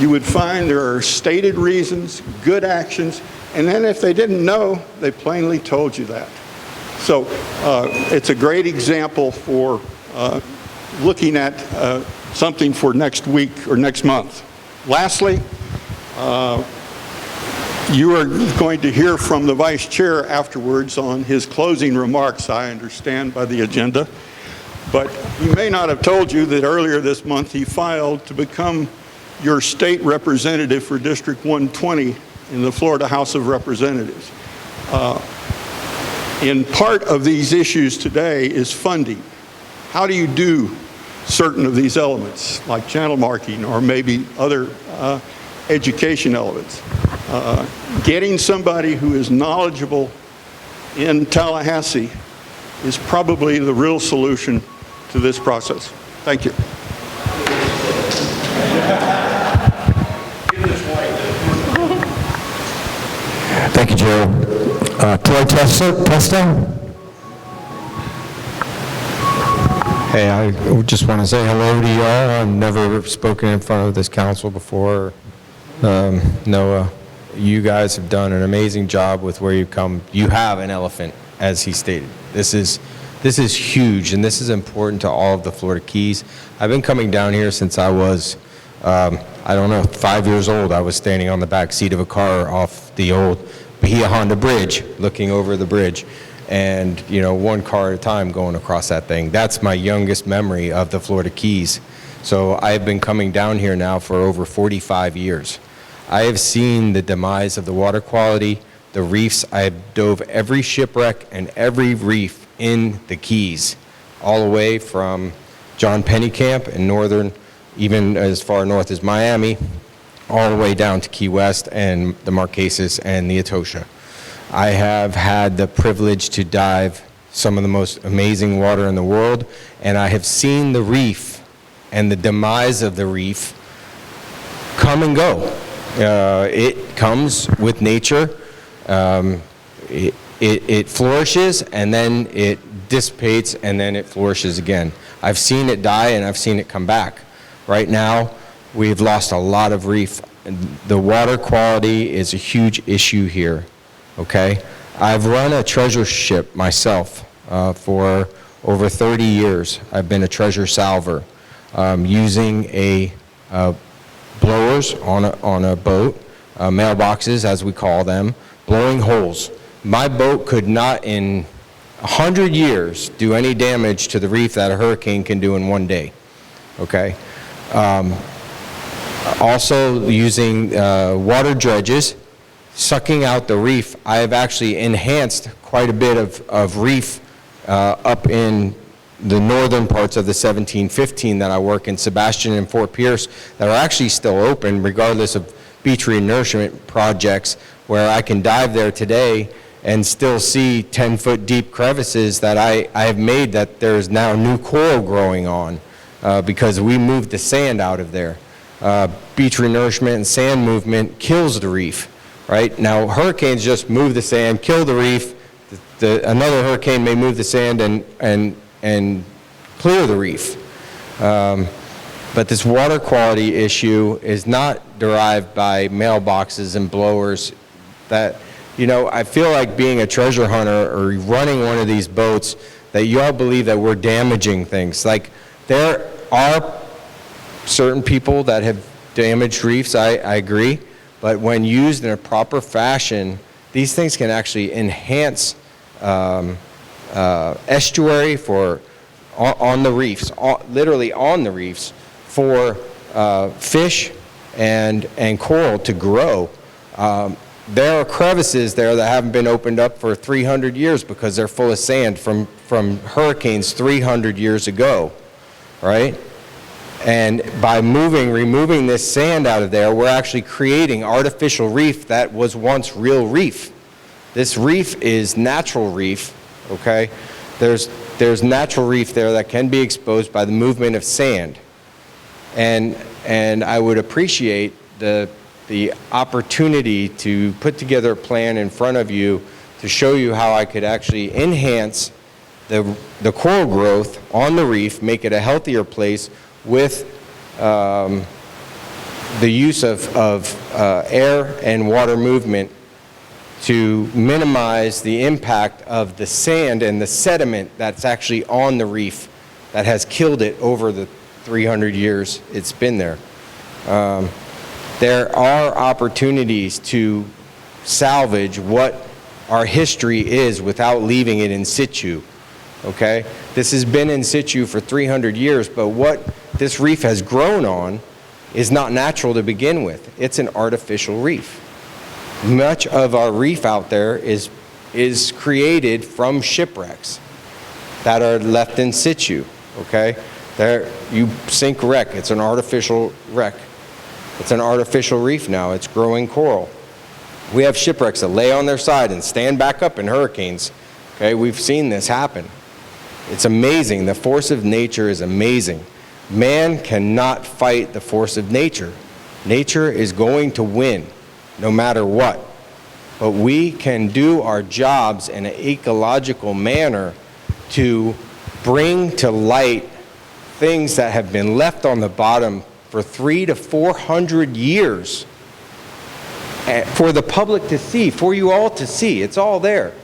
you would find there are stated reasons, good actions, and then if they didn't know, they plainly told you that. So it's a great example for looking at something for next week or next month. Lastly, you are going to hear from the Vice Chair afterwards on his closing remarks, I understand, by the agenda. But he may not have told you that earlier this month he filed to become your state representative for District 120 in the Florida House of Representatives. In part of these issues today is funding. How do you do certain of these elements, like channel marking or maybe other education elements? Getting somebody who is knowledgeable in Tallahassee is probably the real solution to this process. Thank you. Thank you, Joe. Troy Testa? Hey, I just want to say hello to you all. I've never spoken in front of this council before. Noah, you guys have done an amazing job with where you've come. You have an elephant, as he stated. This is huge, and this is important to all of the Florida Keys. I've been coming down here since I was, I don't know, 5 years old. I was standing on the back seat of a car off the old Bahia Honda Bridge, looking over the bridge, and, you know, one car at a time going across that thing. That's my youngest memory of the Florida Keys. So I've been coming down here now for over 45 years. I have seen the demise of the water quality, the reefs. I've dove every shipwreck and every reef in the Keys, all the way from John Penny Camp in northern, even as far north as Miami, all the way down to Key West and the Marquesas and the Etosha. I have had the privilege to dive some of the most amazing water in the world, and I have seen the reef and the demise of the reef come and go. It comes with nature. It flourishes, and then it dissipates, and then it flourishes again. I've seen it die, and I've seen it come back. Right now, we've lost a lot of reef. The water quality is a huge issue here, okay? I've run a treasure ship myself for over 30 years. I've been a treasure salver using blowers on a boat, mailboxes as we call them, blowing holes. My boat could not in 100 years do any damage to the reef that a hurricane can do in one day, okay? Also using water dredges, sucking out the reef. I have actually enhanced quite a bit of reef up in the northern parts of the 1715 that I work in, Sebastian and Fort Pierce, that are actually still open regardless of beach renourishment projects, where I can dive there today and still see 10-foot deep crevices that I have made that there's now new coral growing on because we moved the sand out of there. Beach renourishment and sand movement kills the reef, right? Now, hurricanes just move the sand, kill the reef. Another hurricane may move the sand and clear the reef. But this water quality issue is not derived by mailboxes and blowers. That, you know, I feel like being a treasure hunter or running one of these boats, that you all believe that we're damaging things. Like, there are certain people that have damaged reefs, I agree, but when used in a proper fashion, these things can actually enhance estuary on the reefs, literally on the reefs, for fish and coral to grow. There are crevices there that haven't been opened up for 300 years because they're full of sand from hurricanes 300 years ago, right? And by removing this sand out of there, we're actually creating artificial reef that was once real reef. This reef is natural reef, okay? There's natural reef there that can be exposed by the movement of sand. And I would appreciate the opportunity to put together a plan in front of you to show you how I could actually enhance the coral growth on the reef, make it a healthier place with the use of air and water movement to minimize the impact of the sand and the sediment that's actually on the reef that has killed it over the 300 years it's been there. There are opportunities to salvage what our history is without leaving it in situ. okay? This has been in situ for 300 years, but what this reef has grown on is not natural to begin with. It's an artificial reef. Much of our reef out there is created from shipwrecks that are left in situ, okay? There, you sink a wreck, it's an artificial wreck. It's an artificial reef now, it's growing coral. We have shipwrecks that lay on their side and stand back up in hurricanes, okay? We've seen this happen. It's amazing, the force of nature is amazing. Man cannot fight the force of nature. Nature is going to win, no matter what. But we can do our jobs in an ecological manner to bring to light things that have been left on the bottom for 300 to 400 years for the public to see, for you all to see. It's all there.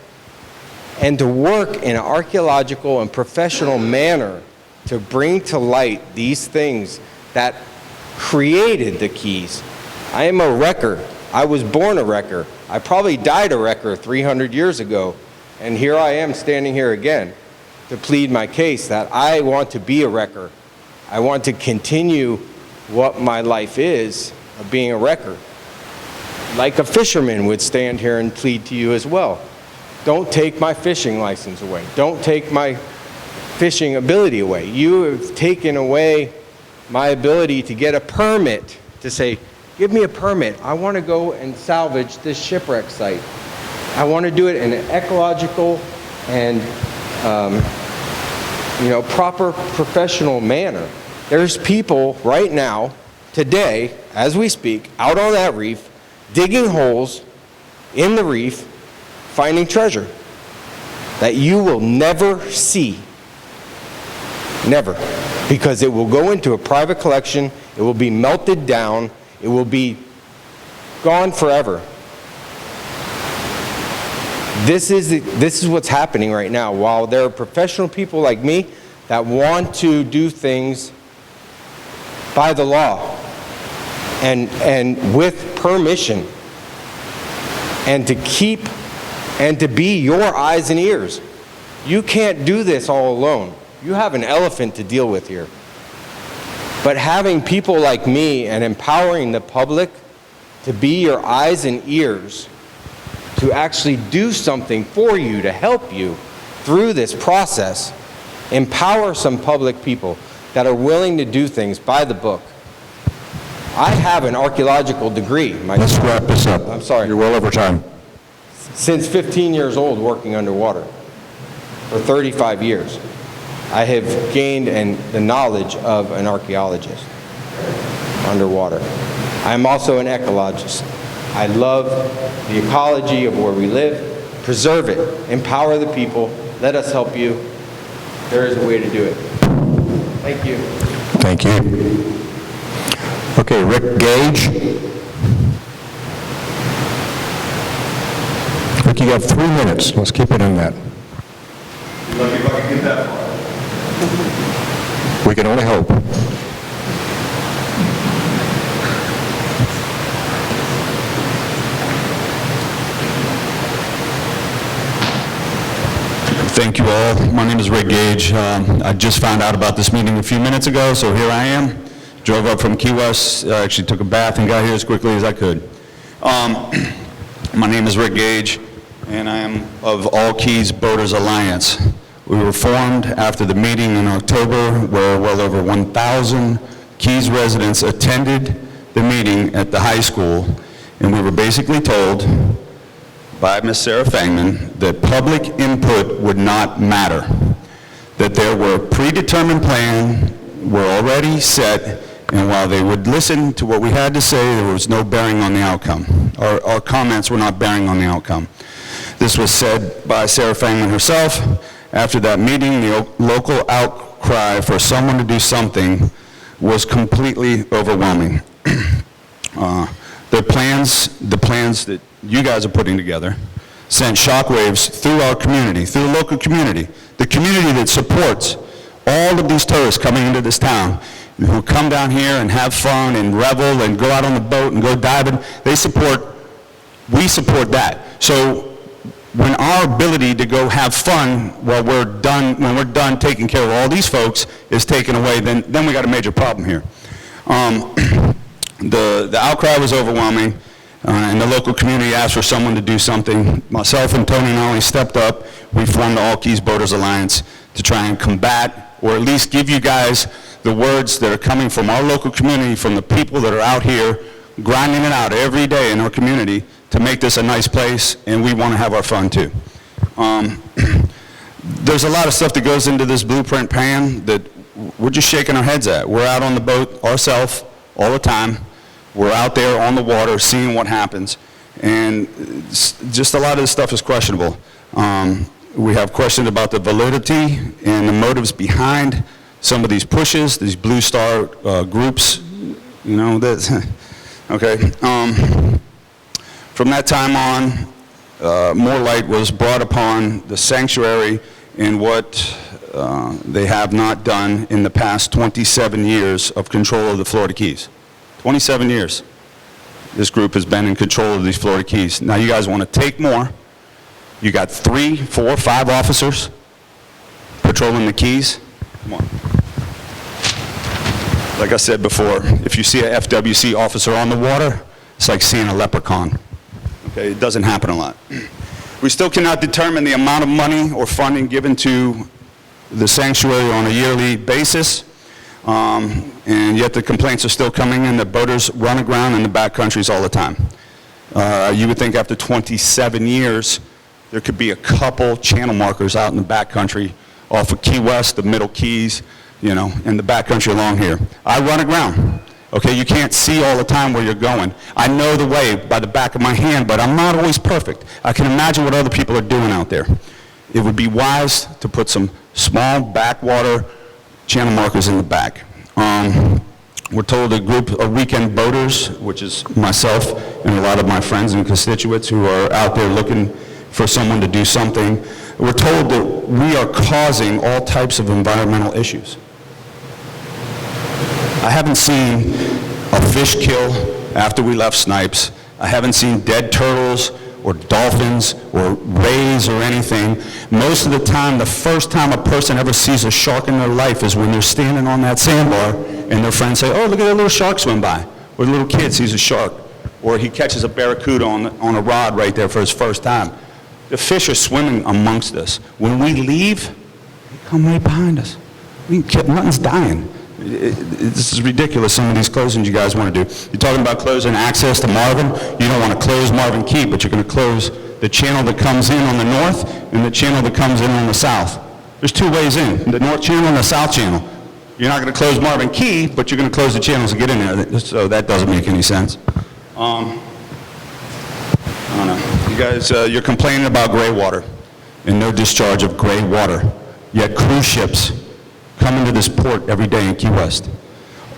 And to work in an archaeological and professional manner to bring to light these things that created the Keys. I am a wrecker. I was born a wrecker. I probably died a wrecker 300 years ago. And here I am standing here again to plead my case that I want to be a wrecker. I want to continue what my life is of being a wrecker. Like a fisherman would stand here and plead to you as well. Don't take my fishing license away. Don't take my fishing ability away. You have taken away my ability to get a permit to say, give me a permit. I want to go and salvage this shipwreck site. I want to do it in an ecological and proper professional manner. There's people right now, today, as we speak, out on that reef, digging holes in the reef, finding treasure that you will never see. Never. Because it will go into a private collection, it will be melted down, it will be gone forever. This is what's happening right now. While there are professional people like me that want to do things by the law and with permission and to keep and to be your eyes and ears. You can't do this all alone. You have an elephant to deal with here. But having people like me and empowering the public to be your eyes and ears, to actually do something for you, to help you through this process, empower some public people that are willing to do things by the book. I have an archaeological degree. Let's wrap this up. I'm sorry. You're well over time. Since 15 years old working underwater, for 35 years. I have gained the knowledge of an archaeologist underwater. I'm also an ecologist. I love the ecology of where we live. Preserve it. Empower the people. Let us help you. There is a way to do it. Thank you. Thank you. Okay, Rick Gage. Rick, you got 3 minutes. Let's keep it in that. Lucky if I can get that far. We can only hope. Thank you all. My name is Rick Gage. I just found out about this meeting a few minutes ago, so here I am. Drove up from Key West, actually took a bath and got here as quickly as I could. My name is Rick Gage, and I am of All Keys Boaters Alliance. We were formed after the meeting in October, where well over 1,000 Keys residents attended the meeting at the high school, and we were basically told by Ms. Sarah Fangman that public input would not matter, that there were predetermined plans were already set, and while they would listen to what we had to say, there was no bearing on the outcome. Our comments were not bearing on the outcome. This was said by Sarah Fangman herself. After that meeting, the local outcry for someone to do something was completely overwhelming. The plans that you guys are putting together sent shockwaves through our community, through the local community, the community that supports all of these tourists coming into this town, who come down here and have fun and revel and go out on the boat and go diving. We support that. So when our ability to go have fun when we're done taking care of all these folks is taken away, then we got a major problem here. The outcry was overwhelming, and the local community asked for someone to do something. Myself and Tony Nolly stepped up. We formed the All Keys Boaters Alliance to try and combat, or at least give you guys the words that are coming from our local community, from the people that are out here grinding it out every day in our community to make this a nice place, and we want to have our fun too. There's a lot of stuff that goes into this blueprint plan that we're just shaking our heads at. We're out on the boat ourselves all the time. We're out there on the water seeing what happens, and just a lot of this stuff is questionable. We have questions about the validity and the motives behind some of these pushes, these Blue Star groups, you know, that, okay. From that time on, more light was brought upon the sanctuary and what they have not done in the past 27 years of control of the Florida Keys. 27 years this group has been in control of these Florida Keys. Now you guys want to take more. You got 3, 4, 5 officers patrolling the Keys. Come on. Like I said before, if you see a FWC officer on the water, it's like seeing a leprechaun. Okay, it doesn't happen a lot. We still cannot determine the amount of money or funding given to the sanctuary on a yearly basis, and yet the complaints are still coming in that boaters run aground in the backcountries all the time. You would think after 27 years, there could be a couple channel markers out in the backcountry off of Key West, the Middle Keys, you know, and the backcountry along here. I run aground. Okay, you can't see all the time where you're going. I know the way by the back of my hand, but I'm not always perfect. I can imagine what other people are doing out there. It would be wise to put some small backwater channel markers in the back. We're told a group of weekend boaters, which is myself and a lot of my friends and constituents who are out there looking for someone to do something, we're told that we are causing all types of environmental issues. I haven't seen a fish kill after we left Snipes. I haven't seen dead turtles or dolphins or rays or anything. Most of the time, the first time a person ever sees a shark in their life is when they're standing on that sandbar and their friends say, oh, look at that little shark swim by. Or the little kid sees a shark. Or he catches a barracuda on a rod right there for his first time. The fish are swimming amongst us. When we leave, they come right behind us. Nothing's dying. This is ridiculous, some of these closings you guys want to do. You're talking about closing access to Marvin. You don't want to close Marvin Key, but you're going to close the channel that comes in on the north and the channel that comes in on the south. There's 2 ways in, the north channel and the south channel. You're not going to close Marvin Key, but you're going to close the channels to get in there, so that doesn't make any sense. I don't know. You guys, you're complaining about gray water and no discharge of gray water, yet cruise ships come into this port every day in Key West.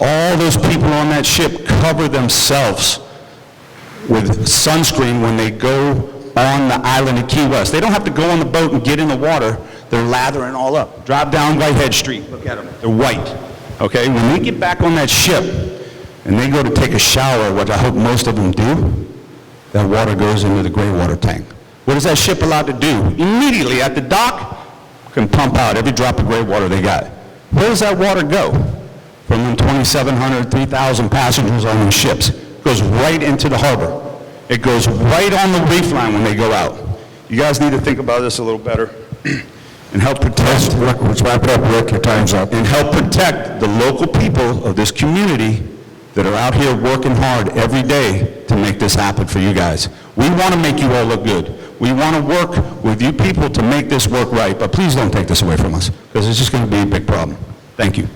All those people on that ship cover themselves with sunscreen when they go on the island of Key West. They don't have to go on the boat and get in the water. They're lathering all up. Drive down Whitehead Street. Look at them. They're white. Okay? When they get back on that ship and they go to take a shower, what I hope most of them do, that water goes into the gray water tank. What is that ship allowed to do? Immediately at the dock, can pump out every drop of gray water they got. Where does that water go? From them 2,700, 3,000 passengers on those ships. It goes right into the harbor. It goes right on the reef line when they go out. You guys need to think about this a little better and help protect. Let's wrap it up, Rick. Your time's up. And help protect the local people of this community that are out here working hard every day to make this happen for you guys. We want to make you all look good. We want to work with you people to make this work right, but please don't take this away from us, because it's just going to be a big problem. Thank you.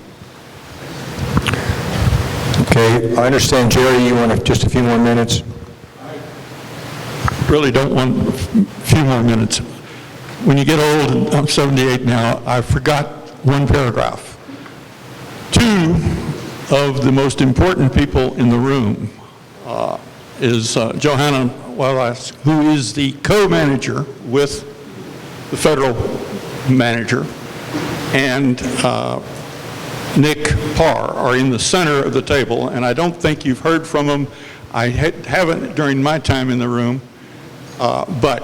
Okay, I understand, Jerry, you want just a few more minutes? Really don't want a few more minutes. When you get old, and I'm 78 now, I forgot one paragraph. 2 of the most important people in the room is Johanna Wallace, who is the co-manager with the federal manager, and Nick Parr are in the center of the table, and I don't think you've heard from them. I haven't during my time in the room, but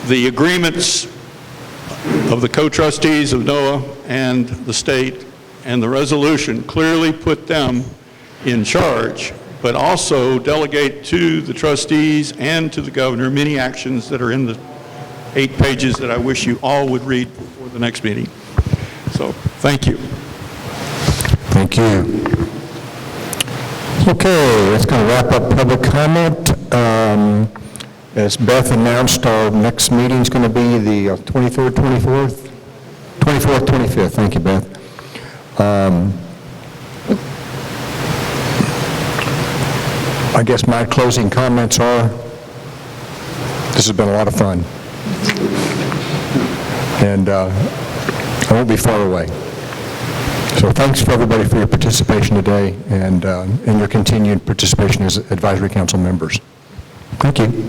the agreements of the co-trustees of NOAA and the state and the resolution clearly put them in charge, but also delegate to the trustees and to the governor many actions that are in the 8 pages that I wish you all would read before the next meeting. So, thank you. Thank you. Okay, that's going to wrap up public comment. As Beth announced, our next meeting is going to be the 23rd, 24th? 24th, 25th. Thank you, Beth. I guess my closing comments are, this has been a lot of fun. And I won't be far away. So thanks for everybody for your participation today and your continued participation as advisory council members. Thank you.